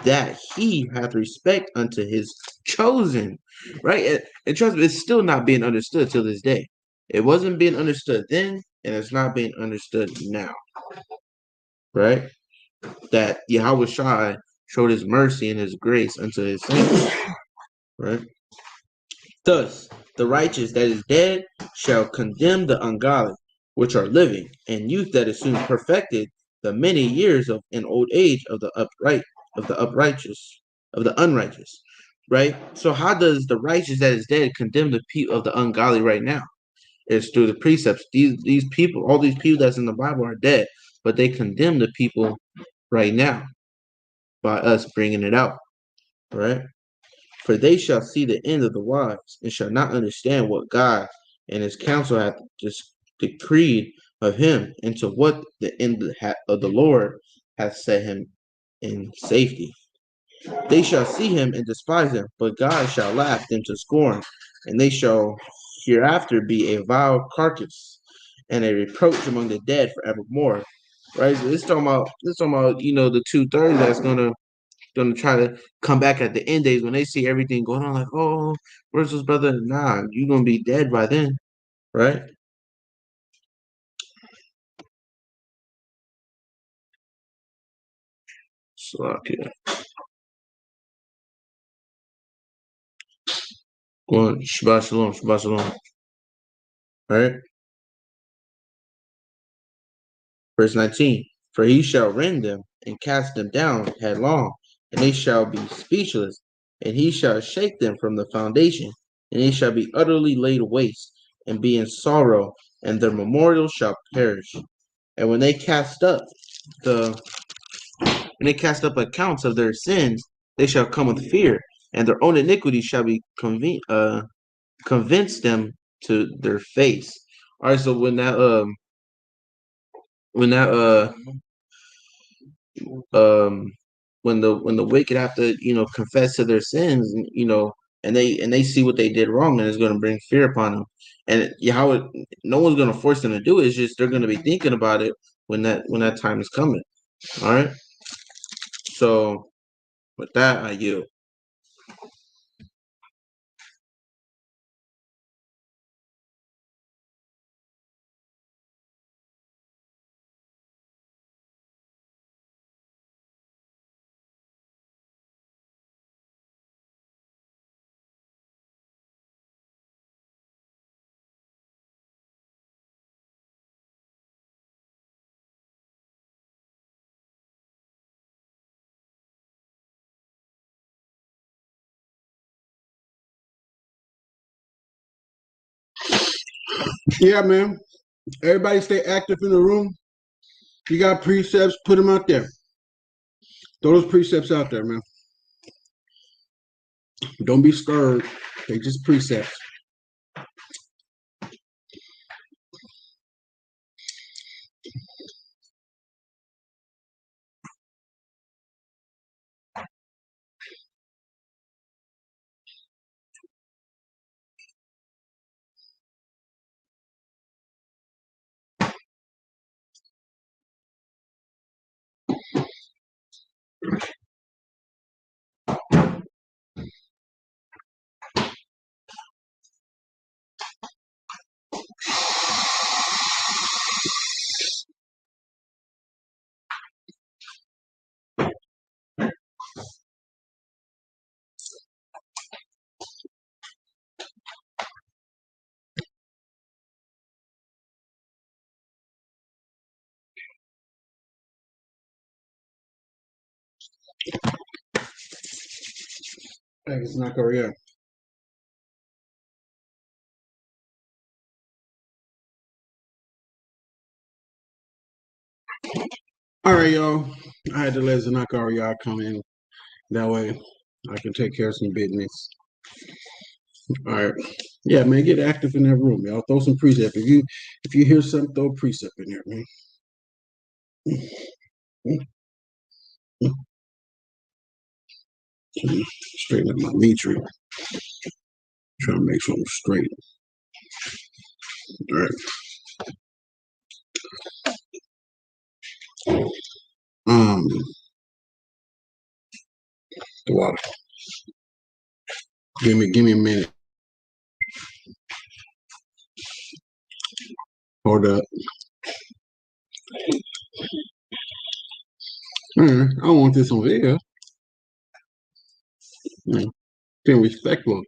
that he hath respect unto his chosen. Right? And trust me, it's still not being understood till this day. It wasn't being understood then, and it's not being understood now. Right? That Yahweh Shai showed his mercy and his grace unto his saints. Right? Thus, the righteous that is dead shall condemn the ungodly, which are living, and youth that is soon perfected, the many years of an old age of the unrighteous. Right? So how does the righteous that is dead condemn the people of the ungodly right now? It's through the precepts. These people, all these people that's in the Bible are dead, but they condemn the people right now by us bringing it out. Right? For they shall see the end of the wise, and shall not understand what God and his counsel hath decreed of him, and to what the end of the Lord hath set him in safety. They shall see him and despise him, but God shall laugh them to scorn, and they shall hereafter be a vile carcass and a reproach among the dead forevermore. Right? So this talking about the 2/3 that's gonna try to come back at the end days when they see everything going on, like, oh, where's this brother? Nah, you're gonna be dead by then, right? So okay. Go on, Shabbat Shalom, Shabbat Shalom. Right? Verse 19. For he shall rend them and cast them down headlong, and they shall be speechless, and he shall shake them from the foundation, and they shall be utterly laid waste, and be in sorrow, and their memorial shall perish. And when they cast up the accounts of their sins, they shall come with fear, and their own iniquity shall be convinced them to their face. All right, so when that when the wicked have to confess to their sins, and they see what they did wrong, and it's going to bring fear upon them. And no one's going to force them to do it. It's just they're going to be thinking about it when that time is coming. All right. So with that, I yield. Yeah, man. Everybody stay active in the room. You got precepts, put them out there. Throw those precepts out there, man. Don't be scared. They just precepts. Hey, it's not Korea. All right, y'all. I had to let Zanakaria come in. That way I can take care of some business. All right. Yeah, man, get active in that room, y'all. Throw some precept. If you hear something, throw a precept in there, man. Straighten up my meat tree. Trying to make sure I'm straight. All right. the water. Give me a minute. Hold up. I don't want this on video. Being respectful.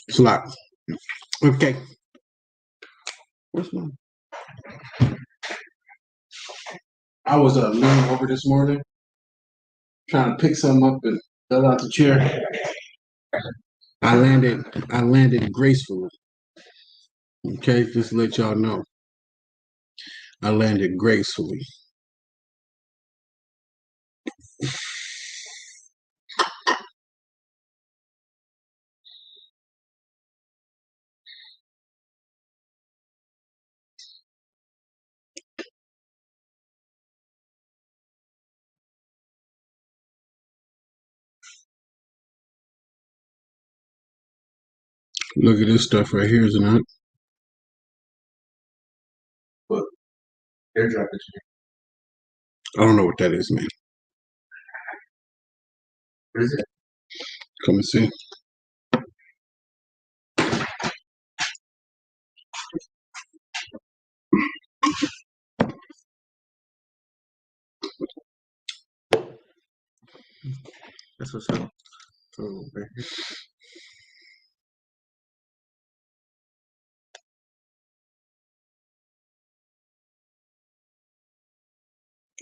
It's a lot. Okay. What's my? I was leaning over this morning, trying to pick something up and fell out the chair. I landed gracefully. Okay, just to let y'all know. I landed gracefully. Look at this stuff right here, isn't it? What? Airdrop it to me. I don't know what that is, man. What is it? Come and see. That's what's up. So, right here.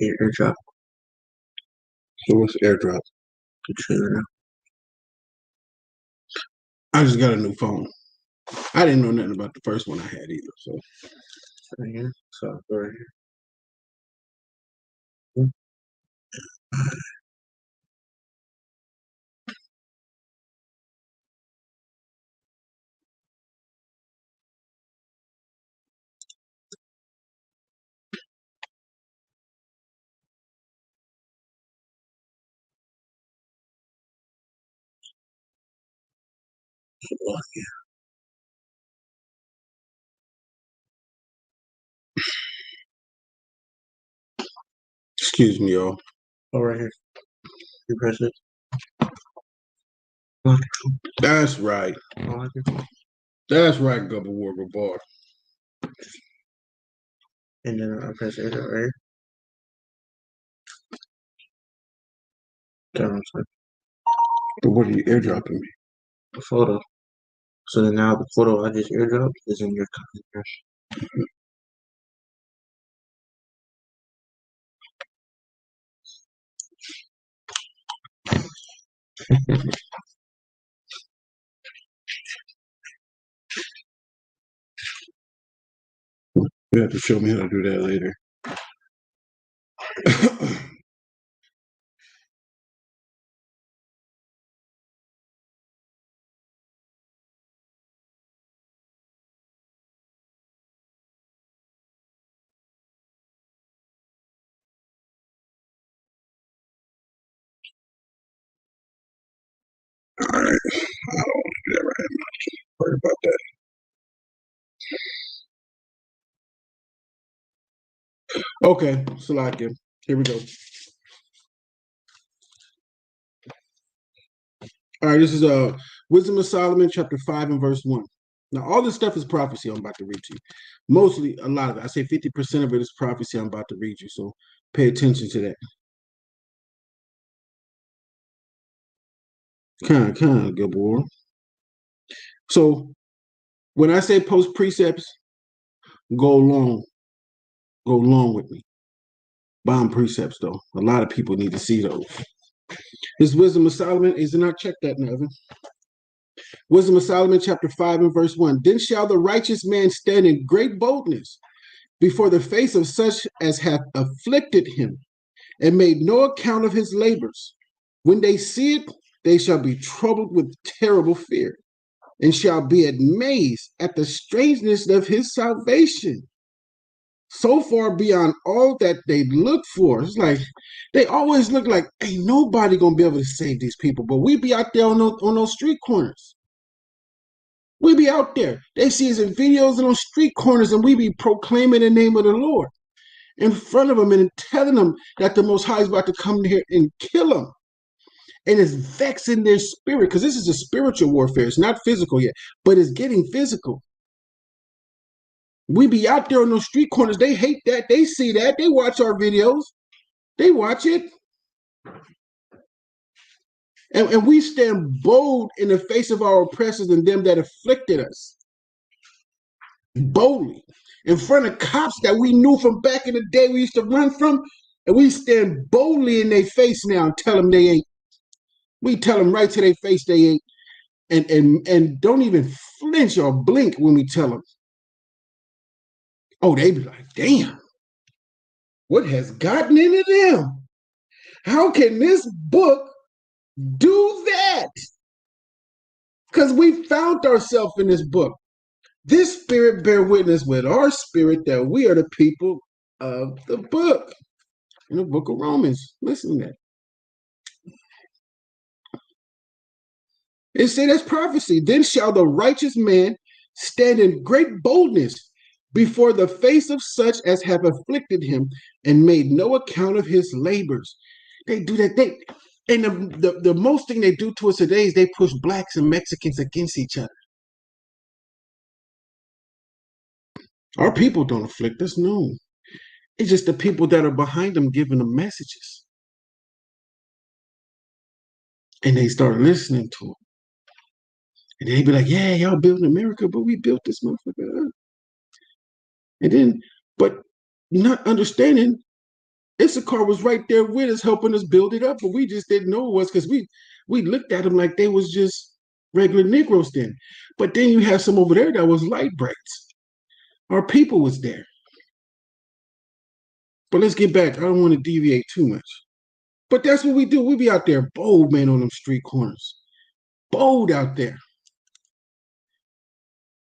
Airdrop. So what's airdrop? I just got a new phone. I didn't know nothing about the first one I had either. So right here. So right here. excuse me, y'all. Oh, right here. You press it. That's right. Oh, That's right, Gubba Wargle Bar. and then I press airdrop right here. But what are you airdropping me? The photo. So then now the photo I just airdropped is in your contact. You have to show me how to do that later. All right. I don't want to do that right now. Sorry about that. Okay, Salakia. Here we go. All right, this is Wisdom of Solomon, chapter 5 and verse 1. Now, all this stuff is prophecy I'm about to read to you. Mostly, a lot of it. I say 50% of it is prophecy I'm about to read you, so pay attention to that. Kind of, good boy. So, when I say post precepts, go along with me. Bomb precepts, though. A lot of people need to see those. His Wisdom of Solomon is not. Check that, Nevin. Wisdom of Solomon, chapter 5 and verse 1. Then shall the righteous man stand in great boldness before the face of such as hath afflicted him, and made no account of his labors. When they see it, they shall be troubled with terrible fear, and shall be amazed at the strangeness of his salvation. So far beyond all that they look for. It's like they always look like ain't nobody gonna be able to save these people, but we be out there on those street corners. We be out there. They see us in videos on street corners, and we be proclaiming the name of the Lord in front of them and telling them that the Most High is about to come here and kill them. And it's vexing their spirit, because this is a spiritual warfare. It's not physical yet, but it's getting physical. We be out there on those street corners. They hate that. They see that. They watch our videos. They watch it. And we stand bold in the face of our oppressors and them that afflicted us. Boldly. In front of cops that we knew from back in the day we used to run from. And we stand boldly in their face now and tell them they ain't. We tell them right to their face they ain't. And don't even flinch or blink when we tell them. Oh, they be like, damn. What has gotten into them? How can this book do that? Because we found ourselves in this book. This spirit bear witness with our spirit that we are the people of the book. In the book of Romans. Listen to that. It said that's prophecy. Then shall the righteous man stand in great boldness before the face of such as have afflicted him and made no account of his labors. They do that. And the most thing they do to us today is they push blacks and Mexicans against each other. Our people don't afflict us, no. It's just the people that are behind them giving them messages. And they start listening to them. And they be like, yeah, y'all building America, but we built this motherfucker up. And then, but not understanding, Issachar was right there with us, helping us build it up, but we just didn't know it was because we looked at them like they was just regular Negroes then. But then you have some over there that was light brights. Our people was there. But let's get back. I don't want to deviate too much. But that's what we do. We be out there bold, man, on them street corners. Bold out there.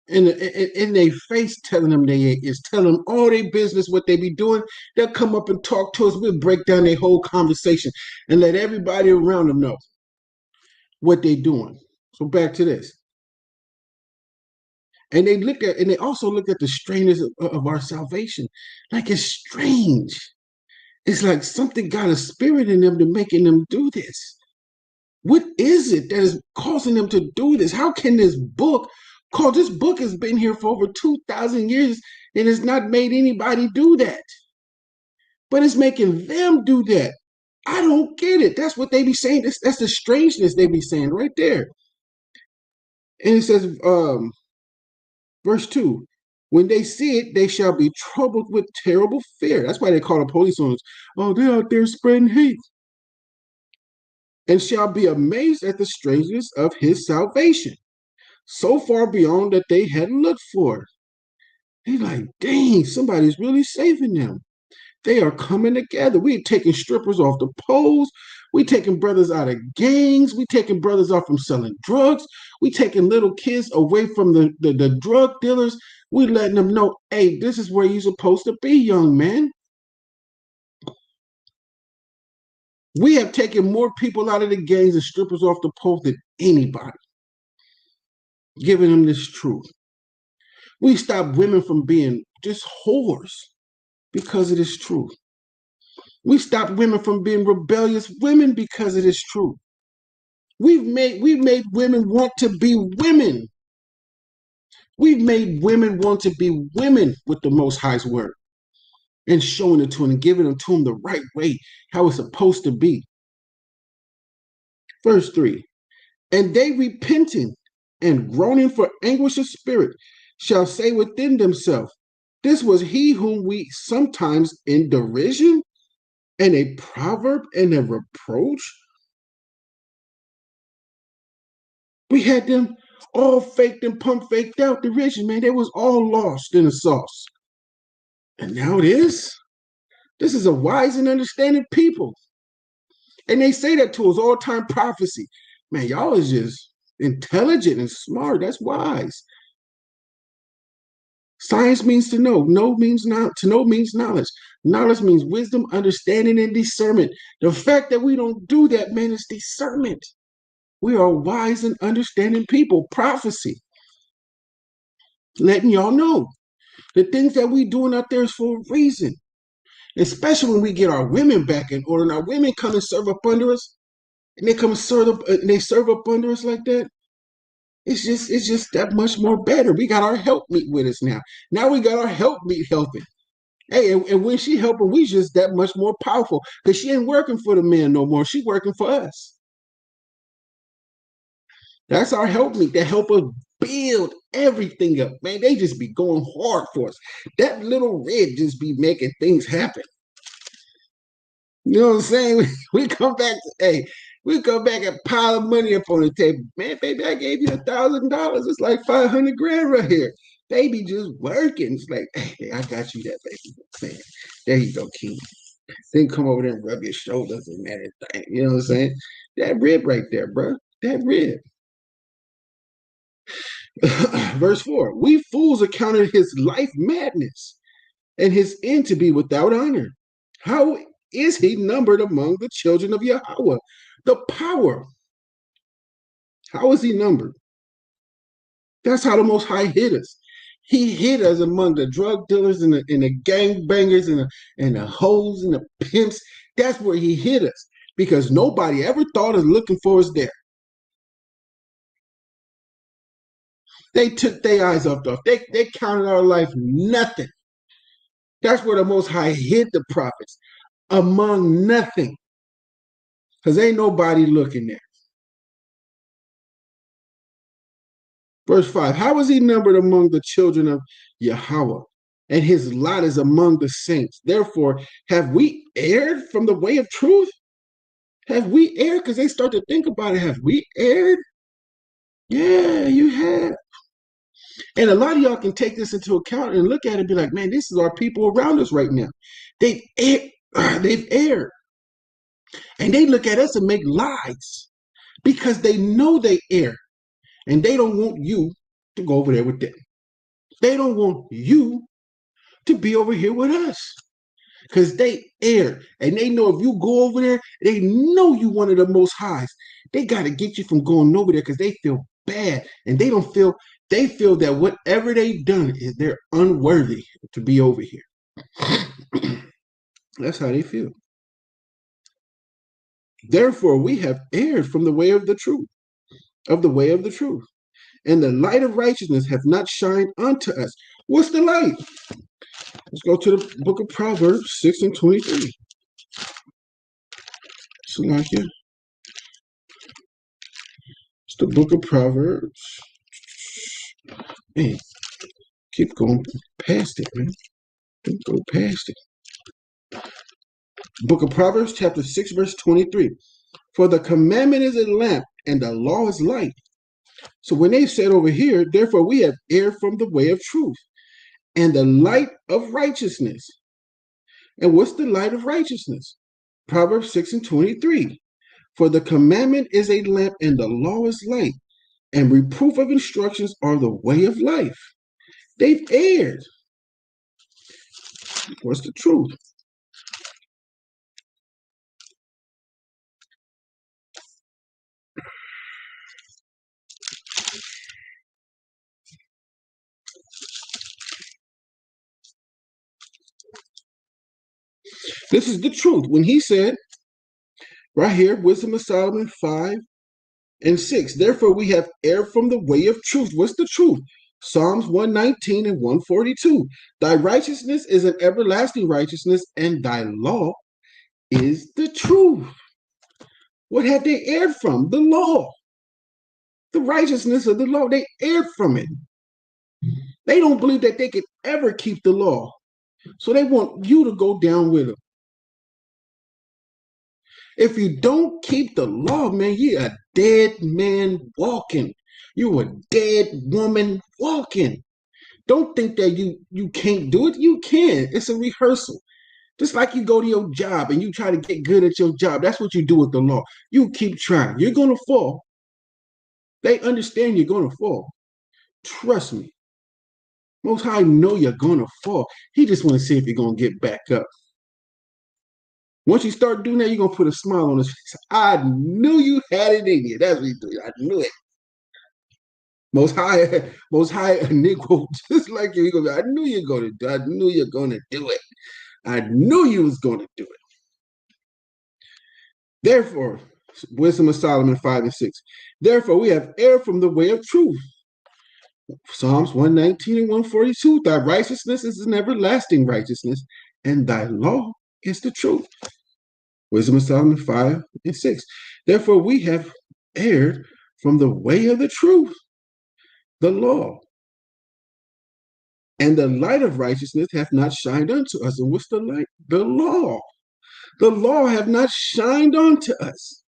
And in their face telling them telling them all their business, what they be doing. They'll come up and talk to us. We'll break down their whole conversation and let everybody around them know what they're doing. So back to this. And they also look at the strangeness of our salvation. Like it's strange. It's like something got a spirit in them to making them do this. What is it that is causing them to do this? How can this book has been here for over 2,000 years and it's not made anybody do that? But it's making them do that. I don't get it. That's what they be saying. That's the strangeness they be saying right there. And it says, verse 2, when they see it, they shall be troubled with terrible fear. That's why they call the police on us. Oh, they're out there spreading hate. And shall be amazed at the strangeness of his salvation, so far beyond that they hadn't looked for. They're like, dang, somebody's really saving them. They are coming together. We're taking strippers off the poles. We're taking brothers out of gangs. We're taking brothers off from selling drugs. We're taking little kids away from the drug dealers. We're letting them know, hey, this is where you're supposed to be, young man. We have taken more people out of the gangs and strippers off the poles than anybody, giving them this truth. We stop women from being just whores because of this truth. We stop women from being rebellious women because of this truth. We've made women want to be women. We've made women want to be women with the Most High's word and showing it to them and giving it to them the right way, how it's supposed to be. Verse 3, and they repenting and groaning for anguish of spirit shall say within themselves, this was he whom we sometimes in derision and a proverb and a reproach. We had them all faked and pump faked out. The rich, man, they was all lost in the sauce. And now this is a wise and understanding people. And they say that to us all-time prophecy. Man, y'all is just intelligent and smart. That's wise. Science means to know. Know means not to know means knowledge. Knowledge means wisdom, understanding, and discernment. The fact that we don't do that, man, is discernment. We are wise and understanding people. Prophecy. Letting y'all know the things that we doing out there is for a reason. Especially when we get our women back in order and our women come and serve up under us, and they come and serve up under us like that. It's just that much more better. We got our helpmeet with us now. Now we got our helpmeet helping. Hey, and when she helping, we just that much more powerful because she ain't working for the men no more. She working for us. That's our helpmeet that help us build everything up. Man, they just be going hard for us. That little red just be making things happen. You know what I'm saying? We come back to, hey, we come back and pile of money up on the table. Man, baby, I gave you $1,000. It's like 500 grand right here. Baby just working. It's like, hey, I got you that, baby. Man, there you go, King. Then come over there and rub your shoulders and everything. You know what I'm saying? That rib right there, bro. That rib. Verse 4. We fools accounted his life madness and his end to be without honor. How is he numbered among the children of Yahweh? The power. How is he numbered? That's how the Most High hit us. He hid us among the drug dealers and the gang bangers and the hoes and the pimps. That's where he hid us because nobody ever thought of looking for us there. They took their eyes off. They counted our life nothing. That's where the Most High hid the prophets among nothing because ain't nobody looking there. Verse 5, how is he numbered among the children of Yahweh? And his lot is among the saints. Therefore, have we erred from the way of truth? Have we erred? Because they start to think about it. Have we erred? Yeah, you have. And a lot of y'all can take this into account and look at it and be like, man, this is our people around us right now. They've erred. They've erred. And they look at us and make lies because they know they err. And they don't want you to go over there with them. They don't want you to be over here with us because they err. And they know if you go over there, they know you one of the most highs. They got to get you from going over there because they feel bad. And they feel that whatever they've done is they're unworthy to be over here. That's how they feel. Therefore, we have erred from the way of the truth, and the light of righteousness have not shined unto us. What's the light? Let's go to the book of Proverbs 6 and 23. Salakia. It's the book of Proverbs. Man, keep going past it, man. Don't go past it. Book of Proverbs, chapter 6, verse 23. For the commandment is a lamp, and the law is light. So when they said over here, therefore we have erred from the way of truth, and the light of righteousness. And what's the light of righteousness? Proverbs 6 and 23. For the commandment is a lamp, and the law is light, and reproof of instructions are the way of life. They've erred. What's the truth? This is the truth. When he said, right here, Wisdom of Solomon 5 and 6, therefore we have erred from the way of truth. What's the truth? Psalms 119 and 142. Thy righteousness is an everlasting righteousness, and thy law is the truth. What have they erred from? The law. The righteousness of the law. They erred from it. They don't believe that they could ever keep the law. So they want you to go down with them. If you don't keep the law, man, you're a dead man walking. You're a dead woman walking. Don't think that you can't do it. You can. It's a rehearsal. Just like you go to your job and you try to get good at your job. That's what you do with the law. You keep trying. You're going to fall. They understand you're going to fall. Trust me. Most High know you're going to fall. He just want to see if you're going to get back up. Once you start doing that, you're going to put a smile on his face. I knew you had it in you. That's what you do. I knew it. Most high, a Negro just like you. He gonna be, I knew you're going to do it. I knew you're going to do it. I knew you was going to do it. Therefore, Wisdom of Solomon 5 and 6. Therefore, we have erred from the way of truth. Psalms 119 and 142. Thy righteousness is an everlasting righteousness, and thy law is the truth. Wisdom of Solomon 5 and 6. Therefore, we have erred from the way of the truth, the law. And the light of righteousness hath not shined unto us. And what's the light? The law. The law have not shined unto us.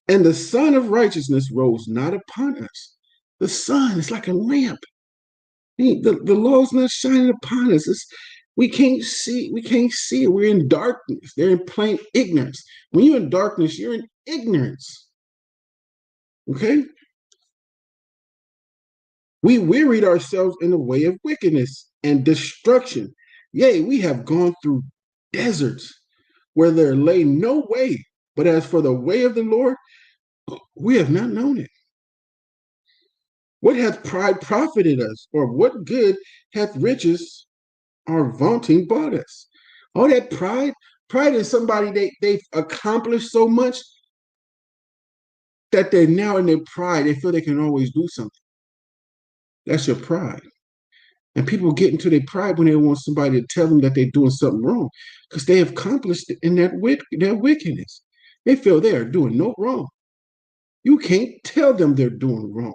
And the sun of righteousness rose not upon us. The sun is like a lamp. The law is not shining upon us. We can't see it. We're in darkness. They're in plain ignorance. When you're in darkness, you're in ignorance. Okay? We wearied ourselves in the way of wickedness and destruction. Yea, we have gone through deserts where there lay no way. But as for the way of the Lord, we have not known it. What hath pride profited us? Or what good hath riches or vaunting bought us? All that pride is somebody they've accomplished so much that they're now in their pride. They feel they can always do something. That's your pride. And people get into their pride when they want somebody to tell them that they're doing something wrong because they have accomplished it in their wickedness. They feel they are doing no wrong. You can't tell them they're doing wrong.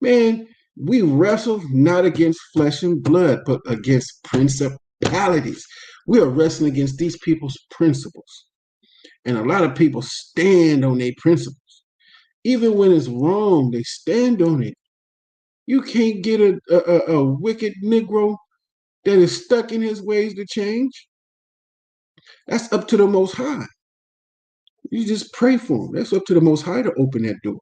Man, we wrestle not against flesh and blood, but against principalities. We are wrestling against these people's principles. And a lot of people stand on their principles. Even when it's wrong, they stand on it. You can't get a wicked Negro that is stuck in his ways to change. That's up to the Most High. You just pray for him. That's up to the Most High to open that door.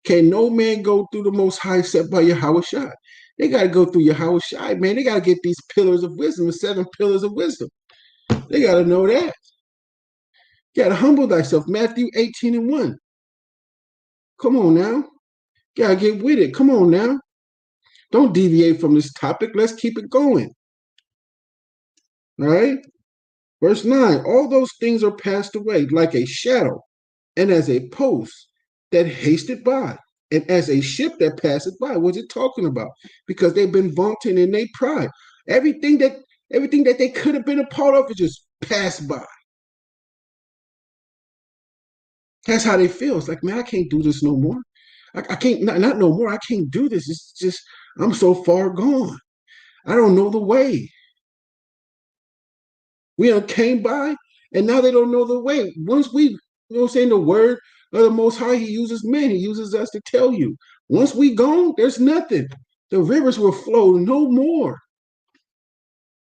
Can no man go through the Most High except by Yahweh Shai? They got to go through Yahweh Shai, man. They got to get these pillars of wisdom, the 7 pillars of wisdom. They got to know that. You got to humble thyself. Matthew 18 and 1. Come on now. You got to get with it. Come on now. Don't deviate from this topic. Let's keep it going. All right. Verse 9. All those things are passed away like a shadow, and as a post that hasted by, and as a ship that passeth by. What's it talking about? Because they've been vaunting in their pride. Everything that they could have been a part of, it just passed by. That's how they feel. It's like, man, I can't do this no more. I can't, not no more. I can't do this. It's just, I'm so far gone. I don't know the way. We came by, and now they don't know the way. Once we, the word of the Most High, he uses men. He uses us to tell you. Once we gone, there's nothing. The rivers will flow no more.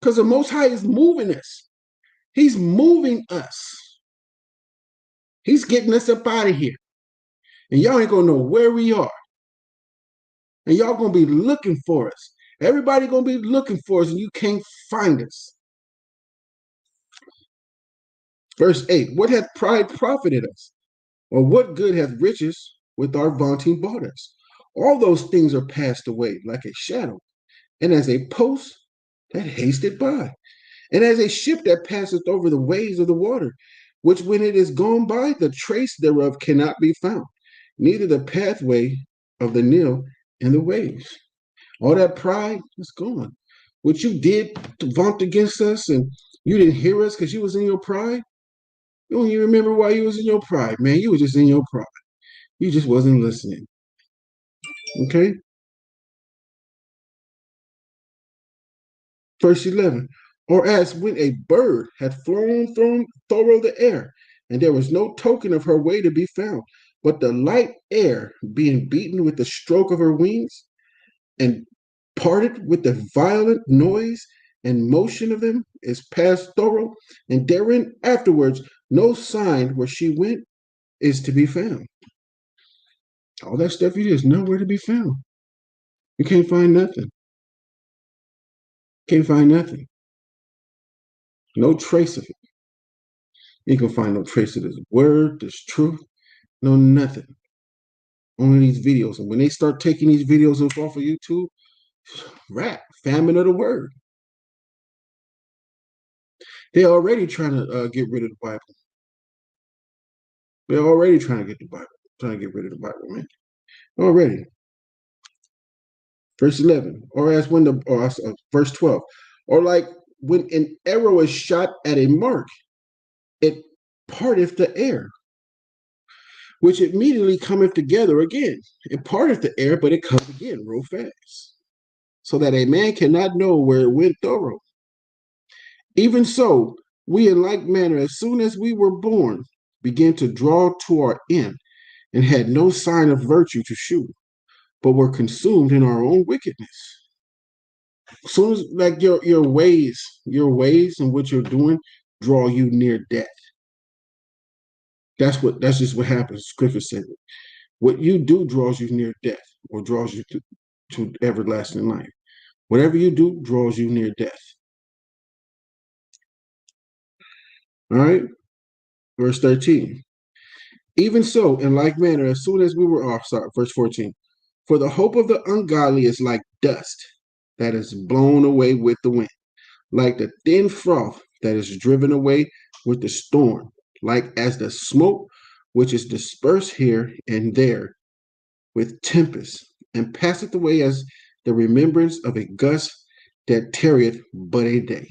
Because the Most High is moving us. He's moving us. He's getting us up out of here. And y'all ain't going to know where we are. And y'all going to be looking for us. Everybody going to be looking for us, and you can't find us. Verse 8, what hath pride profited us? Or what good hath riches with our vaunting bought us? All those things are passed away like a shadow, and as a post that hasted by, and as a ship that passeth over the waves of the water, which when it is gone by, the trace thereof cannot be found, neither the pathway of the Nile in the waves. All that pride is gone. What you did to vaunt against us, and you didn't hear us because you was in your pride. You don't even remember why you was in your pride, man. You were just in your pride. You just wasn't listening. Okay? Verse 11. Or as when a bird had flown through the air, and there was no token of her way to be found, but the light air being beaten with the stroke of her wings, and parted with the violent noise and motion of them, is past thorough, and therein afterwards no sign where she went is to be found. All that stuff you did is nowhere to be found. You can't find nothing. Can't find nothing. No trace of it. You can find no trace of this word, this truth, no nothing. Only these videos. And when they start taking these videos off of YouTube, rap, famine of the word. They're already trying to get rid of the Bible. They're already trying to get the Bible, trying to get rid of the Bible, man. Already. Verse 11, or as when verse 12, or like when an arrow is shot at a mark, it parteth the air, which immediately cometh together again. It parteth the air, but it comes again real fast, so that a man cannot know where it went thorough. Even so, we in like manner, as soon as we were born, began to draw to our end, and had no sign of virtue to shew, but were consumed in our own wickedness. As soon as like your ways and what you're doing draw you near death. That's just what happens. Scripture says it. What you do draws you near death, or draws you to everlasting life. Whatever you do draws you near death. All right, verse 13. Even so, in like manner, as soon as we were off, verse 14. For the hope of the ungodly is like dust that is blown away with the wind, like the thin froth that is driven away with the storm, like as the smoke which is dispersed here and there with tempest, and passeth away as the remembrance of a gust that tarrieth but a day.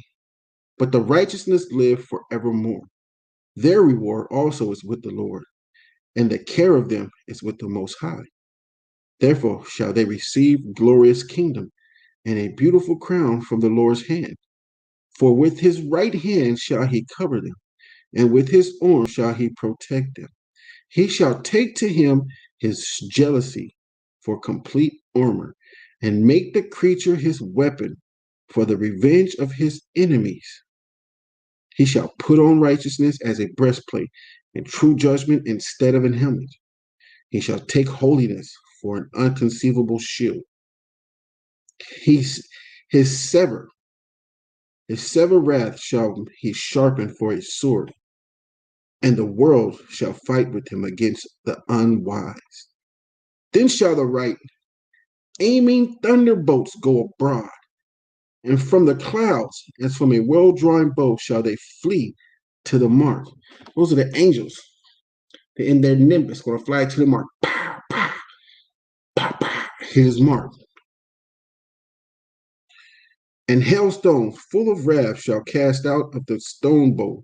But the righteousness live forevermore. Their reward also is with the Lord, and the care of them is with the Most High. Therefore shall they receive glorious kingdom and a beautiful crown from the Lord's hand. For with his right hand shall he cover them, and with his arm shall he protect them. He shall take to him his jealousy for complete armor, and make the creature his weapon for the revenge of his enemies. He shall put on righteousness as a breastplate, and true judgment instead of an helmet. He shall take holiness for an unconceivable shield. His sever wrath shall he sharpen for a sword, and the world shall fight with him against the unwise. Then shall the right aiming thunderbolts go abroad, and from the clouds, as from a well-drawn bow, shall they flee to the mark. Those are the angels. They're in their nimbus, going to fly to the mark. Pow, pow, pow, pow. His mark. And hailstones full of wrath shall cast out of the stone bow,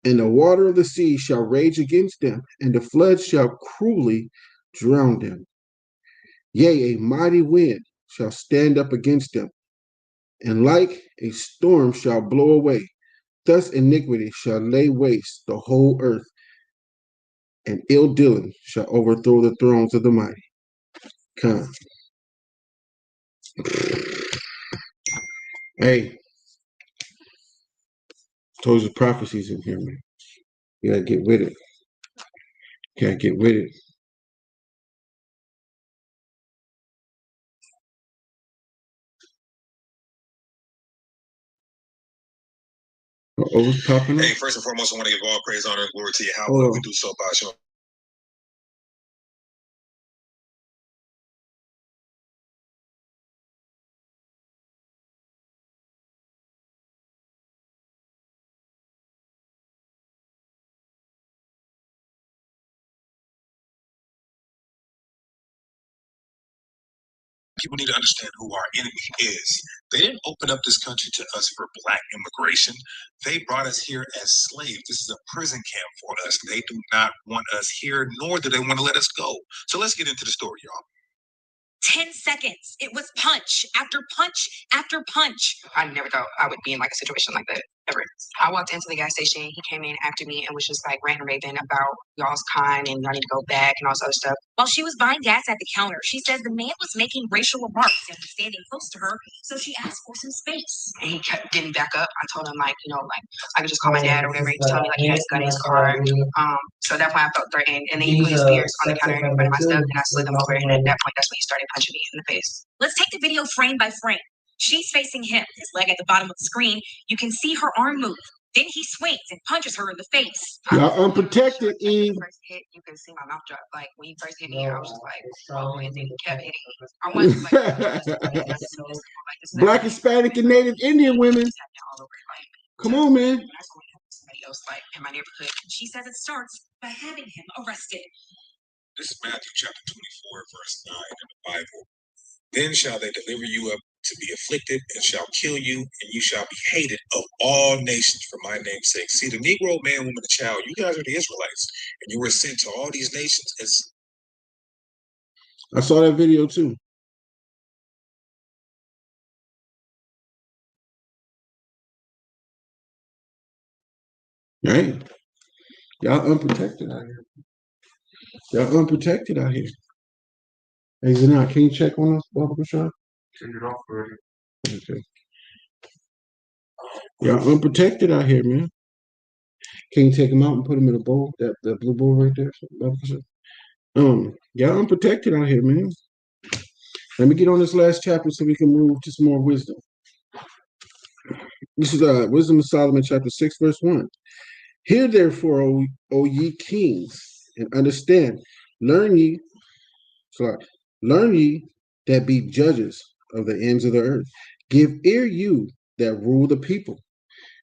and the water of the sea shall rage against them, and the flood shall cruelly drown them. Yea, a mighty wind shall stand up against them, and like a storm shall blow away. Thus iniquity shall lay waste the whole earth, and ill dealing shall overthrow the thrones of the mighty. Come. Hey, told you prophecies in here, man. You gotta get with it. You gotta get with it. Oh, what's popping up? Hey, first and foremost, I want to give all praise, honor, and glory to Yahweh. We do so by showing. People need to understand who our enemy is. They didn't open up this country to us for black immigration. They brought us here as slaves. This is a prison camp for us. They do not want us here, nor do they want to let us go. So let's get into the story, y'all. 10 seconds. It was punch after punch after punch. I never thought I would be in like a situation like that ever. I walked into the gas station. He came in after me and was just like ranting and raving about y'all's kind and y'all need to go back and all this other stuff. While she was buying gas at the counter, she says the man was making racial remarks and was standing close to her, so she asked for some space. And he kept getting back up. I told him like, like I could just call my dad or whatever. He was telling me like he had his gun in his car. So at that point I felt threatened, and then he put his beers on the counter in front of my stuff, and I slid them over, and at that point that's when he started punching me in the face. Let's take the video frame by frame. She's facing him, his leg at the bottom of the screen. You can see her arm move. Then he swings and punches her in the face. Y'all unprotected, Eve. First hit, you can see my mouth drop. Like when he first hit me, I was just like, oh, and then he kept hitting me. I wanted to Black, Hispanic, and Native Indian women. Come on, man. Somebody else like in my neighborhood. She says it starts by having him arrested. This is Matthew chapter 24, verse 9 in the Bible. Then shall they deliver you up to be afflicted, and shall kill you, and you shall be hated of all nations for my name's sake. See, the Negro, man, woman, and child, you guys are the Israelites, and you were sent to all these nations. I saw that video too. Right? Y'all unprotected out here. Y'all unprotected out here. Hey, Zanah, can you check on us, Baba Bashar? Turn it off already. Okay. Y'all unprotected out here, man. Can you take them out and put them in a bowl? That blue bowl right there, Baba Bashar? Y'all unprotected out here, man. Let me get on this last chapter so we can move to some more wisdom. This is Wisdom of Solomon, chapter 6, verse 1. Hear therefore, O ye kings, and understand. Learn ye that be judges of the ends of the earth. Give ear, you that rule the people,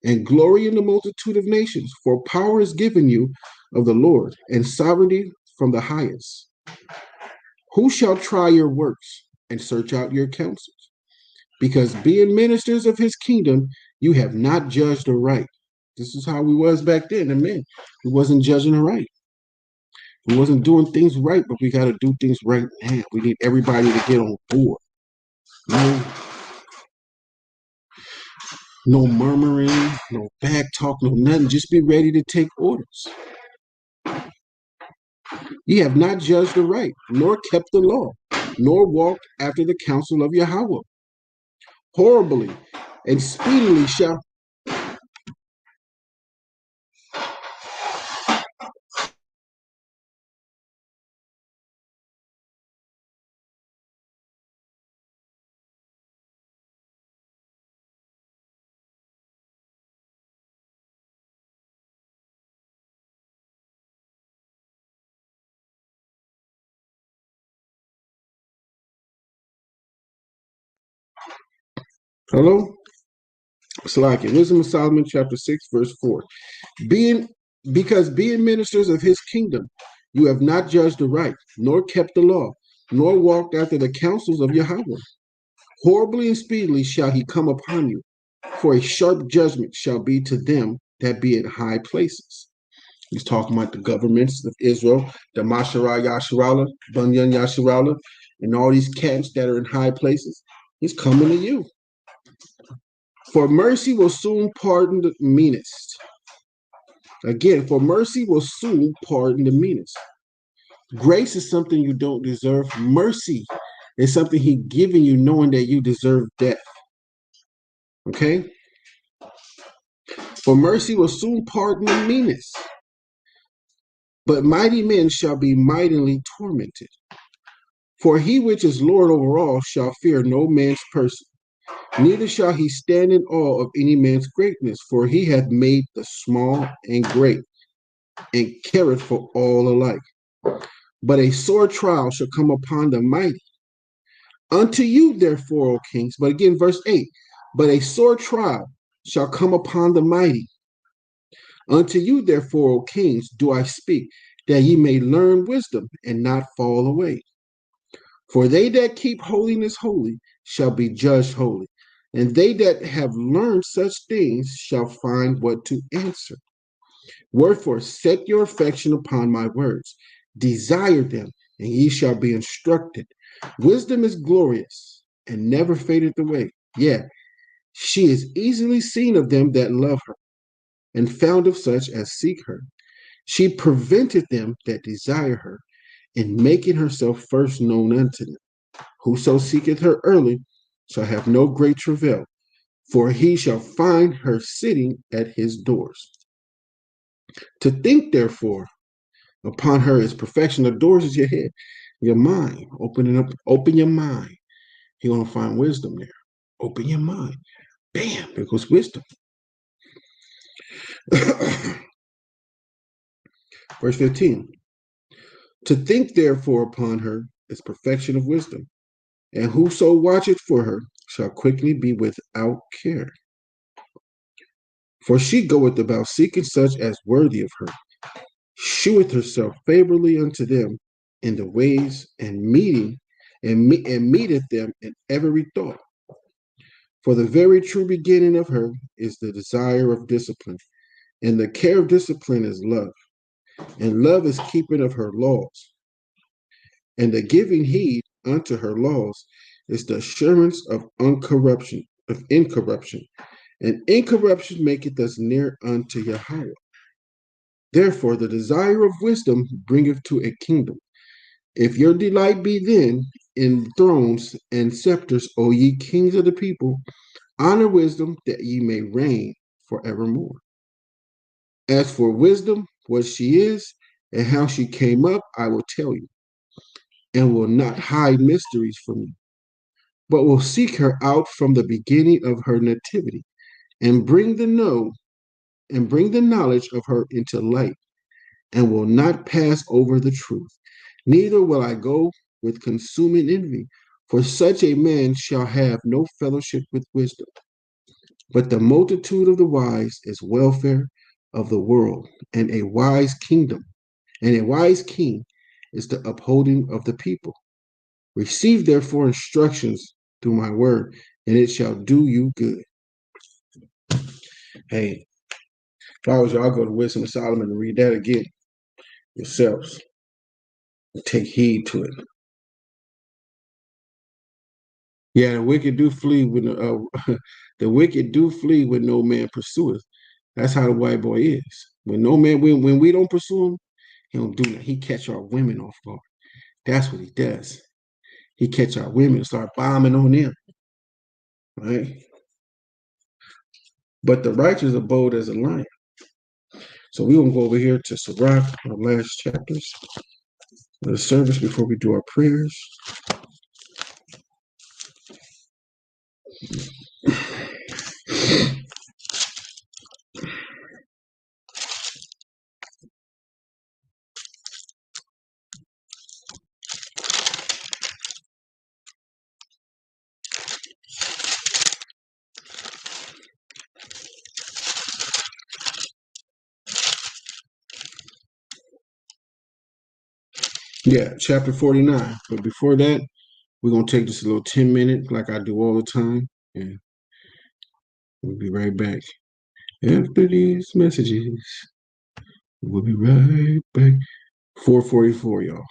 and glory in the multitude of nations. For power is given you of the Lord, and sovereignty from the highest. Who shall try your works and search out your counsels? Because being ministers of his kingdom, you have not judged aright. This is how we was back then. Amen. We wasn't judging aright. We wasn't doing things right, but we got to do things right now. We need everybody to get on board. No murmuring, no back talk, no nothing. Just be ready to take orders. Ye have not judged aright, nor kept the law, nor walked after the counsel of Yahweh. Horribly and speedily shall Hello? Slack. Wisdom of Solomon, chapter 6, verse 4. Because being ministers of his kingdom, you have not judged aright, nor kept the law, nor walked after the counsels of Yahweh. Horribly and speedily shall he come upon you, for a sharp judgment shall be to them that be in high places. He's talking about the governments of Israel, the Mashara Yasharala, Bunyan Yasharala, and all these camps that are in high places. He's coming to you. For mercy will soon pardon the meanest. Again, for mercy will soon pardon the meanest. Grace is something you don't deserve. Mercy is something he's giving you knowing that you deserve death. Okay? For mercy will soon pardon the meanest. But mighty men shall be mightily tormented. For he which is Lord over all shall fear no man's person. Neither shall he stand in awe of any man's greatness, for he hath made the small and great, and careth for all alike. But a sore trial shall come upon the mighty. Unto you, therefore, O kings, but again, verse 8, but a sore trial shall come upon the mighty. Unto you, therefore, O kings, do I speak, that ye may learn wisdom and not fall away. For they that keep holiness holy shall be judged holy. And they that have learned such things shall find what to answer. Wherefore, set your affection upon my words. Desire them, and ye shall be instructed. Wisdom is glorious and never fadeth away. Yeah, she is easily seen of them that love her, and found of such as seek her. She prevented them that desire her, in making herself first known unto them. Whoso seeketh her early shall have no great travail, for he shall find her sitting at his doors. To think, therefore, upon her is perfection. The doors is your head, your mind. Open your mind. You're gonna find wisdom there. Open your mind. Bam, there goes wisdom. Verse 15. To think, therefore, upon her is perfection of wisdom, and whoso watcheth for her shall quickly be without care. For she goeth about seeking such as worthy of her, sheweth herself favorably unto them in the ways, and meeteth them in every thought. For the very true beginning of her is the desire of discipline, and the care of discipline is love, and love is keeping of her laws, and the giving heed unto her laws is the assurance of incorruption, and incorruption maketh us near unto Yahweh. Therefore, the desire of wisdom bringeth to a kingdom. If your delight be then in thrones and scepters, O ye kings of the people, honor wisdom that ye may reign forevermore. As for wisdom, what she is and how she came up, I will tell you, and will not hide mysteries from you, but will seek her out from the beginning of her nativity, and bring the knowledge of her into light, and will not pass over the truth. Neither will I go with consuming envy, for such a man shall have no fellowship with wisdom. But the multitude of the wise is welfare of the world, and a wise king is the upholding of the people. Receive therefore instructions through my word, and it shall do you good. Hey, if I was you, I'll go to Wisdom of Solomon and read that again yourselves. Take heed to it. Yeah, the wicked do flee when the wicked do flee when no man pursueth. That's how the white boy is. When we don't pursue him, he don't do that. He catch our women off guard. That's what he does. He catch our women and start bombing on them. Right? But the righteous are bold as a lion. So we're gonna go over here to Sirach, our last chapters of the service before we do our prayers. Yeah, chapter 49. But before that, we're gonna take just a little 10 minutes, like I do all the time, and we'll be right back. After these messages, we'll be right back. 4:44, y'all.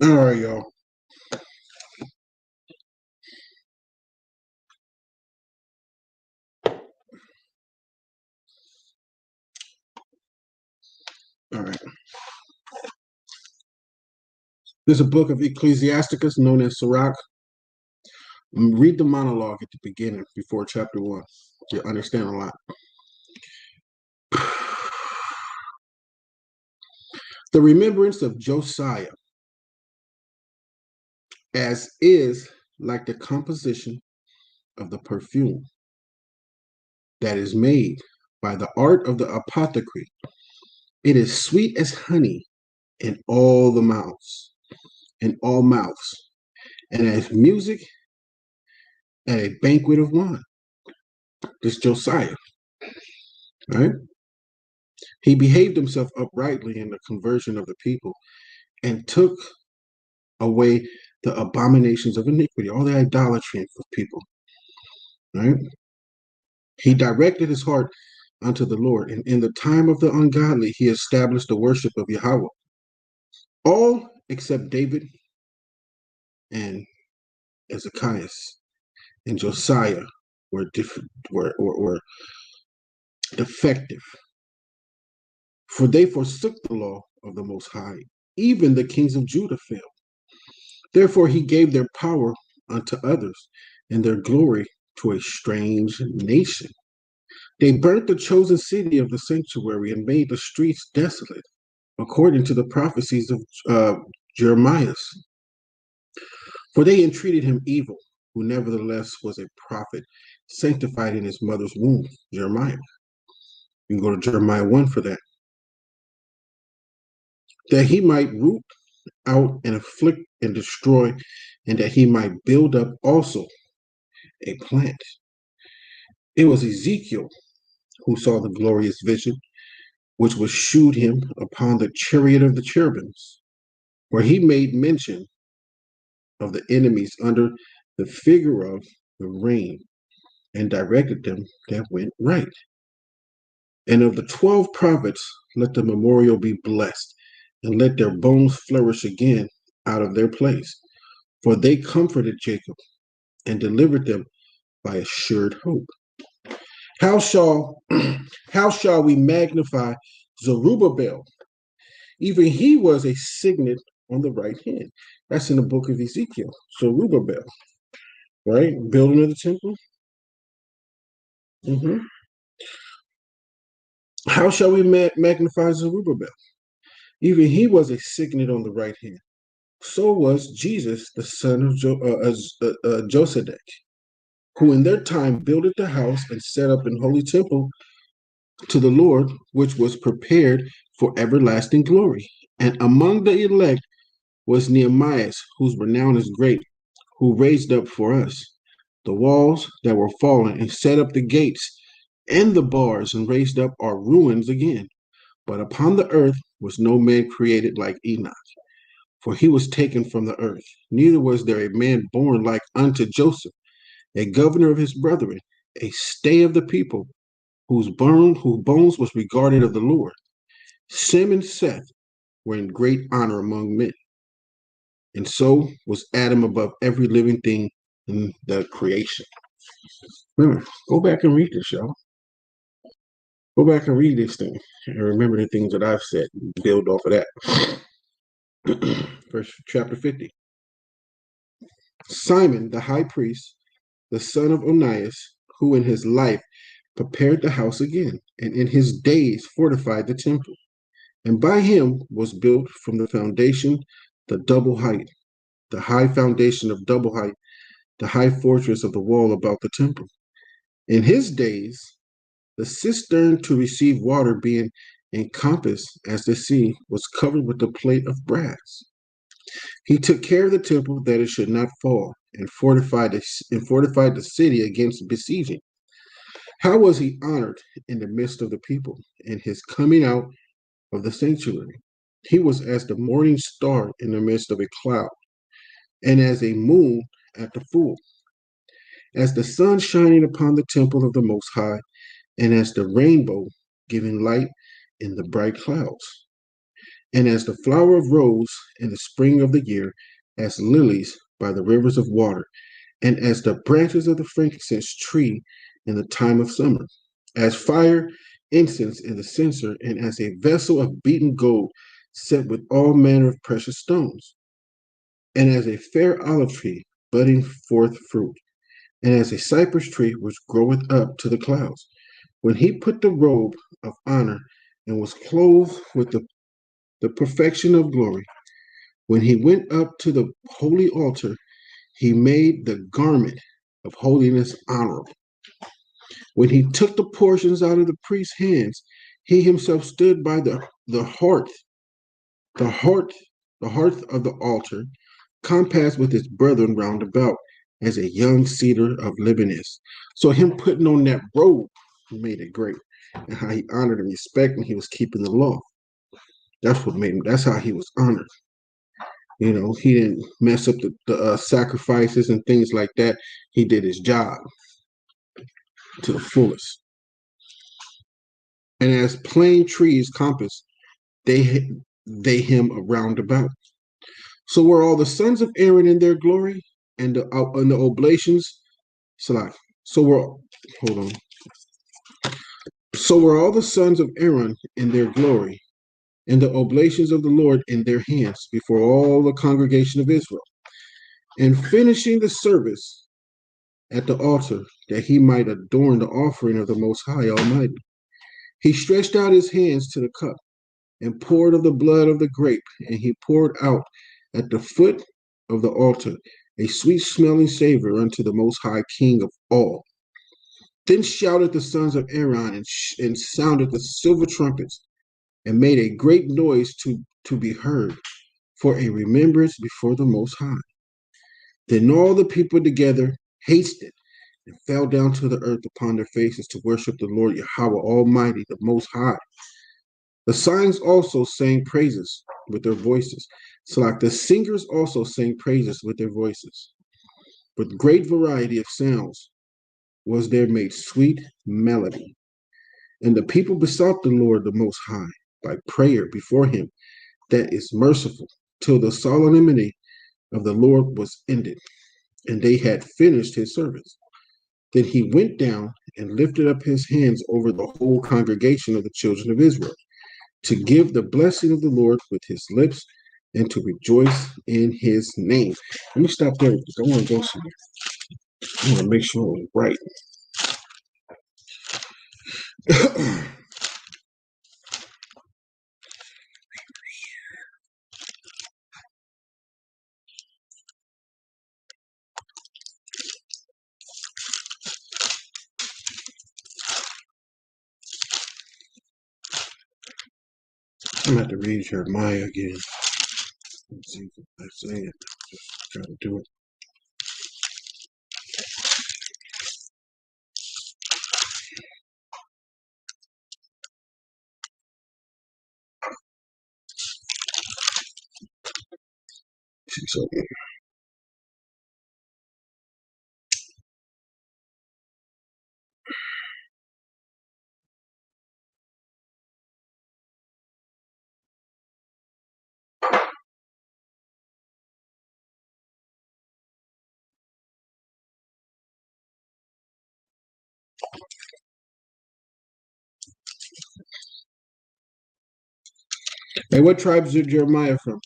All right, y'all. All right. There's a book of Ecclesiasticus known as TORAH. Read the monologue at the beginning before chapter 1. You'll understand a lot. The remembrance of Josiah, as is like the composition of the perfume that is made by the art of the apothecary. It is sweet as honey in all mouths, and as music at a banquet of wine. This Josiah, right? He behaved himself uprightly in the conversion of the people and took away the abominations of iniquity, all the idolatry of people, right? He directed his heart unto the Lord, and in the time of the ungodly, he established the worship of Yahweh. All except David and Ezekias and Josiah were defective, for they forsook the law of the Most High. Even the kings of Judah failed. Therefore he gave their power unto others, and their glory to a strange nation. They burnt the chosen city of the sanctuary and made the streets desolate, according to the prophecies of Jeremiah. For they entreated him evil, who nevertheless was a prophet, sanctified in his mother's womb, Jeremiah. You can go to Jeremiah 1 for that. That he might root out and afflict and destroy, and that he might build up also a plant. It was Ezekiel who saw the glorious vision, which was shewed him upon the chariot of the cherubims, where he made mention of the enemies under the figure of the rain, and directed them that went right. And of the 12 prophets, let the memorial be blessed, and let their bones flourish again out of their place. For they comforted Jacob and delivered them by assured hope. How shall we magnify Zerubbabel? Even he was a signet on the right hand. That's in the book of Ezekiel. Zerubbabel, right? Building of the temple. How shall we magnify Zerubbabel? Even he was a signet on the right hand. So was Jesus, the son of Josedek, who in their time builded the house and set up an holy temple to the Lord, which was prepared for everlasting glory. And among the elect was Nehemiah, whose renown is great, who raised up for us the walls that were fallen, and set up the gates and the bars, and raised up our ruins again. But upon the earth was no man created like Enoch, for he was taken from the earth. Neither was there a man born like unto Joseph, a governor of his brethren, a stay of the people, whose bones was regarded of the Lord. Sem and Seth were in great honor among men. And so was Adam above every living thing in the creation. Remember, go back and read this, y'all. Go back and read this thing and remember the things that I've said. Build off of that. Verse chapter 50. Simon, the high priest, the son of Onias, who in his life prepared the house again, and in his days fortified the temple. And by him was built from the foundation the double height, the high foundation of double height, the high fortress of the wall about the temple. In his days, the cistern to receive water being encompassed as the sea was covered with a plate of brass. He took care of the temple that it should not fall, and fortified the city against besieging. How was he honored in the midst of the people in his coming out of the sanctuary? He was as the morning star in the midst of a cloud, and as a moon at the full, as the sun shining upon the temple of the Most High, and as the rainbow giving light in the bright clouds. And as the flower of rose in the spring of the year, as lilies by the rivers of water, and as the branches of the frankincense tree in the time of summer, as fire, incense in the censer, and as a vessel of beaten gold set with all manner of precious stones, and as a fair olive tree budding forth fruit, and as a cypress tree which groweth up to the clouds. When he put the robe of honor and was clothed with the perfection of glory, when he went up to the holy altar, he made the garment of holiness honorable. When he took the portions out of the priest's hands, he himself stood by the hearth, the hearth, the hearth of the altar, compassed with his brethren round about, as a young cedar of Lebanon. So him putting on that robe made it great, and how he honored and respected, and he was keeping the law. That's what made him. That's how he was honored. You know, he didn't mess up the sacrifices and things like that. He did his job to the fullest. And as plain trees compass, they him around about. So were all the sons of Aaron in their glory, and the oblations. Salah. So were hold on. So were all the sons of Aaron in their glory, and the oblations of the Lord in their hands before all the congregation of Israel. And finishing the service at the altar, that he might adorn the offering of the Most High Almighty, he stretched out his hands to the cup, and poured of the blood of the grape, and he poured out at the foot of the altar a sweet smelling savor unto the Most High King of all. Then shouted the sons of Aaron, and sounded the silver trumpets, and made a great noise to be heard, for a remembrance before the Most High. Then all the people together hasted and fell down to the earth upon their faces to worship the Lord Yahweh Almighty, the Most High. The signs also sang praises with their voices. So like the singers also sang praises with their voices. With great variety of sounds was there made sweet melody. And the people besought the Lord the Most High by prayer before him that is merciful, till the solemnity of the Lord was ended, and they had finished his service. Then he went down and lifted up his hands over the whole congregation of the children of Israel, to give the blessing of the Lord with his lips, and to rejoice in his name. Let me stop there because I want to go somewhere. I want to make sure it was right. I'm going to have to read Jeremiah again. Let's see if I say it. Just got to do it. See something. Hey, what tribes is Jeremiah from?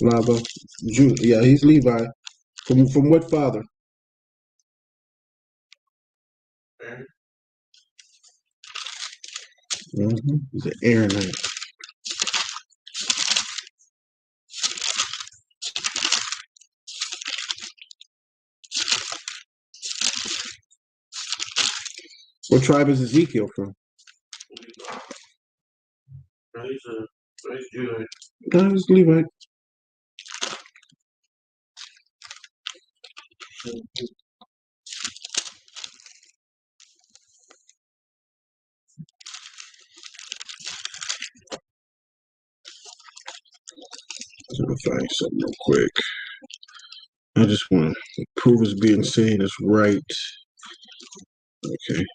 Lava. Yeah, he's Levi. From what father? He's an Aaronite. What tribe is Ezekiel from? He's Jewish. No, he's Levite. I'm gonna find something real quick. I just want to prove it's being seen as right. Okay.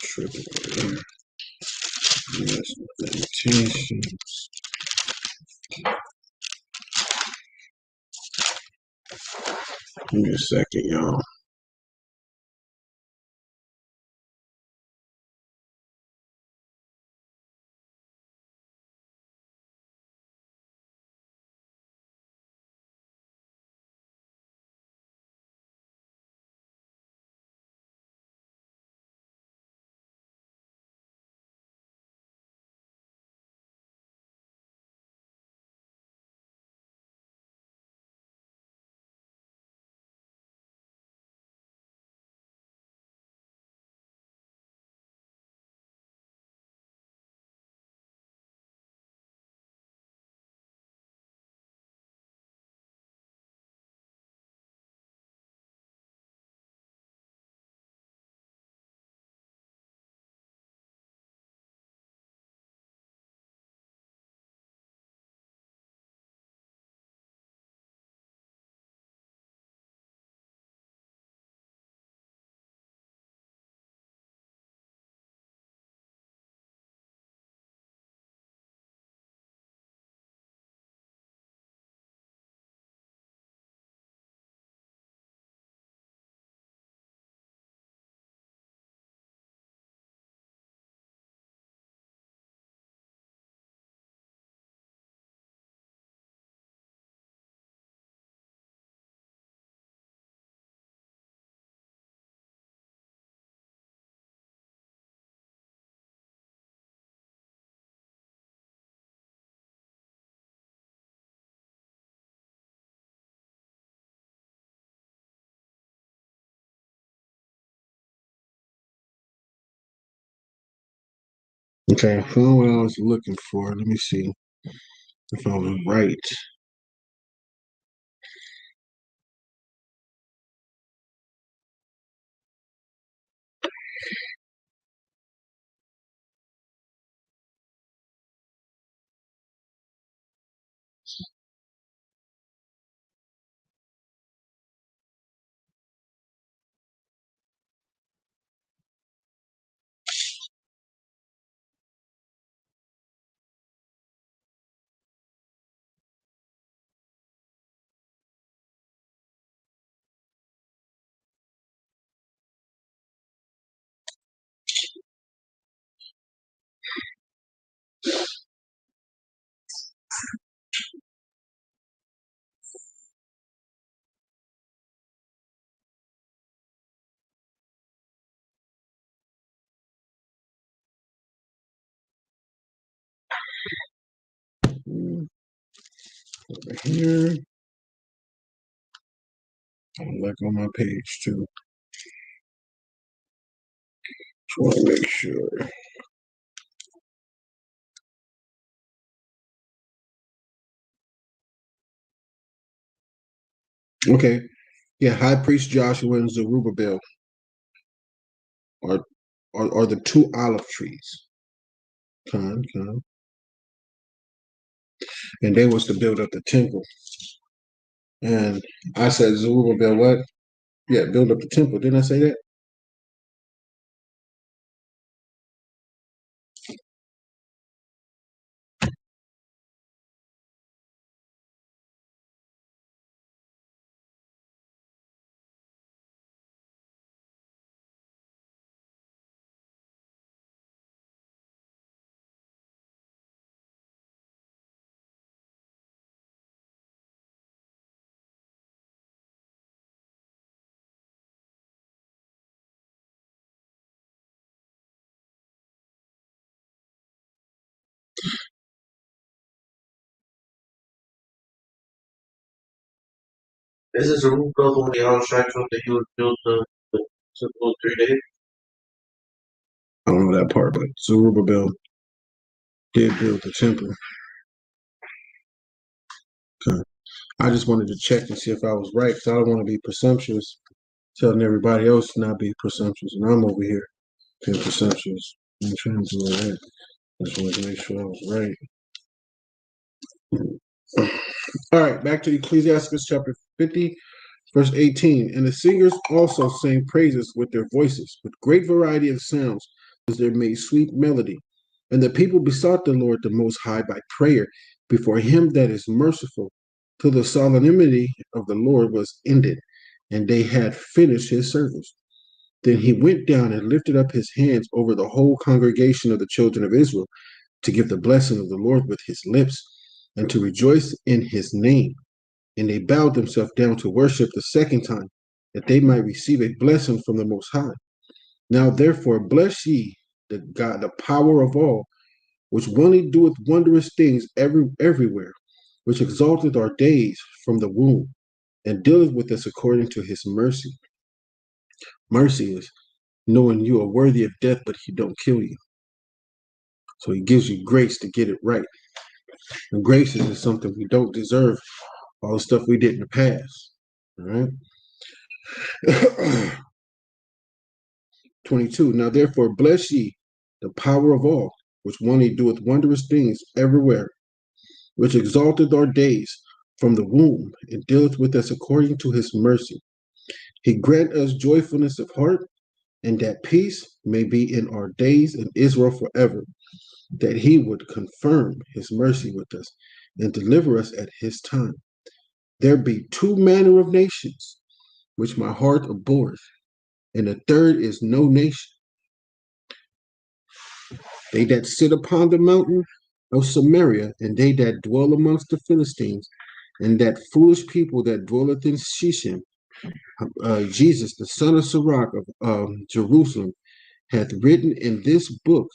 Triple layer. Yes, limitation. Give me a second, y'all. Okay, I found what I was looking for. Let me see if I was right. Over here. I'll look on my page too. Just want to make sure. Okay. Yeah, High Priest Joshua and Zerubbabel are are the two olive trees. Con. And they was to build up the temple. And I said Zerubbabel what? Yeah, build up the temple. Didn't I say that? This is a rule built when the auto strike that he would build the typical 3 days. I don't know that part, but Zerubbabel did build the temple. Okay. I just wanted to check and see if I was right, because I don't want to be presumptuous, telling everybody else to not be presumptuous, and I'm over here being presumptuous. I'm trying to do all that. I just wanted to make sure I was right. All right, back to Ecclesiasticus chapter 50, verse 18. And the singers also sang praises with their voices, with great variety of sounds, as they made sweet melody. And the people besought the Lord the Most High by prayer before him that is merciful, till the solemnity of the Lord was ended, and they had finished his service. Then he went down and lifted up his hands over the whole congregation of the children of Israel to give the blessing of the Lord with his lips, and to rejoice in his name. And they bowed themselves down to worship the second time, that they might receive a blessing from the Most High. Now therefore bless ye the God, the power of all, which only doeth wondrous things everywhere, which exalteth our days from the womb, and dealeth with us according to his mercy. Mercy is knowing you are worthy of death, but he don't kill you. So he gives you grace to get it right. And grace is something we don't deserve, all the stuff we did in the past. All right. 22. Now therefore bless ye the power of all, which only doeth wondrous things everywhere, which exalteth our days from the womb, and dealeth with us according to his mercy. He grant us joyfulness of heart, and that peace may be in our days in Israel forever, that he would confirm his mercy with us, and deliver us at his time. There be two manner of nations, which my heart abhorreth, and the third is no nation. They that sit upon the mountain of Samaria, and they that dwell amongst the Philistines, and that foolish people that dwelleth in Shechem. Jesus, the son of Sirach of Jerusalem, hath written in this book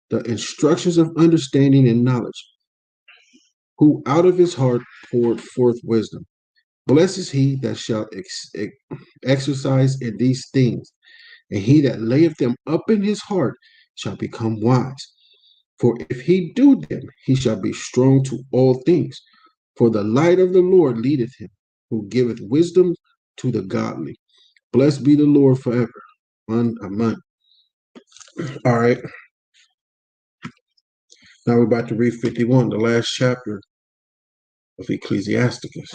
the instructions of understanding and knowledge, who out of his heart poured forth wisdom. Blessed is he that shall exercise in these things, and he that layeth them up in his heart shall become wise. For if he do them, he shall be strong to all things. For the light of the Lord leadeth him, who giveth wisdom to the godly. Blessed be the Lord forever. Amen. All right. Now we're about to read 51, the last chapter of Ecclesiasticus.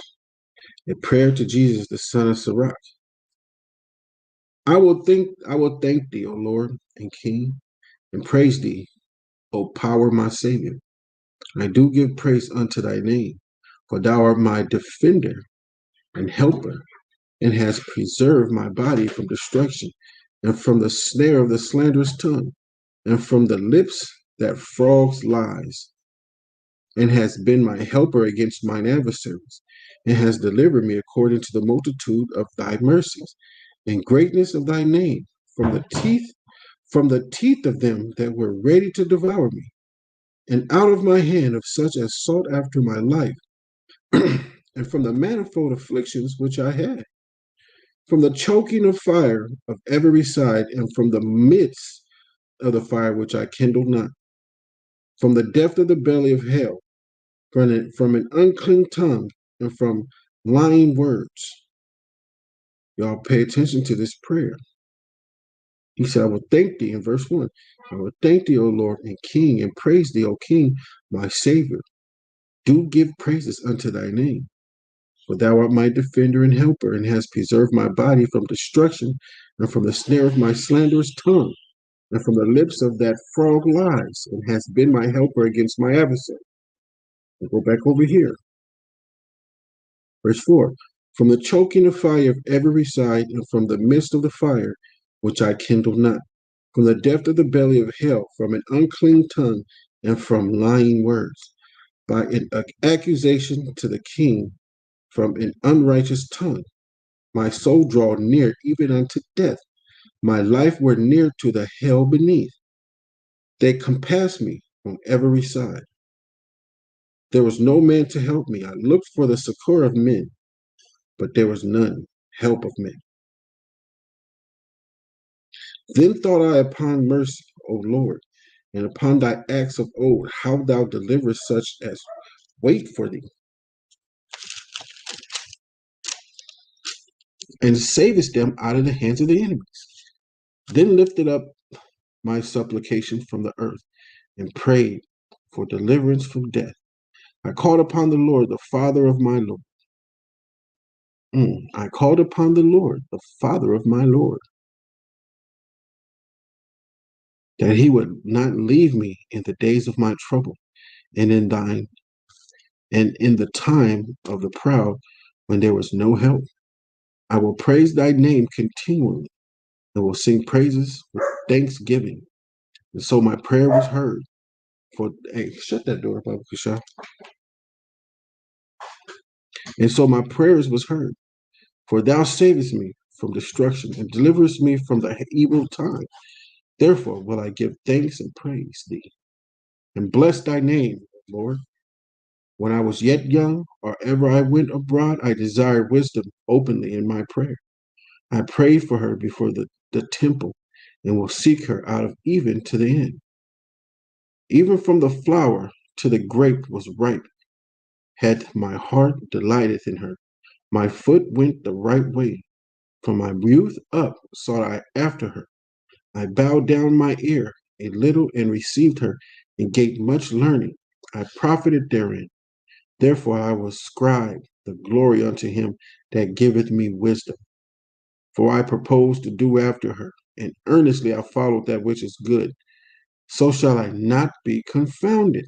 A prayer to Jesus, the son of Sirach. I will thank thee, O Lord and King, and praise thee, O power, my Savior. I do give praise unto thy name, for thou art my defender and helper, and hast preserved my body from destruction, and from the snare of the slanderous tongue, and from the lips that frogs lies, and hast been my helper against mine adversaries, and hast delivered me according to the multitude of thy mercies, and greatness of thy name, from the teeth of them that were ready to devour me, and out of my hand of such as sought after my life, and from the manifold afflictions which I had, from the choking of fire of every side, and from the midst of the fire which I kindled not, from the depth of the belly of hell, from an unclean tongue, and from lying words. Y'all pay attention to this prayer. He said, I will thank thee in verse 1. I will thank thee, O Lord and King, and praise thee, O King, my Savior. Do give praises unto thy name. For thou art my defender and helper, and hast preserved my body from destruction, and from the snare of my slanderous tongue, and from the lips of that frog lies, and hast been my helper against my adversary. We'll go back over here. Verse 4. From the choking of fire of every side, and from the midst of the fire, which I kindled not, from the depth of the belly of hell, from an unclean tongue, and from lying words, by an accusation to the king, from an unrighteous tongue. My soul draw near even unto death. My life were near to the hell beneath. They compassed me on every side. There was no man to help me. I looked for the succor of men, but there was none help of men. Then thought I upon mercy, O Lord, and upon thy acts of old, how thou deliverest such as wait for thee, and savest them out of the hands of the enemies. Then lifted up my supplication from the earth, and prayed for deliverance from death. I called upon the Lord, the Father of my Lord. I called upon the Lord, the Father of my Lord, that he would not leave me in the days of my trouble, and in the time of the proud, when there was no help. I will praise thy name continually, and will sing praises with thanksgiving. And so my prayer was heard. Hey, shut that door, Baba Kusha. And so my prayers was heard. For thou savest me from destruction, and deliverest me from the evil time. Therefore will I give thanks and praise thee, and bless thy name, Lord. When I was yet young, or ever I went abroad, I desired wisdom openly in my prayer. I prayed for her before the temple, and will seek her out of even to the end. Even from the flower to the grape was ripe, had my heart delighteth in her. My foot went the right way. From my youth up sought I after her. I bowed down my ear a little and received her, and gained much learning. I profited therein. Therefore I will ascribe the glory unto him that giveth me wisdom. For I propose to do after her, and earnestly I followed that which is good. So shall I not be confounded.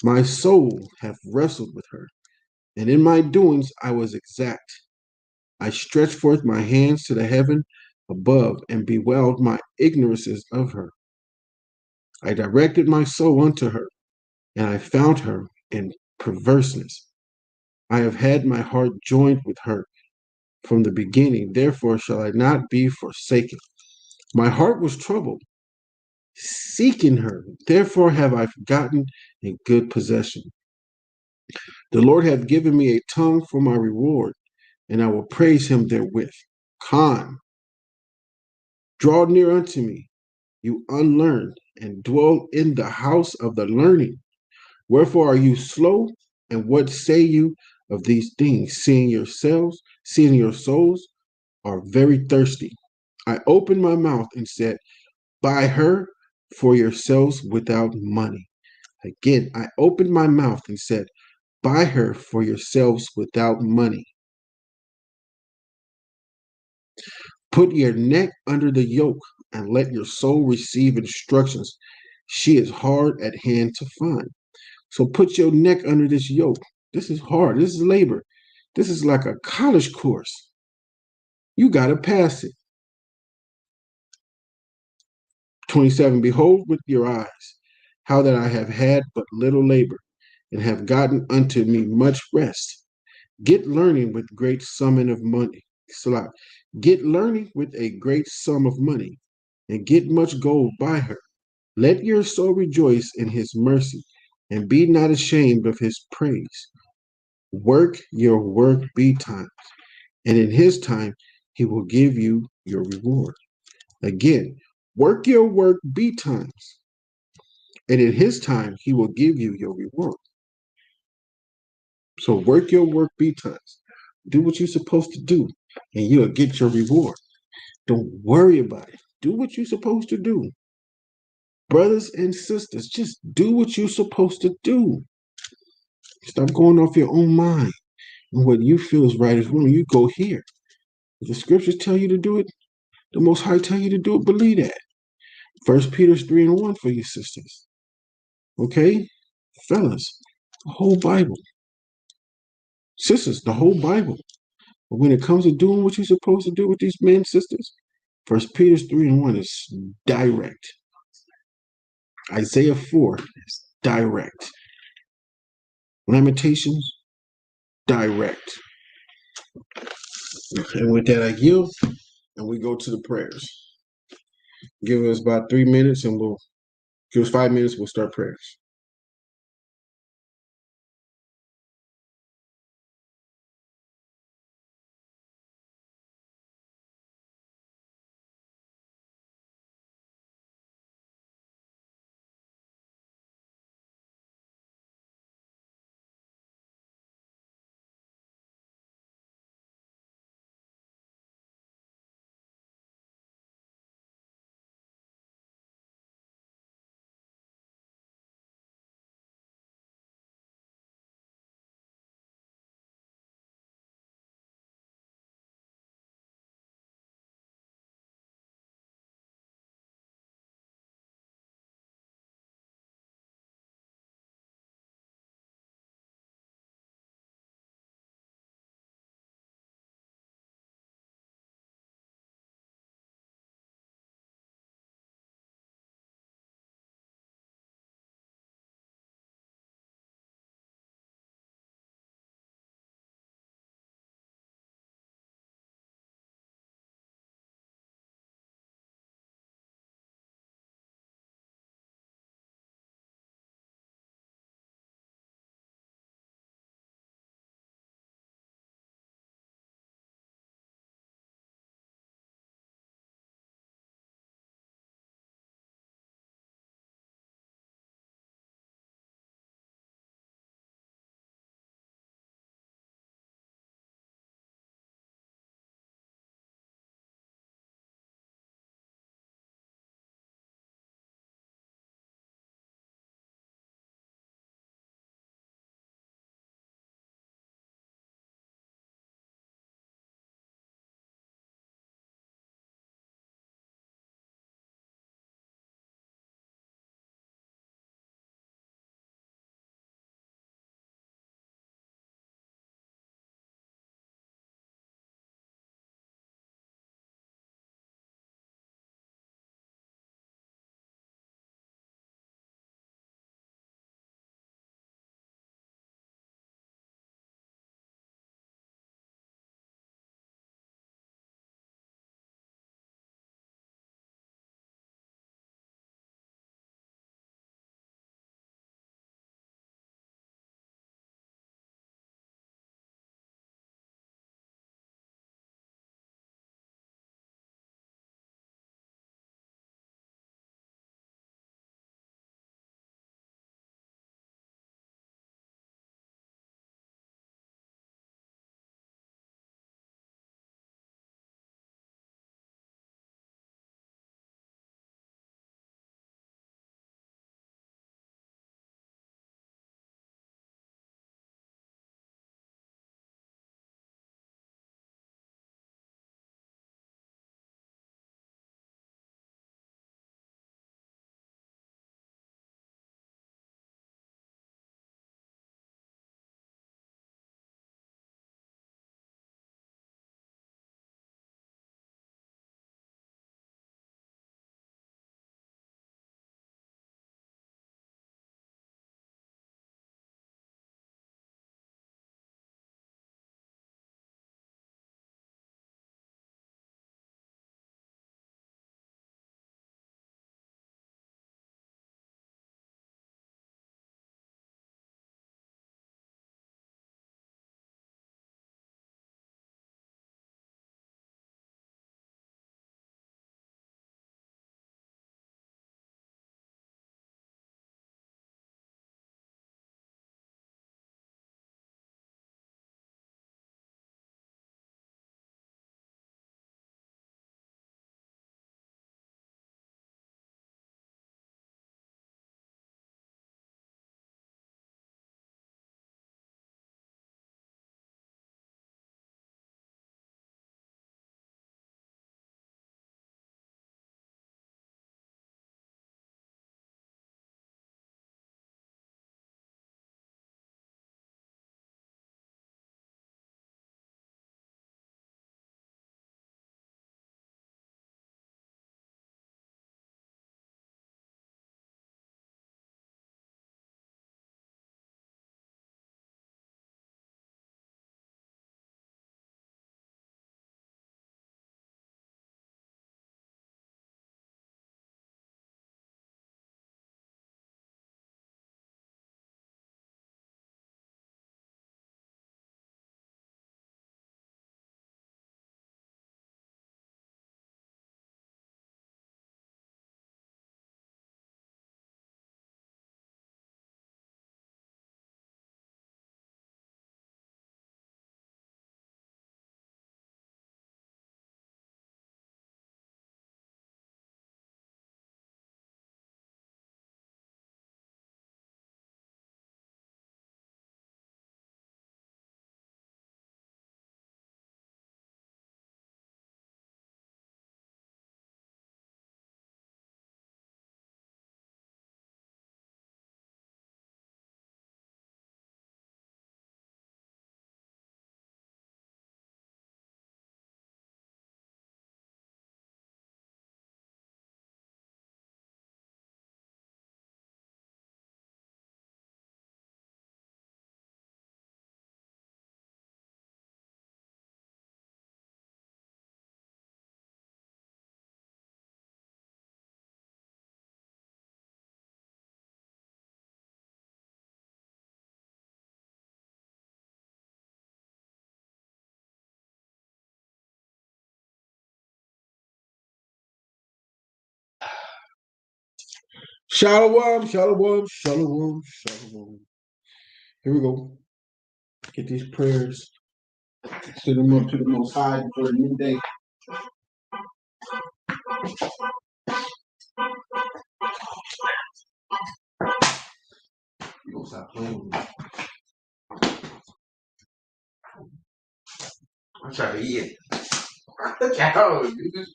My soul hath wrestled with her, and in my doings I was exact. I stretched forth my hands to the heaven above, and bewailed my ignorances of her. I directed my soul unto her, and I found her in perverseness. I have had my heart joined with her from the beginning, therefore shall I not be forsaken. My heart was troubled, seeking her, therefore have I gotten a good possession. The Lord hath given me a tongue for my reward, and I will praise him therewith. Con, draw near unto me, you unlearned, and dwell in the house of the learning. Wherefore are you slow? And what say you of these things, seeing your souls are very thirsty? I opened my mouth and said, buy her for yourselves without money. Again, I opened my mouth and said, buy her for yourselves without money. Put your neck under the yoke and let your soul receive instructions. She is hard at hand to find. So put your neck under this yoke. This is hard. This is labor. This is like a college course. You got to pass it. 27. Behold with your eyes how that I have had but little labor, and have gotten unto me much rest. Get learning with great sum of money. Get learning with a great sum of money, and get much gold by her. Let your soul rejoice in his mercy, and be not ashamed of his praise. Work your work betimes, and in his time he will give you your reward. Again, work your work betimes, and in his time he will give you your reward. So work your work betimes. Do what you're supposed to do, and you'll get your reward. Don't worry about it. Do what you're supposed to do. Brothers and sisters, just do what you're supposed to do. Stop going off your own mind and what you feel is right is wrong. You go here. If the scriptures tell you to do it, the Most High tell you to do it, believe that. 1 Peter 3:1 for you sisters. Okay? Fellas, the whole Bible. Sisters, the whole Bible. But when it comes to doing what you're supposed to do with these men, sisters, 1 Peter 3:1 is direct. Isaiah 4 is direct. Lamentations, direct. And with that, I yield, and we go to the prayers. Give us about 3 minutes, and we'll give us 5 minutes, we'll start prayers. Shalawam, shalawam, shalawam, shalawam. Here we go. Get these prayers. Send them up to the Most High for a new day. You gonna stop playing with me. I'm trying to eat it. Look out, dude.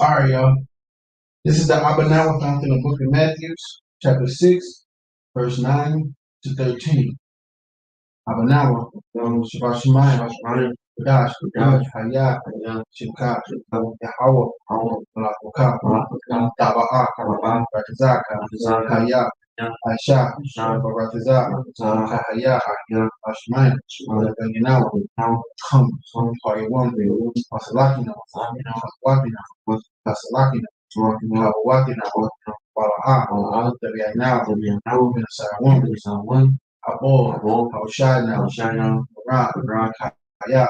All right, y'all. This is the Abanawa found in the book of Matthew, chapter 6, verse 9 to 13. Abanawa, Shabbat Shemayim, Kadash, Hayah, Shimka, Yahweh, Malakuka, Taba'a, Ratazaka, Hayah, Aisha, Baratazak, Kahaya, Ashmain, Yanawa, Come, Party1, Masalakina, Wakina, Masalakina, Wakina, Wala'a, Tabiana, Minasawam, Abo, Haushadna, Ran, Kaya,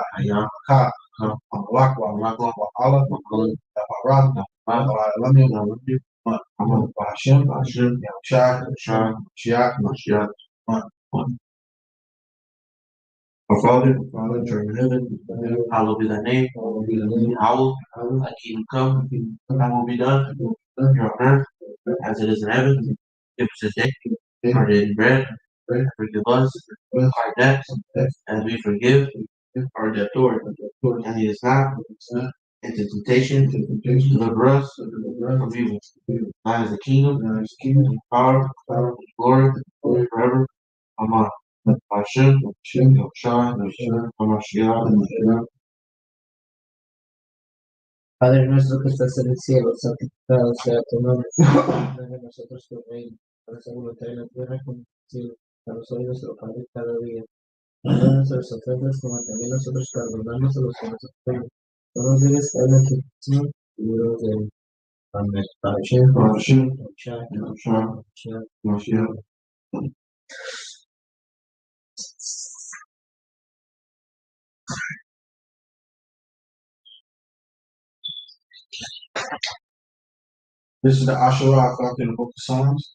Ka, Amalakwa, Allah, Barak, Lamia, Hashem, Shak, Shiach, Our Father, Father, which art in heaven, hallowed be thy name. Hallowed, thy kingdom come, thy will be done here on earth as it is in heaven. Give us this day our daily bread. Forgive us our debts, as we forgive our debtors. And lead us not into temptation, deliver us from evil. Thine is the kingdom, the power, and the glory, forever. Amen. Hashem, Shah, Hamashiach, Padre nuestro que estás en el cielo, santificado sea tu nombre. Venga a nosotros tu reino, hágase tu voluntad en la tierra como en el cielo. Danos hoy nuestro pan de cada día. Perdona nuestras ofensas como también nosotros perdonamos a los que nos ofenden. No nos dejes caer en la tentación y líbranos del mal. Amén. Hashem, Shah, Shah, Hamashiach. This is the Asherah found in the book of Psalms,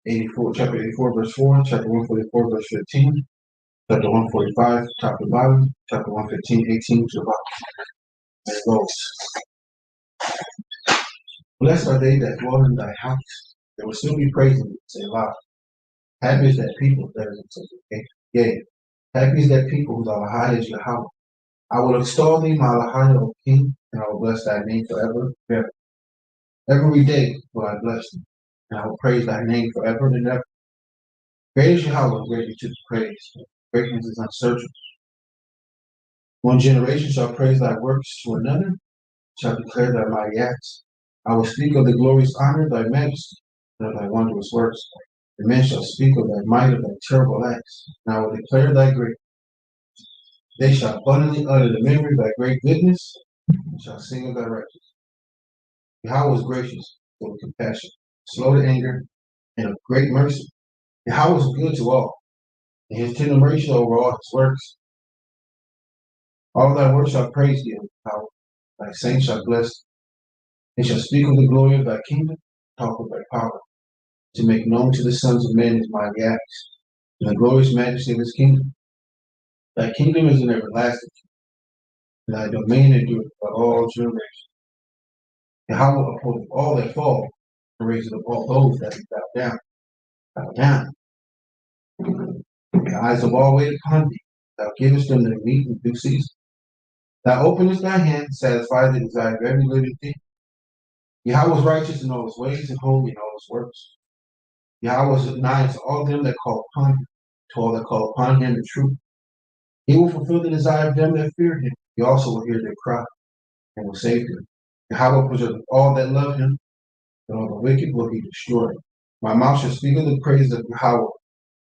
84, chapter 84, verse 4, chapter 144, verse 15, chapter 145, top to bottom, chapter 115, 18 to the bottom. And it goes, Blessed are they that dwell in thy house. They will still be praising you, say aloud. Happy is that people that is in yea. Happy is that people whose Alahai is Yahweh. I will extol thee, my Alahai, O King, and I will bless thy name forever and ever. Every day will I bless thee, and I will praise thy name forever and ever. Great is Yahweh, greatly to be praised. Greatness is unsearchable. One generation shall praise thy works to another, shall declare thy mighty acts. I will speak of the glorious honor of thy majesty, and of thy wondrous works. And men shall speak of thy might, of thy terrible acts, and I will declare thy great. They shall abundantly utter the memory of thy great goodness, and shall sing of thy righteousness. Yahweh is gracious, full of compassion, slow to anger, and of great mercy. Yahweh is good to all, and his tender mercy over all his works. All thy works shall praise thee, O Yahweh. Thy saints shall bless thee. They shall speak of the glory of thy kingdom, talk of thy power, to make known to the sons of men his mighty acts, and the glorious majesty of his kingdom. Thy kingdom is an everlasting kingdom, and thy domain endureth by all generations. Yahweh upholdeth all that fall, and raiseth up all those that be bowed down. Bow down. The eyes of all wait upon thee. Thou givest them their meat in due season. Thou openest thy hand, satisfy the desire of every living thing. Yahweh is righteous in all his ways and holy in all his works. Yahweh is nigh to all them that call upon him, to all that call upon him in truth. He will fulfill the desire of them that fear him. He also will hear their cry and will save them. Yahweh preserveth all that love him, but all the wicked will be destroyed. My mouth shall speak of the praise of Yahweh,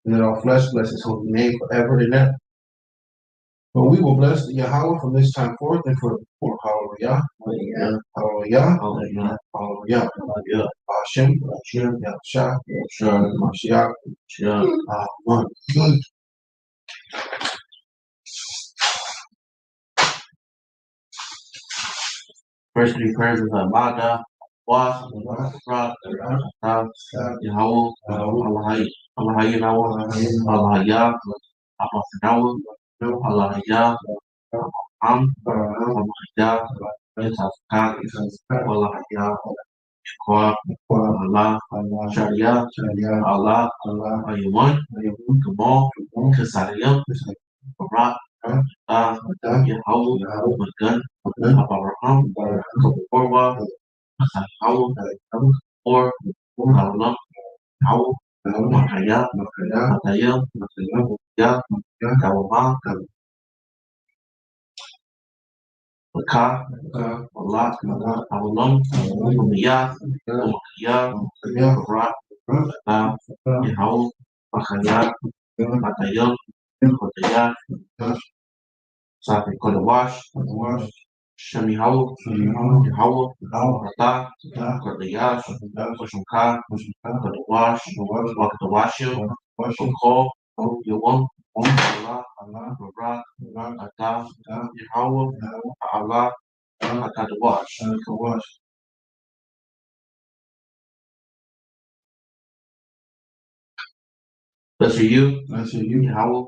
and let all flesh bless his holy name forever and ever. But we will bless the Yahweh from this time forth and forevermore. Hallelujah. Hallelujah. Hallelujah. Hallelujah. Hallelujah. Hallelujah. Hashem. Hashem. Yahshua. Yahshua. Mashiach. Mashiach. Amen. First three prayers is Amada, Was, Ra, Yahweh, Allah Yahweh, Allah Yah, Allah Yahweh, Allah Yah, Allah Yah, Allah Yah, Kwa, Allah, Sharia, Allah, Ayawan, Kamal, Kasariyam, Barak, Yahweh, Magan, Abraham, Kaporwa, Yahweh, or Allah, Yahweh, Makaya, Matayam, Yah, Kawama, Maka, Allah, Awalam, Umiyah, Umakaya, Barak, Yahweh, Makaya, Matayam, Matayah, Safi Kodawash, Shami Hau, Yahweh, Rata, Kodayash, Koshunka, Kodawash, Wakadawashim, Koko, Yawam, Allah, Barak, Ata, Yahweh, Allah, Akadawash. Blessed are you, Yahweh,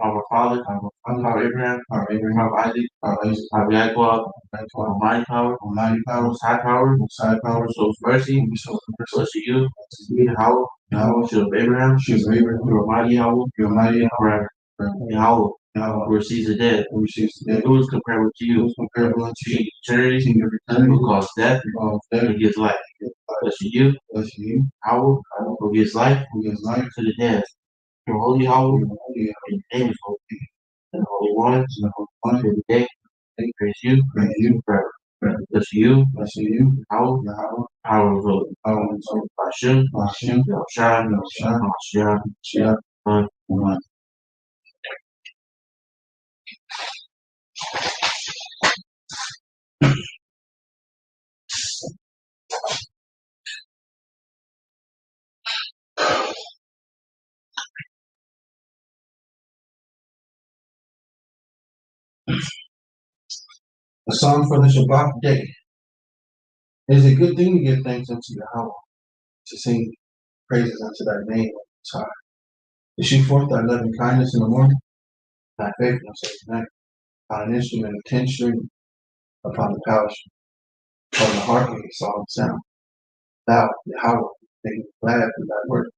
our Father, our Abraham, our Isaac, our Jacob, Almighty Power, Most High Power, so mercy, blessed are you, Yahweh, Shield of Abraham, you are mighty Yahweh, forever. Yahweh, who receives the dead, who is comparable to you, eternity, who caused death, and gives life. Blessed are you, Yahweh, who gives life to the dead. Your holy Yahweh, your name is holy, and the Holy One, every day, praise you forever. Bless you, Yahweh, power of the Hashem, Yahshua, Mashiach, Amen. A song for the Shabbat day. It is a good thing to give thanks unto Yahweh, to sing praises unto thy name all the time, to shoot forth thy loving kindness in the morning, thy faithfulness at night, on an instrument of 10 string, upon the palace, on the harp of a solemn sound. Thou, Yahweh, make me glad through thy word.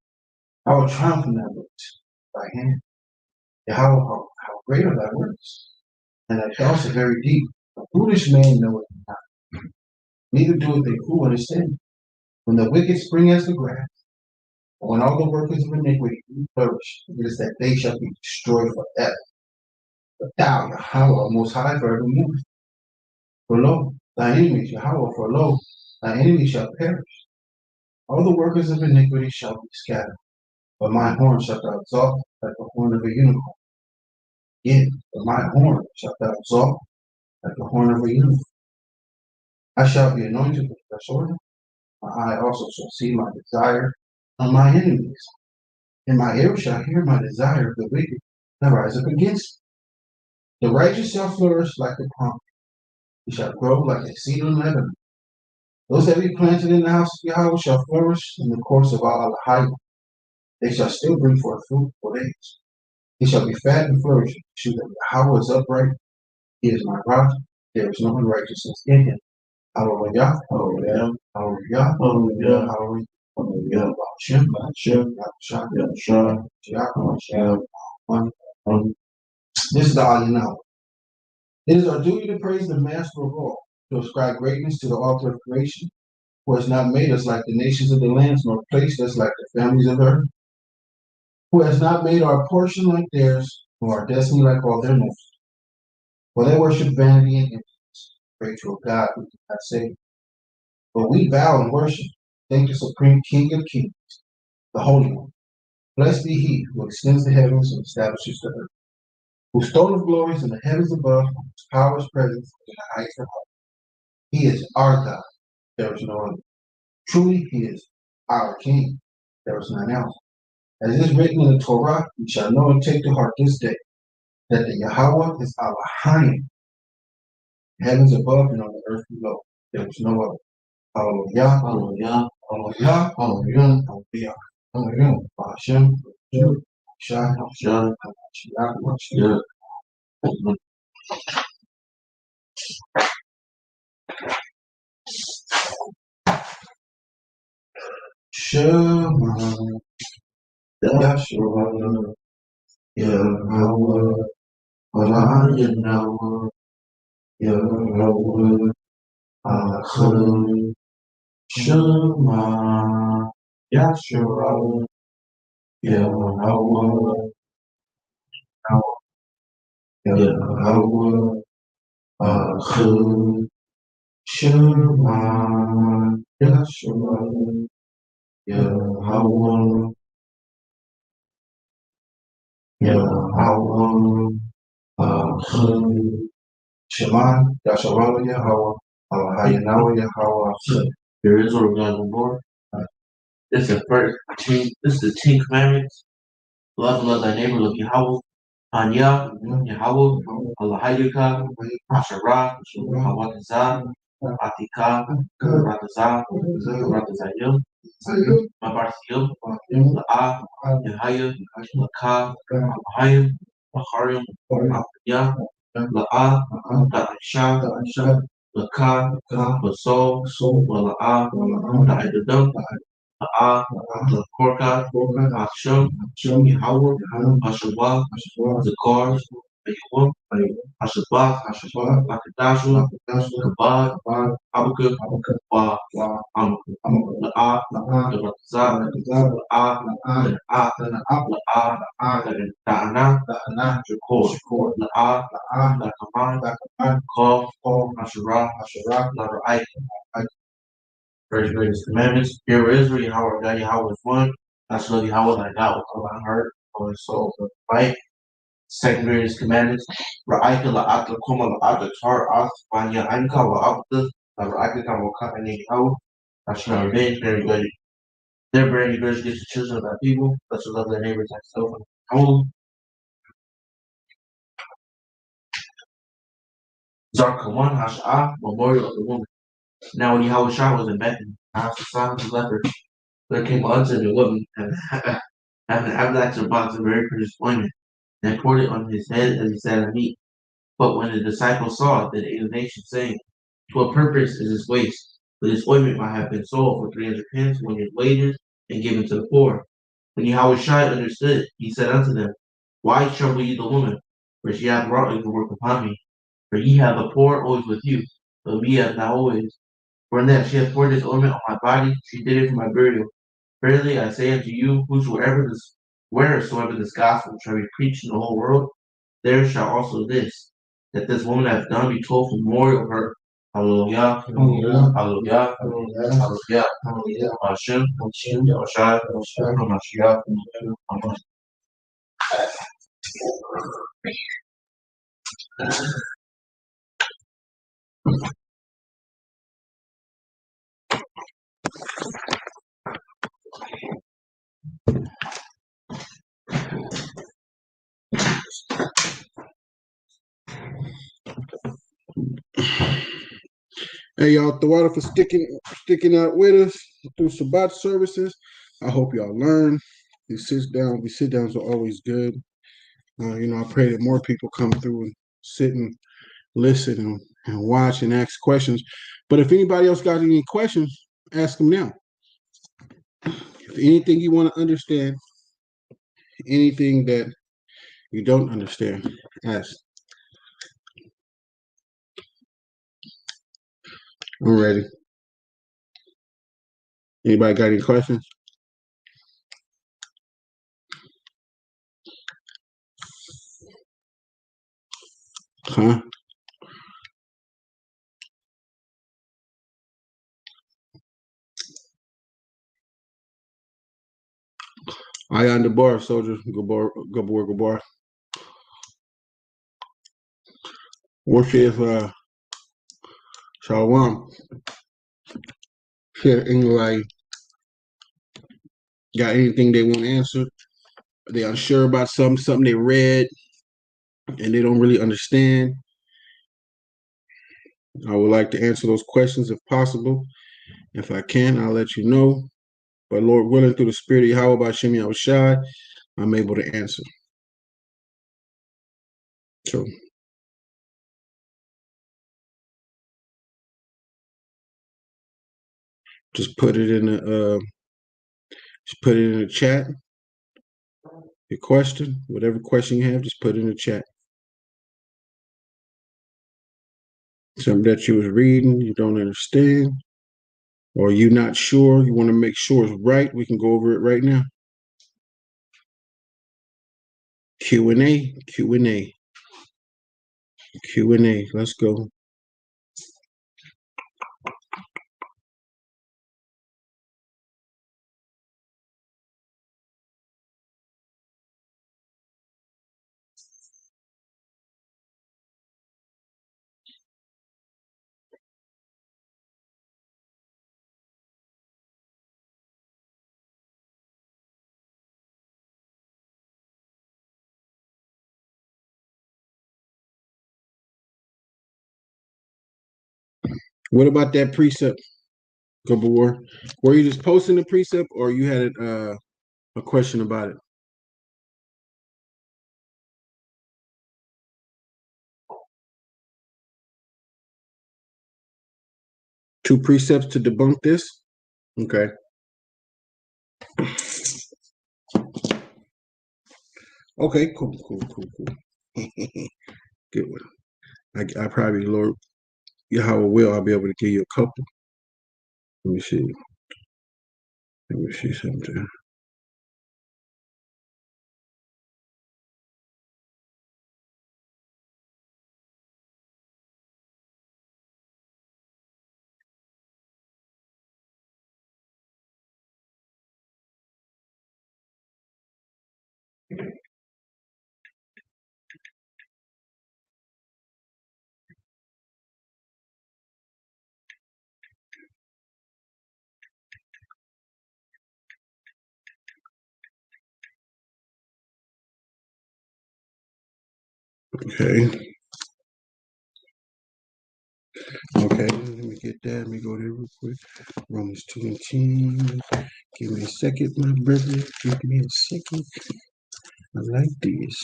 I will triumph in thy works, thy hand. Yahweh, how great are thy works, and thy thoughts are very deep. A foolish man knoweth not, neither doeth a fool understand. When the wicked spring as the grass, and when all the workers of iniquity flourish, it is that they shall be destroyed forever. But thou, Yahweh, art most high forevermore. For lo, thy enemies, Yahweh, for lo, thy enemies shall perish. All the workers of iniquity shall be scattered. But my horn shalt thou exalt like the horn of a unicorn. Yea, but my horn shalt thou exalt like the horn of a unicorn. I shall be anointed with fresh oil. My eye also shall see my desire on my enemies. And my ear shall hear my desire of the wicked that rise up against me. The righteous shall flourish like the palm. He shall grow like a cedar in Lebanon. Those that be planted in the house of Yahweh shall flourish in the course of all the height. They shall still bring forth fruit for days. He shall be fat and flourishing. Shoot that Yahweh is upright. He is my rock. There is no unrighteousness in him. Hallelujah. Hallelujah. Hallelujah. Hallelujah. Hallelujah. Hashem. Hashem. Yahshua. Yahshua. This is the Aliyah. It is our duty to praise the Master of all, to ascribe greatness to the author of creation, who has not made us like the nations of the lands, nor placed us like the families of the earth, who has not made our portion like theirs, nor our destiny like all their nations. For they worship vanity and emptiness, pray to a God who cannot save. But we bow and worship, thank the Supreme King of Kings, the Holy One, Blessed be he who extends the heavens and establishes the earth, whose throne of glory is in the heavens above, whose power is present in the heights of heaven. He is our God, there is no other. Truly, he is our King, there is none else. As it is written in the Torah, you shall know and take to heart this day that the Yahweh is our Elohim, heavens above and on the earth below. There is no other. Hallelujah, hallelujah, hallelujah, hallelujah, hallelujah, hallelujah. Hashem, Shah, Shah, Shah, Shema, Yahshua, Yahweh, Yahweh, Yahweh, Achim, Shema, Yahshua, Yahweh, Yahweh, Achim, Shema, Yahshua, Yahweh, Yahweh, Achim, Shema, Yahshua, Yahweh, Yahweh, Yahweh, Achim. There is Lord God and Lord. This is the first 10. This is the 10 Commandments. Love thy neighbor, love Yahweh. Anya, Yahweh, Allah Hayuka, Asherah, Hawatazah, Atika, Ratazah, Ratazayim, Mabarthiyim, La'ah, Yahaya, Lakah, Mahayim, Maharim, Apanya, La'ah, Da'isha, Lakah, Basol, Wala'ah, Da'idadam, La'ah, Lakorka, Asham, Yahweh, Ashabah, Zakar, Ayuam, Ashabah, Lakadashu, Kabad, Habakkuk, Wa, La'ah, La'ah, Da'ana, Jakor, La'ah, La'kaman, Kov, Asherah, La'ra'ai. First greatest commandments. Hear Israel, Yahweh, God, Yahweh is one. I shall love Yahweh thy God with all thy heart, all thy soul, all thy might. Second greatest commandments. Ra'aita la'ata koma la'ata tar ath vanya anka wa'abda la'ra'aita kama wa'ka'ani Yahweh. I shall not revenge, very good. Their bearing grudge against the children of thy people. Thou shalt love thy neighbors thyself. Yahweh. Zarkawan Hash'ah, memorial of the woman. Now when Yahweh Shah was in Bethany, Son of leper, there came unto the woman, having an alabaster box of very precious ointment, and poured it on his head as he sat at meat. But when the disciples saw it, they ate a nation, saying, to what purpose is this waste? For this ointment might have been sold for 300 pence when his wages, and given to the poor. When Yahweh Shai understood it, he said unto them, why trouble ye the woman? For she hath wrought a good work upon me. For ye have the poor always with you, but me hath not always. For in that she hath poured this ointment on my body, she did it for my burial. Verily I say unto you, wheresoever this gospel shall be preached in the whole world, there shall also this, that this woman hath done, be told for memorial of her. Hallelujah, hallelujah, hallelujah, hallelujah, hallelujah, Hashem, Yahushua, Hamashiach, Amen. Hey y'all, TORAH for sticking out with us through Shabbat services. I hope y'all learn. These sit downs are always good. I pray that more people come through and sit and listen and watch and ask questions. But if anybody else got any questions, ask them now. If anything you want to understand, anything that you don't understand, ask. I'm ready. Anybody got any questions? Huh? Ayan the bar, soldier. Gabar, Gabor, Gabar. What if Shalawam? Shit, anybody got anything they want answered? They unsure about something they read, and they don't really understand. I would like to answer those questions if possible. If I can, I'll let you know. But Lord willing, through the Spirit of Yahweh by Shem Yahushai, I'm able to answer. So just put it in the chat. Your question, whatever question you have, just put it in the chat. Something that you was reading, you don't understand, or you're not sure, you want to make sure it's right, we can go over it right now. Q&A, Q&A, Q&A. Let's go. What about that precept, Gabor? Were you just posting the precept, or you had a question about it? Two precepts to debunk this? Okay. Okay, cool. Good one. I probably, Lord Yahweh will, I'll be able to give you a couple. Let me see. Let me see something. Okay. Okay, let me get that. Let me go there real quick. Romans 2 and 10. Give me a second, my brother. Give me a second. I like this.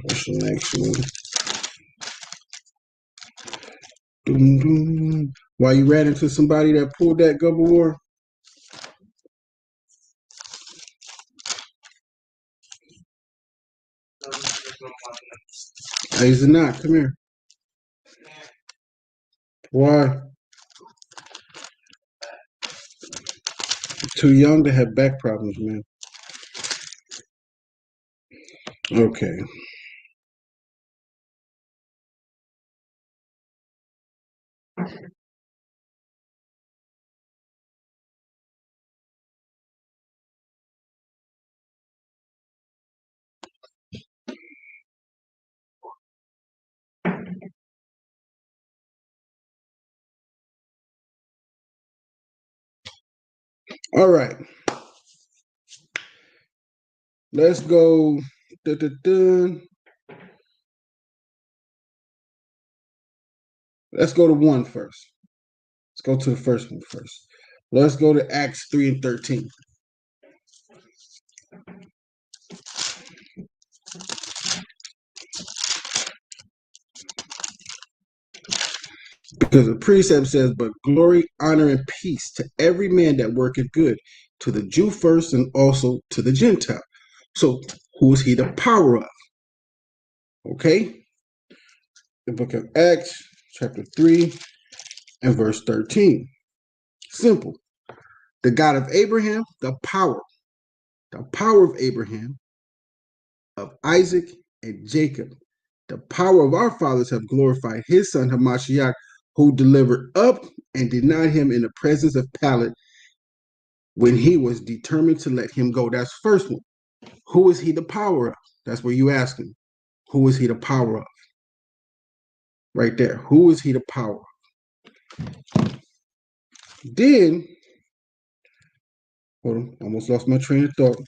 What's the next one? Doom, doom. While you ran into somebody that pulled that Gabor? Hey, Zanat, come here. Why? Too young to have back problems, man. Okay. All right. Let's go. Let's go to one first. Let's go to the first one first. Let's go to Acts 3 and 13. Because the precept says, but glory, honor, and peace to every man that worketh good, to the Jew first and also to the Gentile. So who is he the power of? Okay. The book of Acts, chapter 3 and verse 13. Simple. The God of Abraham, the power of Abraham, of Isaac and Jacob, the power of our fathers have glorified his son Hamashiach, who delivered up and denied him in the presence of Pilate when he was determined to let him go. That's the first one. Who is he the power of? That's what you ask him. Who is he the power of? Right there. Who is he the power of? Then, hold on, almost lost my train of thought.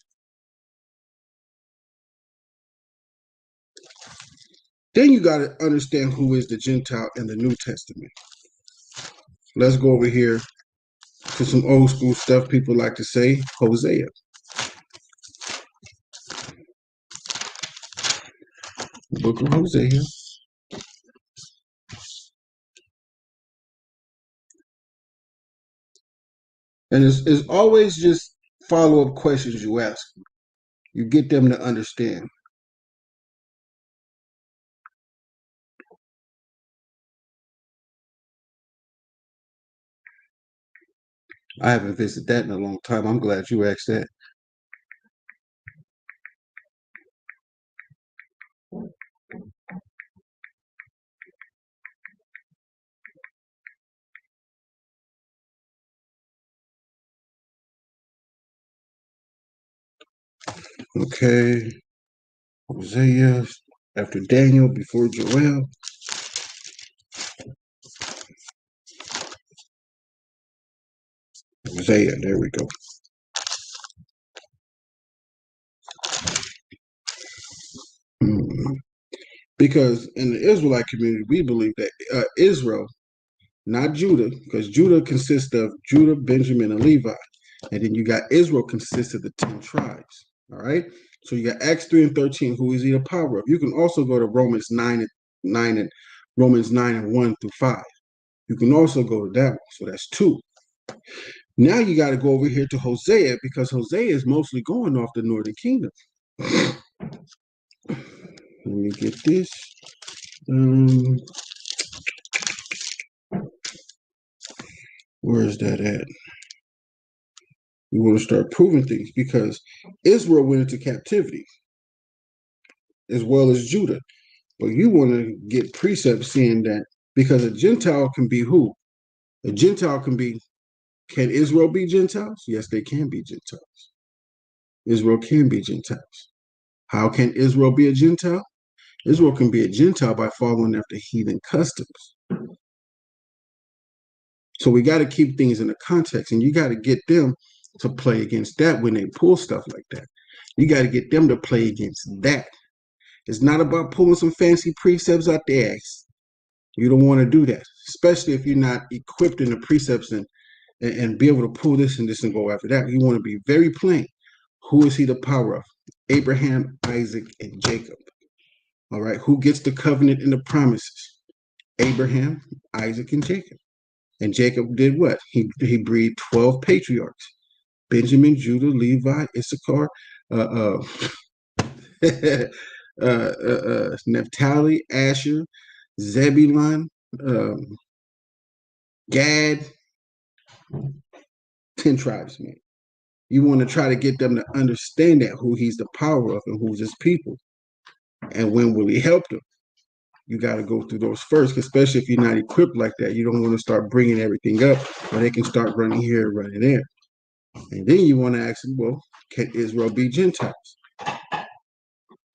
Then you got to understand who is the Gentile in the New Testament. Let's go over here to some old school stuff people like to say, Hosea. Book of Hosea. And it's always just follow-up questions you ask. You get them to understand. I haven't visited that in a long time. I'm glad you asked that. Okay. Hosea, after Daniel, before Joel. Hosea, there we go. Because in the Israelite community, we believe that Israel, not Judah, because Judah consists of Judah, Benjamin, and Levi. And then you got Israel consists of the 10 tribes. All right. So you got Acts 3 and 13, who is he the power of? You can also go to Romans 9 and Romans 9 and 1 through 5. You can also go to that one. So that's 2. Now you got to go over here to Hosea, because Hosea is mostly going off the northern kingdom. Let me get this. Where is that at? You want to start proving things, because Israel went into captivity as well as Judah. But you want to get precepts saying that, because a Gentile can be who? A Gentile can be, can Israel be Gentiles? Yes, they can be Gentiles. Israel can be Gentiles. How can Israel be a Gentile? Israel can be a Gentile by following after heathen customs. So we got to keep things in the context, and you got to get them to play against that when they pull stuff like that. You got to get them to play against that. It's not about pulling some fancy precepts out the ass. You don't want to do that, especially if you're not equipped in the precepts and be able to pull this and this and go after that. You want to be very plain. Who is he the power of? Abraham, Isaac, and Jacob. All right. Who gets the covenant and the promises? Abraham, Isaac, and Jacob. And Jacob did what? He breed 12 patriarchs: Benjamin, Judah, Levi, Issachar, Naphtali, Asher, Zebulun, Gad. 10 tribes, man. You want to try to get them to understand that who he's the power of and who's his people. And when will he help them? You got to go through those first, especially if you're not equipped like that. You don't want to start bringing everything up where they can start running here and running there. And then you want to ask them, well, can Israel be Gentiles?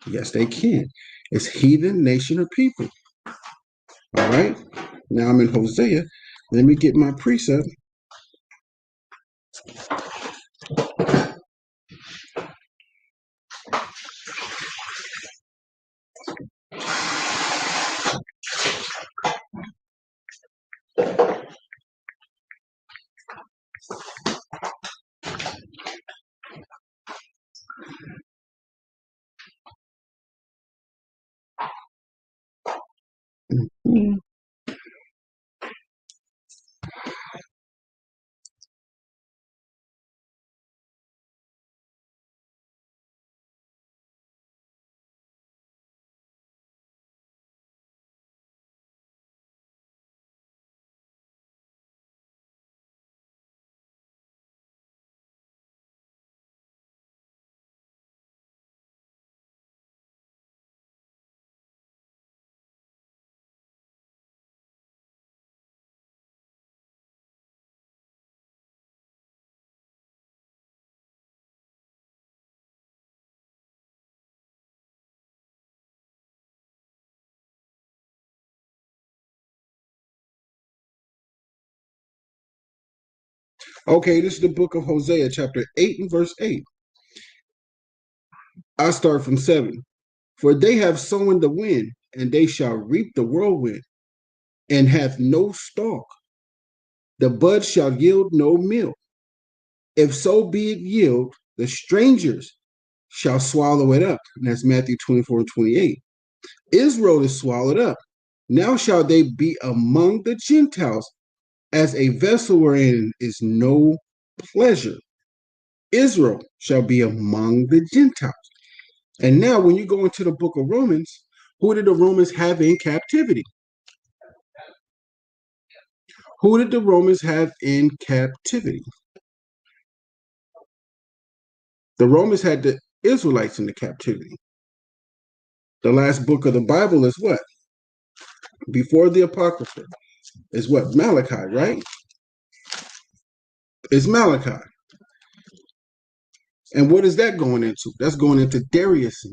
Yes, they can. It's heathen, nation, or people. All right. Now I'm in Hosea. Let me get my precept. Okay, this is the book of Hosea, chapter 8 and verse 8. I start from 7. For they have sown the wind, and they shall reap the whirlwind, and hath no stalk. The bud shall yield no meal. If so be it yield, the strangers shall swallow it up. And that's Matthew 24 and 28. Israel is swallowed up. Now shall they be among the Gentiles, as a vessel wherein is no pleasure. Israel shall be among the Gentiles. And now, when you go into the book of Romans, who did the Romans have in captivity? Who did the Romans have in captivity? The Romans had the Israelites in the captivity. The last book of the Bible is what? Before the Apocrypha is what? Malachi, right? It's Malachi. And what is that going into? That's going into Darius.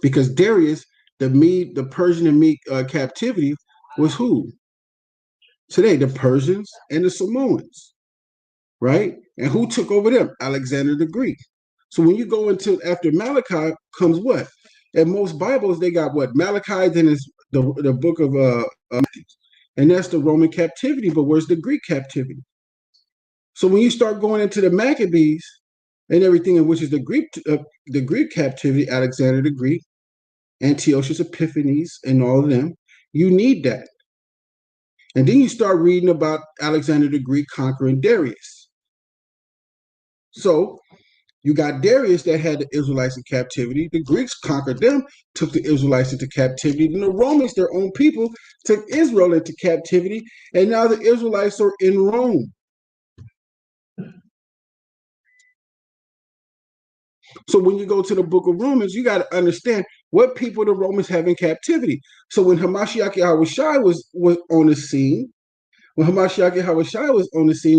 Because Darius, the Persian and Mede captivity was who? Today, the Persians and the Samoans, right? And who took over them? Alexander the Greek. So when you go into after Malachi comes what? In most Bibles, they got what? Malachi, then is the book of and that's the Roman captivity. But where's the Greek captivity? So when you start going into the Maccabees and everything, which is the Greek captivity, Alexander the Greek, Antiochus Epiphanes, and all of them, you need that. And then you start reading about Alexander the Greek conquering Darius. So you got Darius that had the Israelites in captivity. The Greeks conquered them, took the Israelites into captivity. Then the Romans, their own people, took Israel into captivity. And now the Israelites are in Rome. So when you go to the book of Romans, you got to understand what people the Romans have in captivity. So when Hamashiach Yahushua was on the scene,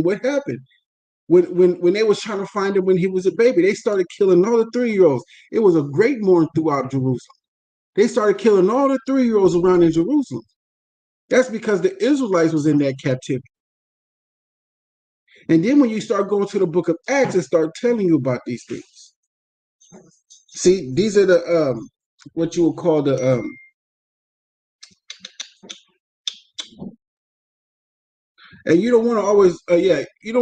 what happened? When they was trying to find him when he was a baby, they started killing all the 3-year-olds. It was a great mourn throughout Jerusalem. They started killing all the 3-year-olds around in Jerusalem. That's because the Israelites was in that captivity. And then when you start going to the book of Acts, it start telling you about these things. See, these are the what you would call the and you don't want to always you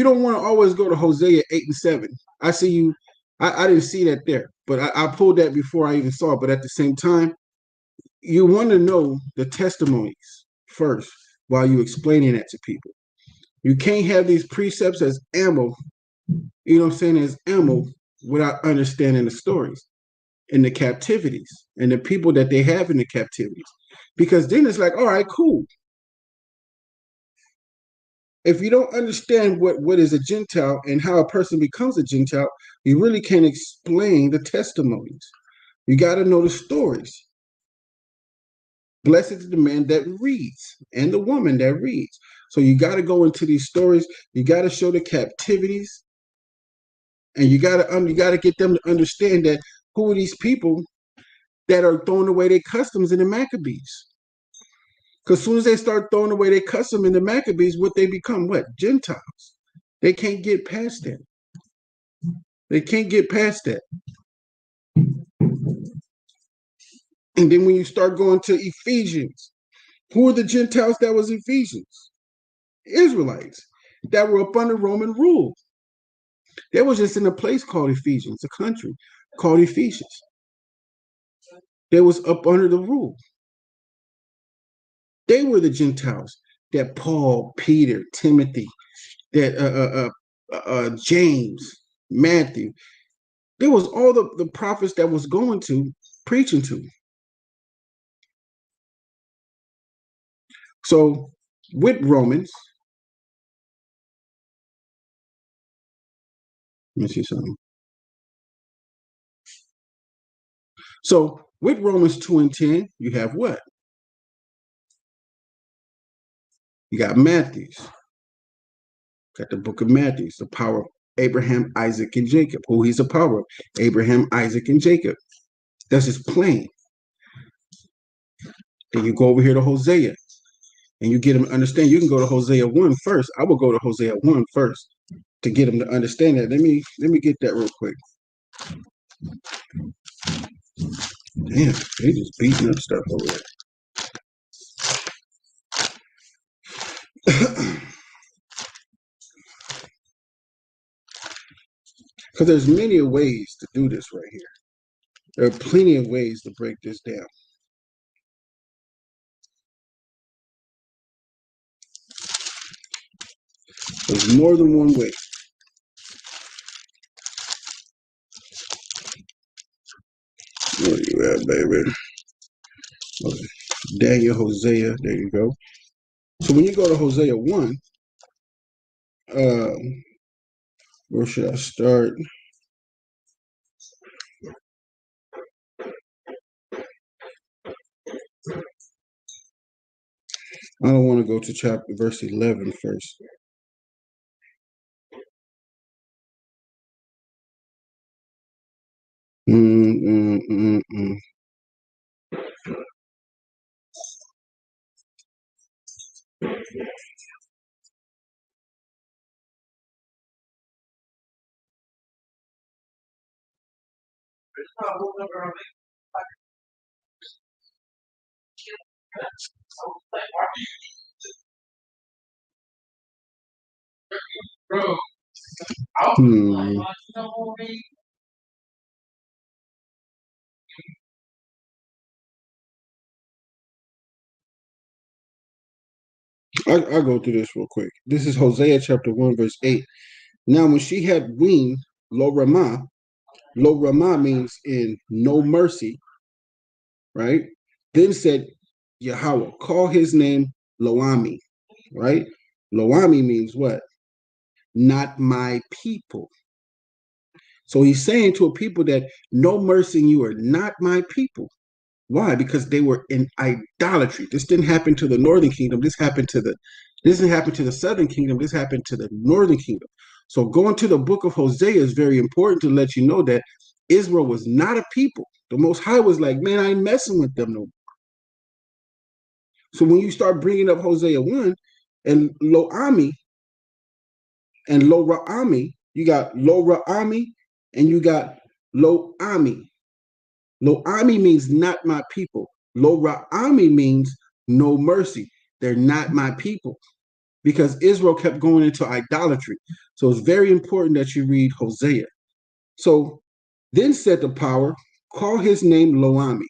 don't want to always go to Hosea 8 and 7. I see you. I didn't see that there, but I pulled that before I even saw it. But at the same time, you want to know the testimonies first while you explaining that to people. You can't have these precepts as ammo, you know what I'm saying, as ammo without understanding the stories and the captivities and the people that they have in the captivities. Because then it's like, all right, cool. If you don't understand what is a Gentile and how a person becomes a Gentile, you really can't explain the testimonies. You got to know the stories. Blessed is the man that reads and the woman that reads. So you got to go into these stories. You got to show the captivities, and you got to get them to understand that who are these people that are throwing away their customs in the Maccabees. Because as soon as they start throwing away their custom in the Maccabees, what they become? What? Gentiles. They can't get past that. They can't get past that. And then when you start going to Ephesians, who are the Gentiles that was Ephesians? Israelites that were up under Roman rule. They were just in a place called Ephesians, a country called Ephesians. They was up under the rule. They were the Gentiles that Paul, Peter, Timothy, that James, Matthew. There was all the prophets that was going to, preaching to. So with Romans, let me see something. So with Romans 2 and 10, you have what? You got Matthews. Got the book of Matthews, the power of Abraham, Isaac, and Jacob. Who he's a power of? Abraham, Isaac, and Jacob. That's just plain. Then you go over here to Hosea. and you get them to understand, you can go to Hosea 1 first. I will go to Hosea 1 first to get them to understand that. Let me get that real quick. Damn, they just beating up stuff over there. Because there's many ways to do this right here. There are plenty of ways to break this down. There's more than one way. Where you at, baby? Okay. Daniel, Hosea, there you go. So when you go to Hosea 1, where should I start? I don't want to go to verse 11 first. I'll go through this real quick. This is Hosea chapter 1, verse 8. Now, when she had weaned Lo Ramah means in no mercy, right? Then said Yahweh, call his name Loami, right? Loami means what? Not my people. So he's saying to a people that no mercy in you are not my people. Why? Because they were in idolatry. This didn't happen to the northern kingdom. This didn't happen to the southern kingdom. This happened to the northern kingdom. So going to the book of Hosea is very important to let you know that Israel was not a people. The Most High was like, man, I ain't messing with them no more. So when you start bringing up Hosea 1 and Lo Ra'ami, you got Lo Ra'ami and you got Lo Ami. Lo Ami means not my people. Lo Ra'ami means no mercy. They're not my people because Israel kept going into idolatry. So it's very important that you read Hosea. So then said the power, call his name Lo Ami,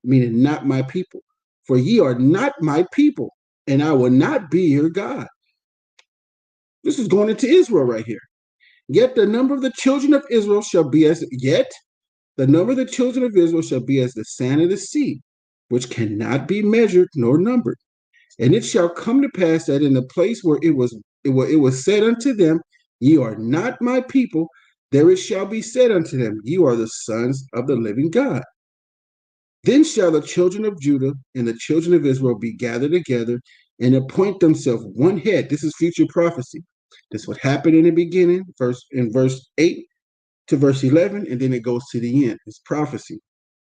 meaning not my people. For ye are not my people, and I will not be your God. This is going into Israel right here. Yet the number of the children of Israel shall be as the number of the children of Israel shall be as the sand of the sea, which cannot be measured nor numbered. And it shall come to pass that in the place where it was said unto them, ye are not my people, there it shall be said unto them, you are the sons of the living God. Then shall the children of Judah and the children of Israel be gathered together and appoint themselves one head. This is future prophecy. This is what happened in the beginning, in verse 8 to verse 11, and then it goes to the end. It's prophecy.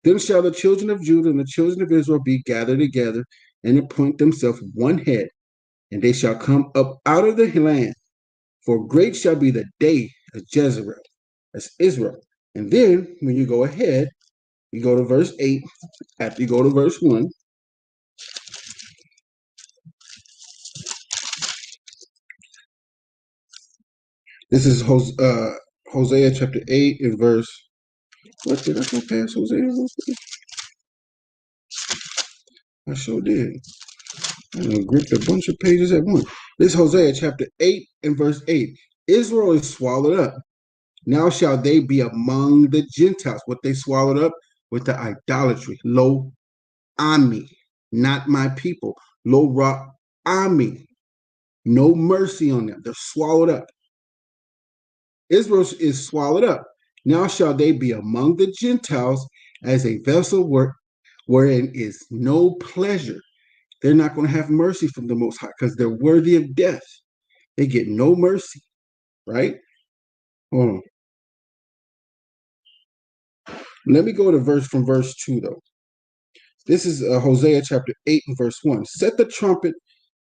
Then shall the children of Judah and the children of Israel be gathered together and appoint themselves one head, and they shall come up out of the land. For great shall be the day of Jezreel, that's Israel. And then when you go ahead, you go to verse 8, after you go to verse 1. This is Hosea chapter 8 and verse. What did I go past Hosea? I sure did. I gripped a bunch of pages at once. This is Hosea chapter 8 and verse 8. Israel is swallowed up. Now shall they be among the Gentiles. What they swallowed up with the idolatry. Lo Ami, not my people. Lo Ra Ami, no mercy on them. They're swallowed up. Israel is swallowed up. Now shall they be among the Gentiles as a vessel wherein is no pleasure. They're not going to have mercy from the Most High because they're worthy of death. They get no mercy, right? Hold on. Let me go to verse 2, though. This is Hosea chapter 8 and verse 1. Set the trumpet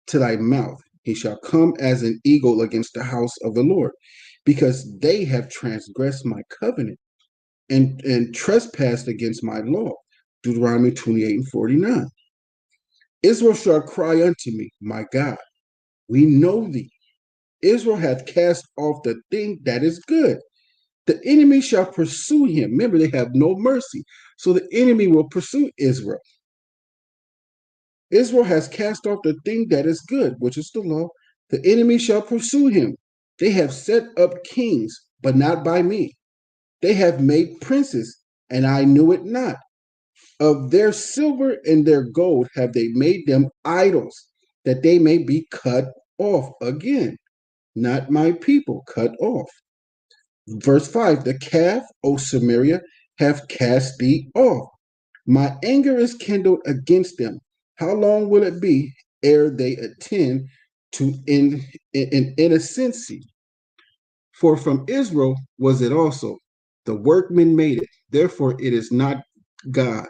to thy mouth. He shall come as an eagle against the house of the Lord, because they have transgressed my covenant and trespassed against my law. Deuteronomy 28 and 49. Israel shall cry unto me, my God, we know thee. Israel hath cast off the thing that is good. The enemy shall pursue him. Remember, they have no mercy. So the enemy will pursue Israel. Israel has cast off the thing that is good, which is the law. The enemy shall pursue him. They have set up kings, but not by me. They have made princes, and I knew it not. Of their silver and their gold have they made them idols, that they may be cut off again. Not my people, cut off. Verse 5, the calf, O Samaria, have cast thee off. My anger is kindled against them. How long will it be ere they attend to innocency? For from Israel was it also. The workmen made it. Therefore it is not God.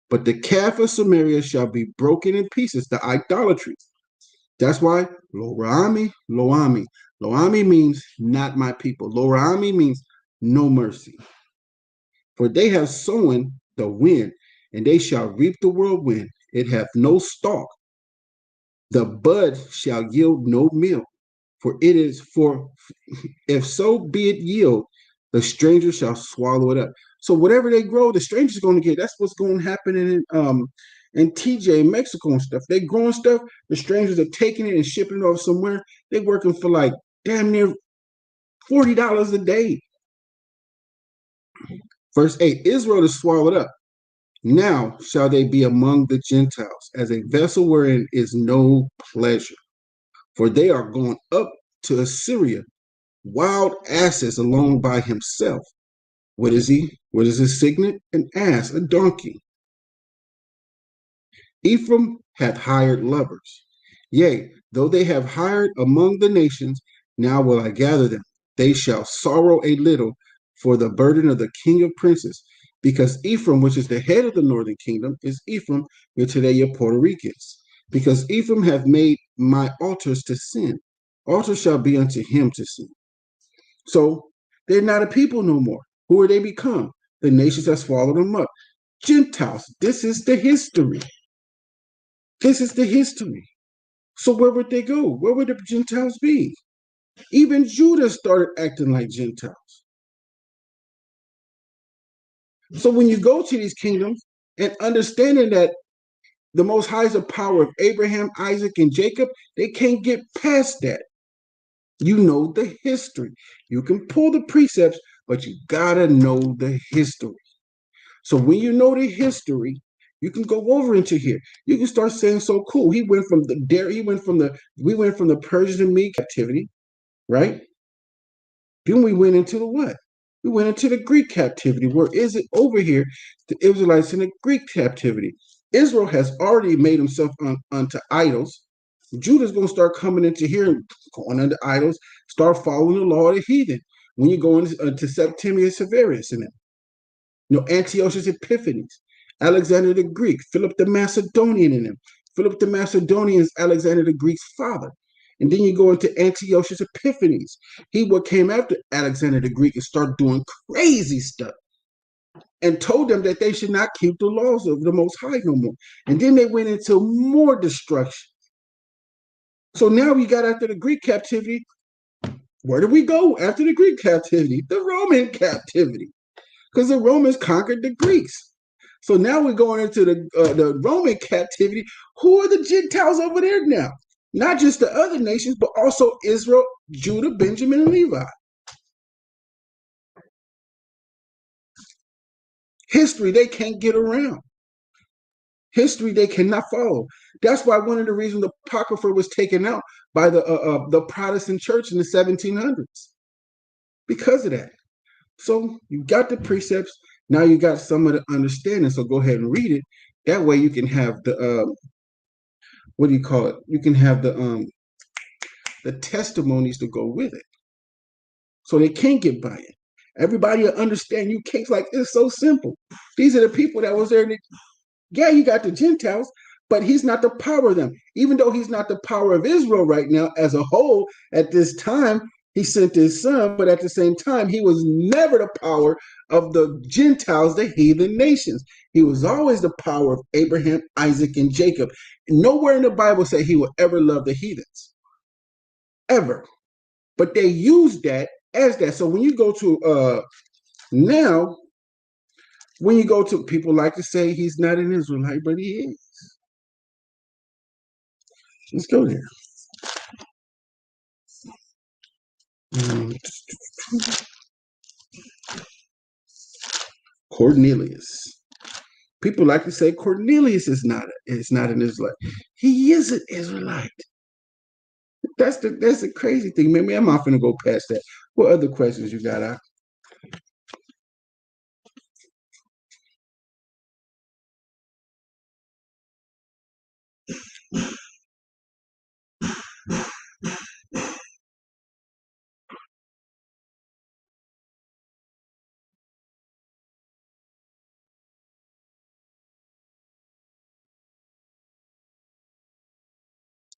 But the calf of Samaria shall be broken in pieces, the idolatry. That's why Loami, Loami. Loami means not my people. Loami means no mercy. For they have sown the wind, and they shall reap the whirlwind. It hath no stalk. The bud shall yield no meal. For it is for, if so be it yield, the stranger shall swallow it up. So whatever they grow, the stranger's going to get. That's what's going to happen in TJ, Mexico and stuff. They growing stuff, the strangers are taking it and shipping it off somewhere. They working for like damn near $40 a day. Verse 8, Israel is swallowed up. Now shall they be among the Gentiles, as a vessel wherein is no pleasure. For they are gone up to Assyria, wild asses alone by himself. What is he? What is his signet? An ass, a donkey. Ephraim hath hired lovers. Yea, though they have hired among the nations, now will I gather them. They shall sorrow a little for the burden of the king of princes, because Ephraim, which is the head of the northern kingdom, is Ephraim, you're today your Puerto Ricans. Because Ephraim hath made my altars to sin. Altars shall be unto him to sin. So they're not a people no more. Who are they become? The nations have swallowed them up. Gentiles. This is the history. This is the history. So where would they go? Where would the Gentiles be? Even Judah started acting like Gentiles. So when you go to these kingdoms and understanding that the Most High is the power of Abraham, Isaac, and Jacob, they can't get past that. You know the history. You can pull the precepts, but you gotta know the history. So when you know the history, you can go over into here. You can start saying, so cool. We went from the Persian and Mede captivity, right? Then we went into the what? We went into the Greek captivity. Where is it over here? The Israelites in the Greek captivity. Israel has already made himself unto idols. Judah's going to start coming into here and going under idols, start following the law of the heathen. When you go into Septimius Severus and them, Antiochus Epiphanes, Alexander the Greek, Philip the Macedonian in them. Philip the Macedonian is Alexander the Greek's father. And then you go into Antiochus Epiphanes. He what came after Alexander the Greek and started doing crazy stuff and told them that they should not keep the laws of the Most High no more. And then they went into more destruction. So now we got after the Greek captivity. Where did we go after the Greek captivity? The Roman captivity. Because the Romans conquered the Greeks. So now we're going into the Roman captivity. Who are the Gentiles over there now? Not just the other nations, but also Israel, Judah, Benjamin, and Levi. History they can't get around. History they cannot follow. That's why one of the reasons the Apocrypha was taken out by the Protestant church in the 1700s. Because of that. So you got the precepts. Now you got some of the understanding. So go ahead and read it. That way you can have the what do you call it? You can have the testimonies to go with it. So they can't get by it. Everybody will understand you can't, like, it's so simple. These are the people that was there Yeah, he got the Gentiles, but he's not the power of them. Even though he's not the power of Israel right now as a whole at this time, he sent his son, but at the same time, he was never the power of the Gentiles, the heathen nations. He was always the power of Abraham, Isaac, and Jacob. Nowhere in the Bible say he will ever love the heathens, ever. But they use that as that. So when you go to now, when you go to people like to say he's not an Israelite, but he is. Let's go there. Cornelius. People like to say Cornelius is not an Israelite. He is an Israelite. That's the crazy thing. Maybe I'm not gonna go past that. What other questions you got?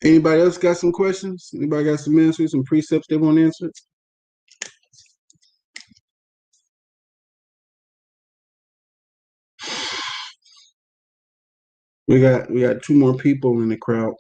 Anybody else got some questions? Anybody got some answers, some precepts they want answered? We got two more people in the crowd.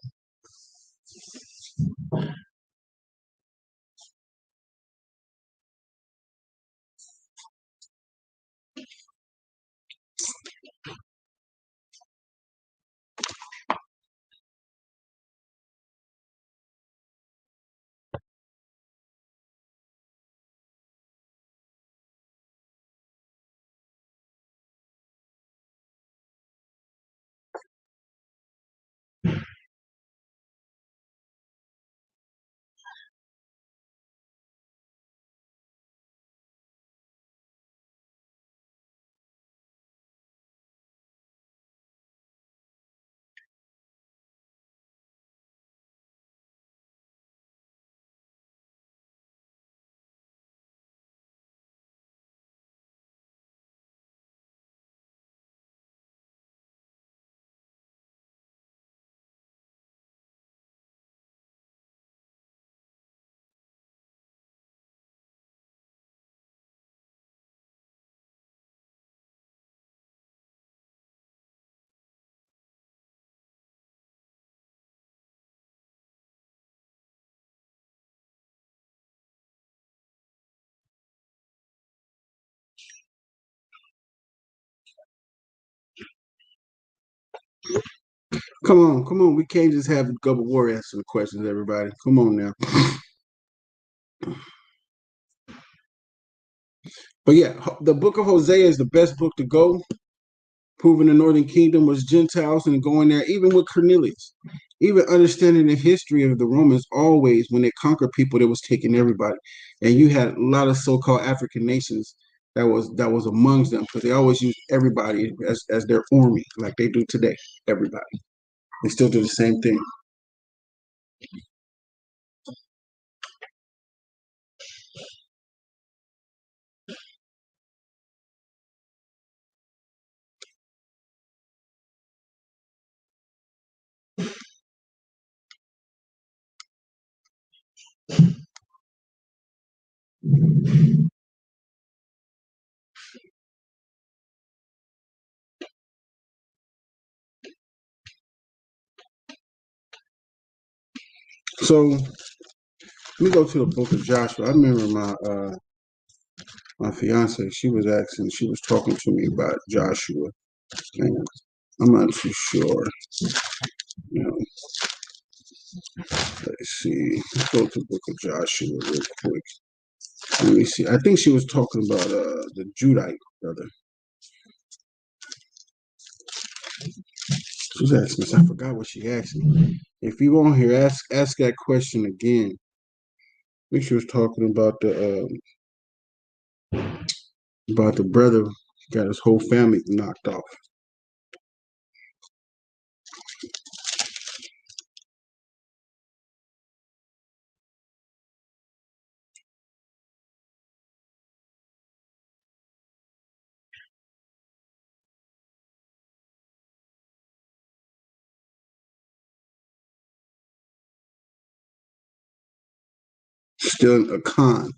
Come on. We can't just have Gubba War answer the questions, everybody. Come on now. But yeah, the book of Hosea is the best book to go. Proving the northern kingdom was Gentiles and going there, even with Cornelius. Even understanding the history of the Romans, always when they conquered people, they was taking everybody. And you had a lot of so-called African nations that was amongst them, because they always used everybody as their army, like they do today. Everybody. They still do the same thing. So let me go to the book of Joshua. I remember my fiance, she was talking to me about Joshua. And I'm not too sure. You know, let's see. Let's go to the book of Joshua real quick. Let me see. I think she was talking about the Judite brother. She was asking us. I forgot what she asked me. If you want here, ask that question again. I think she was talking about the brother got his whole family knocked off. Still a con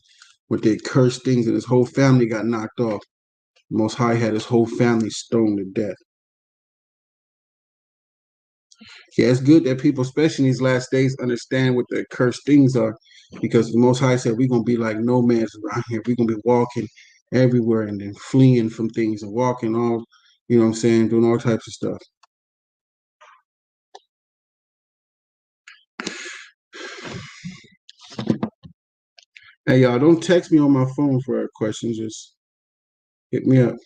with their cursed things, and his whole family got knocked off. Most High had his whole family stoned to death. Yeah, it's good that people, especially in these last days, understand what the cursed things are, because the Most High said we're gonna be like nomads around here. We're gonna be walking everywhere and then fleeing from things and walking all, you know what I'm saying, doing all types of stuff. Hey, y'all, don't text me on my phone for questions. Just hit me up.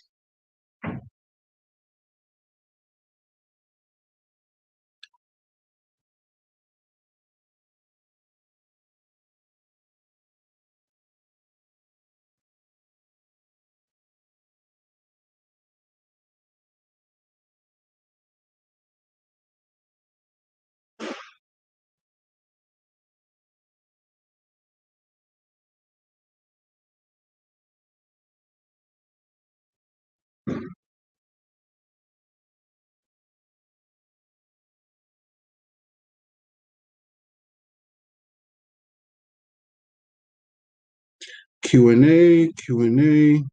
Q&A, Q&A.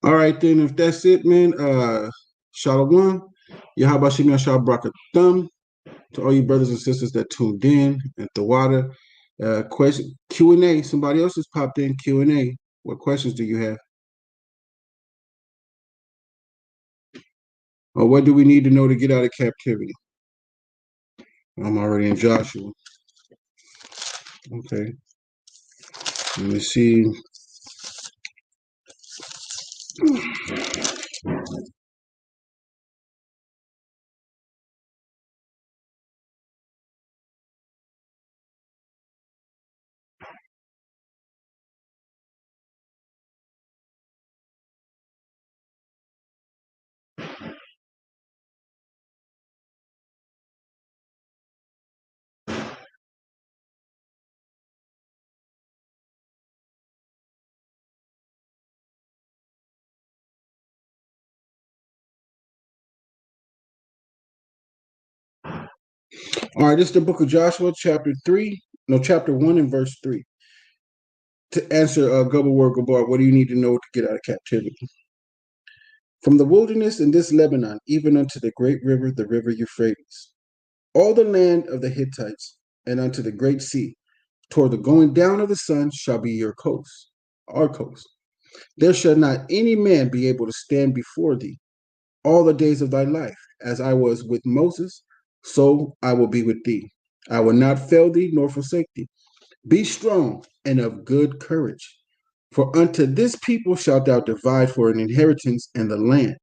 All right, then, if that's it, man, Shalawam, Yahabashim Yashabrakathum, to all you brothers and sisters that tuned in at the water. Question Q&A. Somebody else has popped in Q&A. What questions do you have? Or what do we need to know to get out of captivity? I'm already in Joshua. Okay. Let me see. All right, this is the book of Joshua, chapter 1 and verse 3. To answer Gubba Word Gabar, what do you need to know to get out of captivity? From the wilderness in this Lebanon, even unto the great river, the river Euphrates, all the land of the Hittites, and unto the great sea, toward the going down of the sun shall be your coast, our coast. There shall not any man be able to stand before thee all the days of thy life. As I was with Moses, so I will be with thee. I will not fail thee nor forsake thee. Be strong and of good courage. For unto this people shalt thou divide for an inheritance in the land.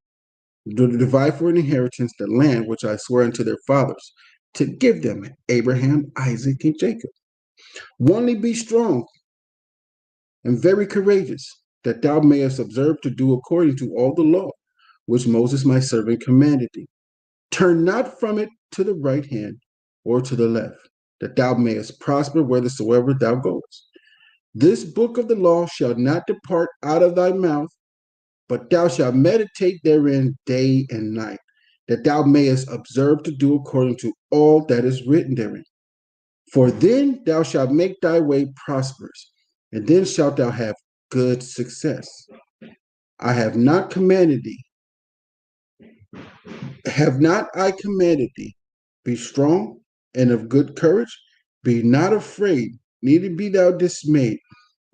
To divide for an inheritance the land which I swear unto their fathers, to give them Abraham, Isaac, and Jacob. Only be strong and very courageous, that thou mayest observe to do according to all the law which Moses my servant commanded thee. Turn not from it to the right hand or to the left, that thou mayest prosper whithersoever thou goest. This book of the law shall not depart out of thy mouth, but thou shalt meditate therein day and night, that thou mayest observe to do according to all that is written therein. For then thou shalt make thy way prosperous, and then shalt thou have good success. I have not commanded thee. Have not I commanded thee? Be strong and of good courage. Be not afraid, neither be thou dismayed,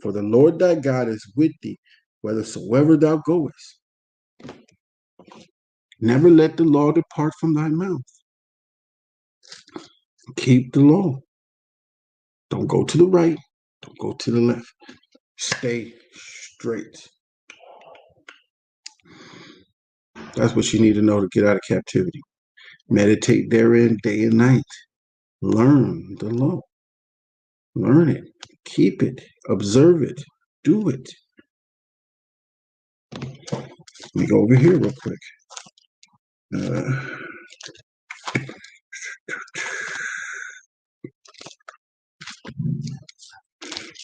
for the Lord thy God is with thee whithersoever thou goest. Never let the law depart from thy mouth. Keep the law. Don't go to the right. Don't go to the left. Stay straight. That's what you need to know to get out of captivity. Meditate therein day and night. Learn the law. Learn it. Keep it. Observe it. Do it. Let me go over here real quick.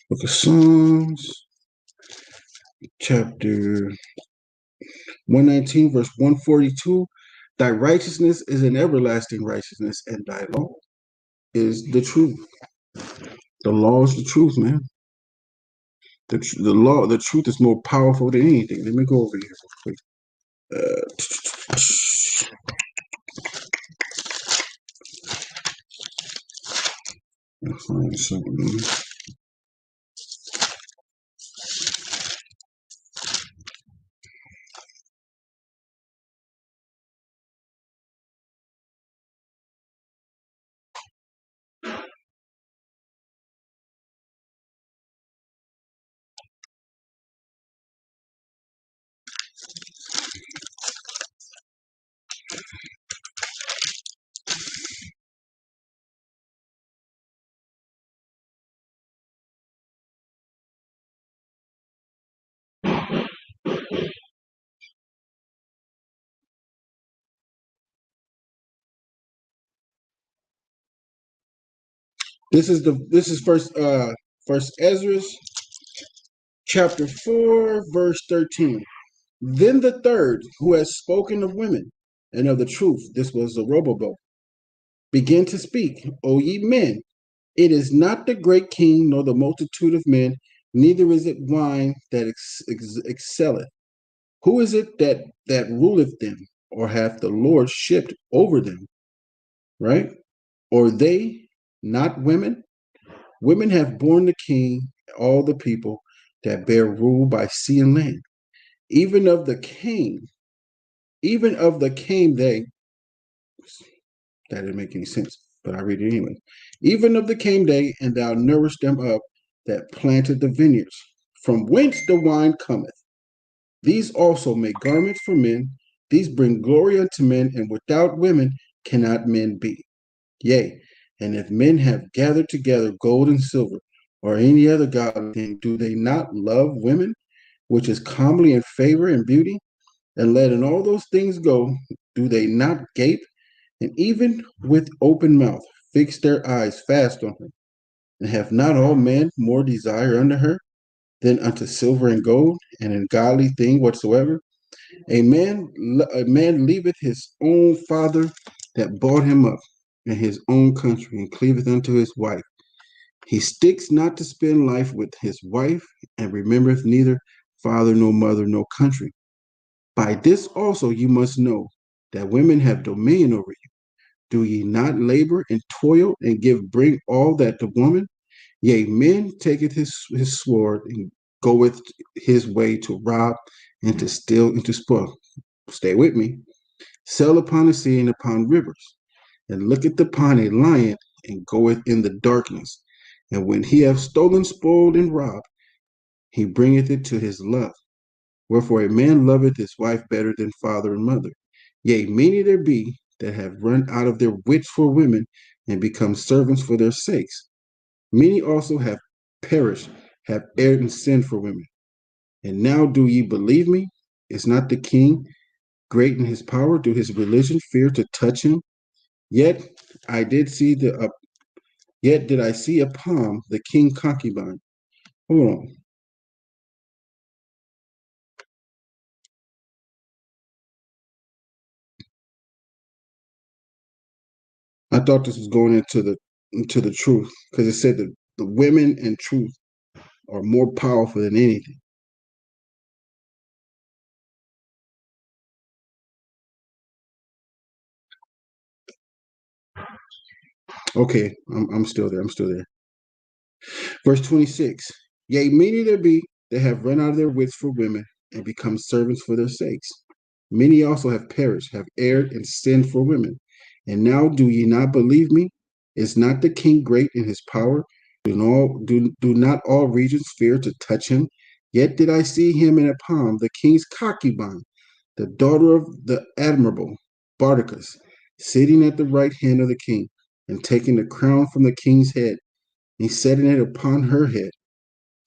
Book of Psalms, chapter 119, verse 142. Thy righteousness is an everlasting righteousness, and thy law is the truth. The law is the truth, man. The law, the truth is more powerful than anything. Let me go over here real quick. Find something. This is first Ezra chapter 4, verse 13. Then the third, who has spoken of women and of the truth, this was Zerubbabel, began to speak, O ye men, it is not the great king nor the multitude of men, neither is it wine that excelleth. Who is it that ruleth them, or hath the Lord shipped over them? Right? Or they not women? Women have borne the king, all the people that bear rule by sea and land. Even of the came they. That didn't make any sense, but I read it anyway. Even of the came they, and thou nourished them up that planted the vineyards, from whence the wine cometh. These also make garments for men. These bring glory unto men, and without women cannot men be. Yea, and if men have gathered together gold and silver, or any other godly thing, do they not love women, which is comely in favor and beauty? And letting all those things go, do they not gape, and even with open mouth fix their eyes fast on her? And have not all men more desire unto her than unto silver and gold, and in godly thing whatsoever? A man leaveth his own father that brought him up, in his own country, and cleaveth unto his wife. He sticks not to spend life with his wife, and remembereth neither father nor mother nor country. By this also you must know that women have dominion over you. Do ye not labor and toil and bring all that to woman? Yea, man taketh his sword and goeth his way to rob and to steal and to spoil. Stay with me. Sail upon the sea and upon rivers, and looketh upon a lion and goeth in the darkness. And when he hath stolen, spoiled, and robbed, he bringeth it to his love. Wherefore a man loveth his wife better than father and mother. Yea, many there be that have run out of their wits for women and become servants for their sakes. Many also have perished, have erred and sinned for women. And now do ye believe me? Is not the king great in his power? Do his religion fear to touch him? Yet I did see yet did I see upon the king concubine. Hold on. I thought this was going into the truth, because it said that the women and truth are more powerful than anything. Okay, I'm still there. I'm still there. Verse 26. Yea, many there be that have run out of their wits for women and become servants for their sakes. Many also have perished, have erred, and sinned for women. And now do ye not believe me? Is not the king great in his power? Do not all regions fear to touch him? Yet did I see him in a palm, the king's concubine, the daughter of the admirable Bardacus, sitting at the right hand of the king, and taking the crown from the king's head, and setting it upon her head.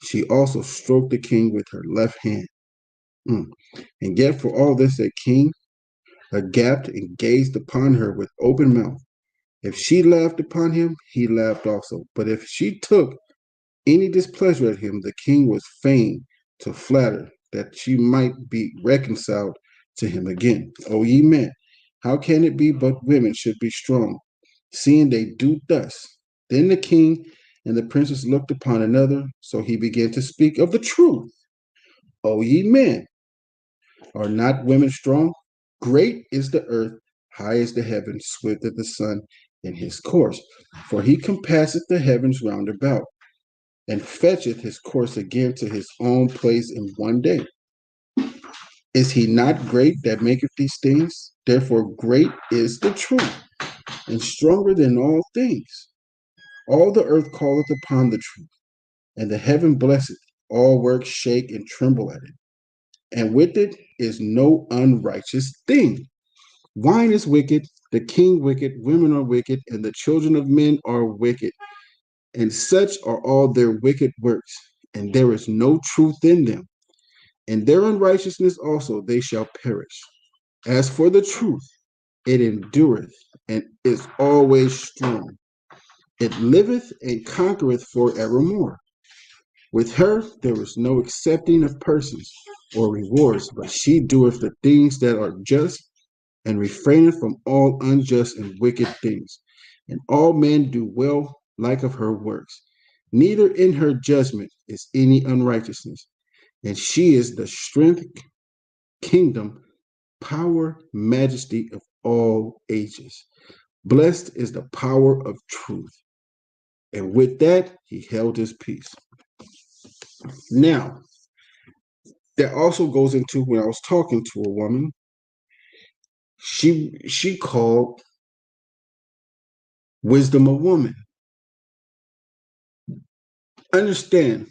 She also stroked the king with her left hand. And yet for all this the king agape and gazed upon her with open mouth. If she laughed upon him, he laughed also. But if she took any displeasure at him, the king was fain to flatter that she might be reconciled to him again. O ye men, how can it be but women should be strong, seeing they do thus? Then the king and the princess looked upon another, so he began to speak of the truth. O ye men, are not women strong? Great is the earth, high is the heaven, swift is the sun in his course. For he compasseth the heavens round about, and fetcheth his course again to his own place in one day. Is he not great that maketh these things? Therefore great is the truth, and stronger than all things. All the earth calleth upon the truth, and the heaven blesseth. All works shake and tremble at it. And with it is no unrighteous thing. Wine is wicked, the king wicked, women are wicked, and the children of men are wicked. And such are all their wicked works, and there is no truth in them. And their unrighteousness also they shall perish. As for the truth, it endureth and is always strong. It liveth and conquereth forevermore. With her there is no accepting of persons or rewards, but she doeth the things that are just, and refraineth from all unjust and wicked things. And all men do well like of her works. Neither in her judgment is any unrighteousness. And she is the strength, kingdom, power, majesty of all ages. Blessed is the power of truth. And with that, he held his peace. Now, that also goes into when I was talking to a woman, she called wisdom a woman. Understand,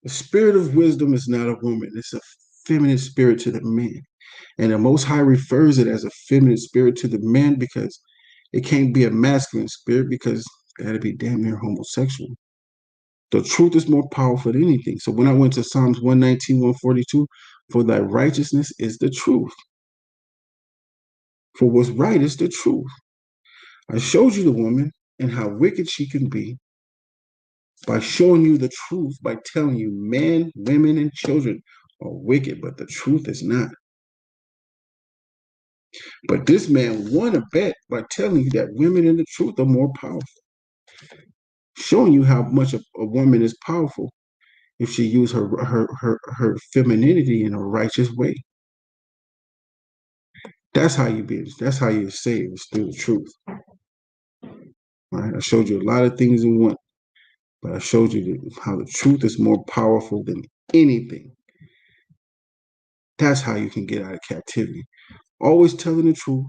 the spirit of wisdom is not a woman, it's a feminine spirit to the man. And the Most High refers it as a feminine spirit to the man because it can't be a masculine spirit because that'd be damn near homosexual. The truth is more powerful than anything. So when I went to Psalms 119, 142, for thy righteousness is the truth. For what's right is the truth. I showed you the woman and how wicked she can be by showing you the truth, by telling you men, women, and children are wicked, but the truth is not. But this man won a bet by telling you that women and the truth are more powerful, showing you how much a woman is powerful if she uses her femininity in a righteous way. That's how you be. That's how you're saved, is through the truth. All right. I showed you a lot of things in one, but I showed you how the truth is more powerful than anything. That's how you can get out of captivity. Always telling the truth,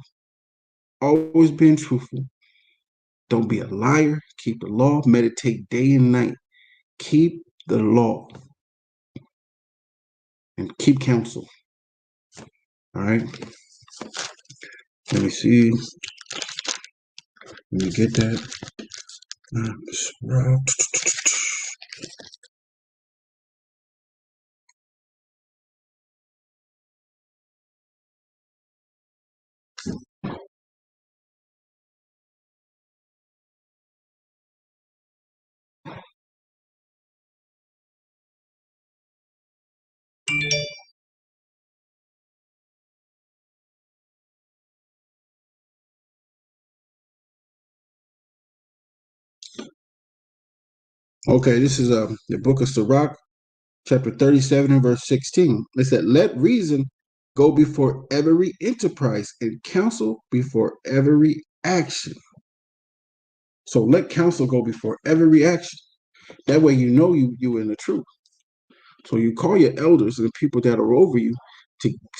always being truthful. Don't be a liar. Keep the law. Meditate day and night. Keep the law and keep counsel. All right. Let me see. Let me get that. Okay, this is the book of Sirach, chapter 37 and verse 16. It said, let reason go before every enterprise and counsel before every action. So let counsel go before every action. That way you know you in the truth. So you call your elders and the people that are over you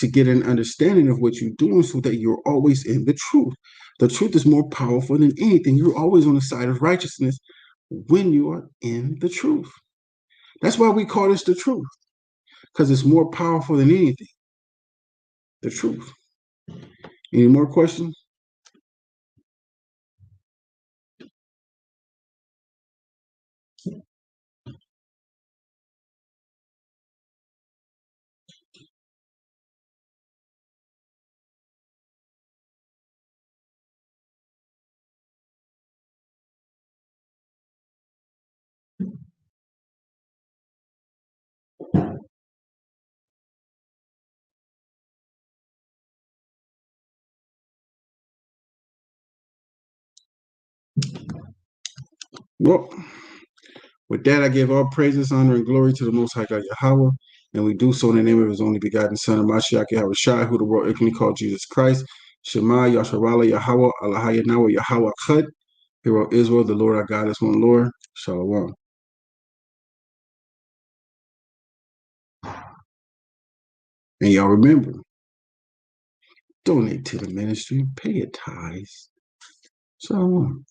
to get an understanding of what you're doing so that you're always in the truth. The truth is more powerful than anything. You're always on the side of righteousness when you are in the truth. That's why we call this the truth, because it's more powerful than anything. The truth. Any more questions? Well, with that, I give all praises, honor, and glory to the Most High God Yahweh, and we do so in the name of His only begotten Son, Mashiach Yahweh Shai, who the world ignorantly called Jesus Christ. Shema Yasharala Yahweh Alahaya Nawa Yahweh Chud. Hero Israel, the Lord our God is one Lord. Shalawam. And y'all remember, donate to the ministry, pay your tithes. Shalom.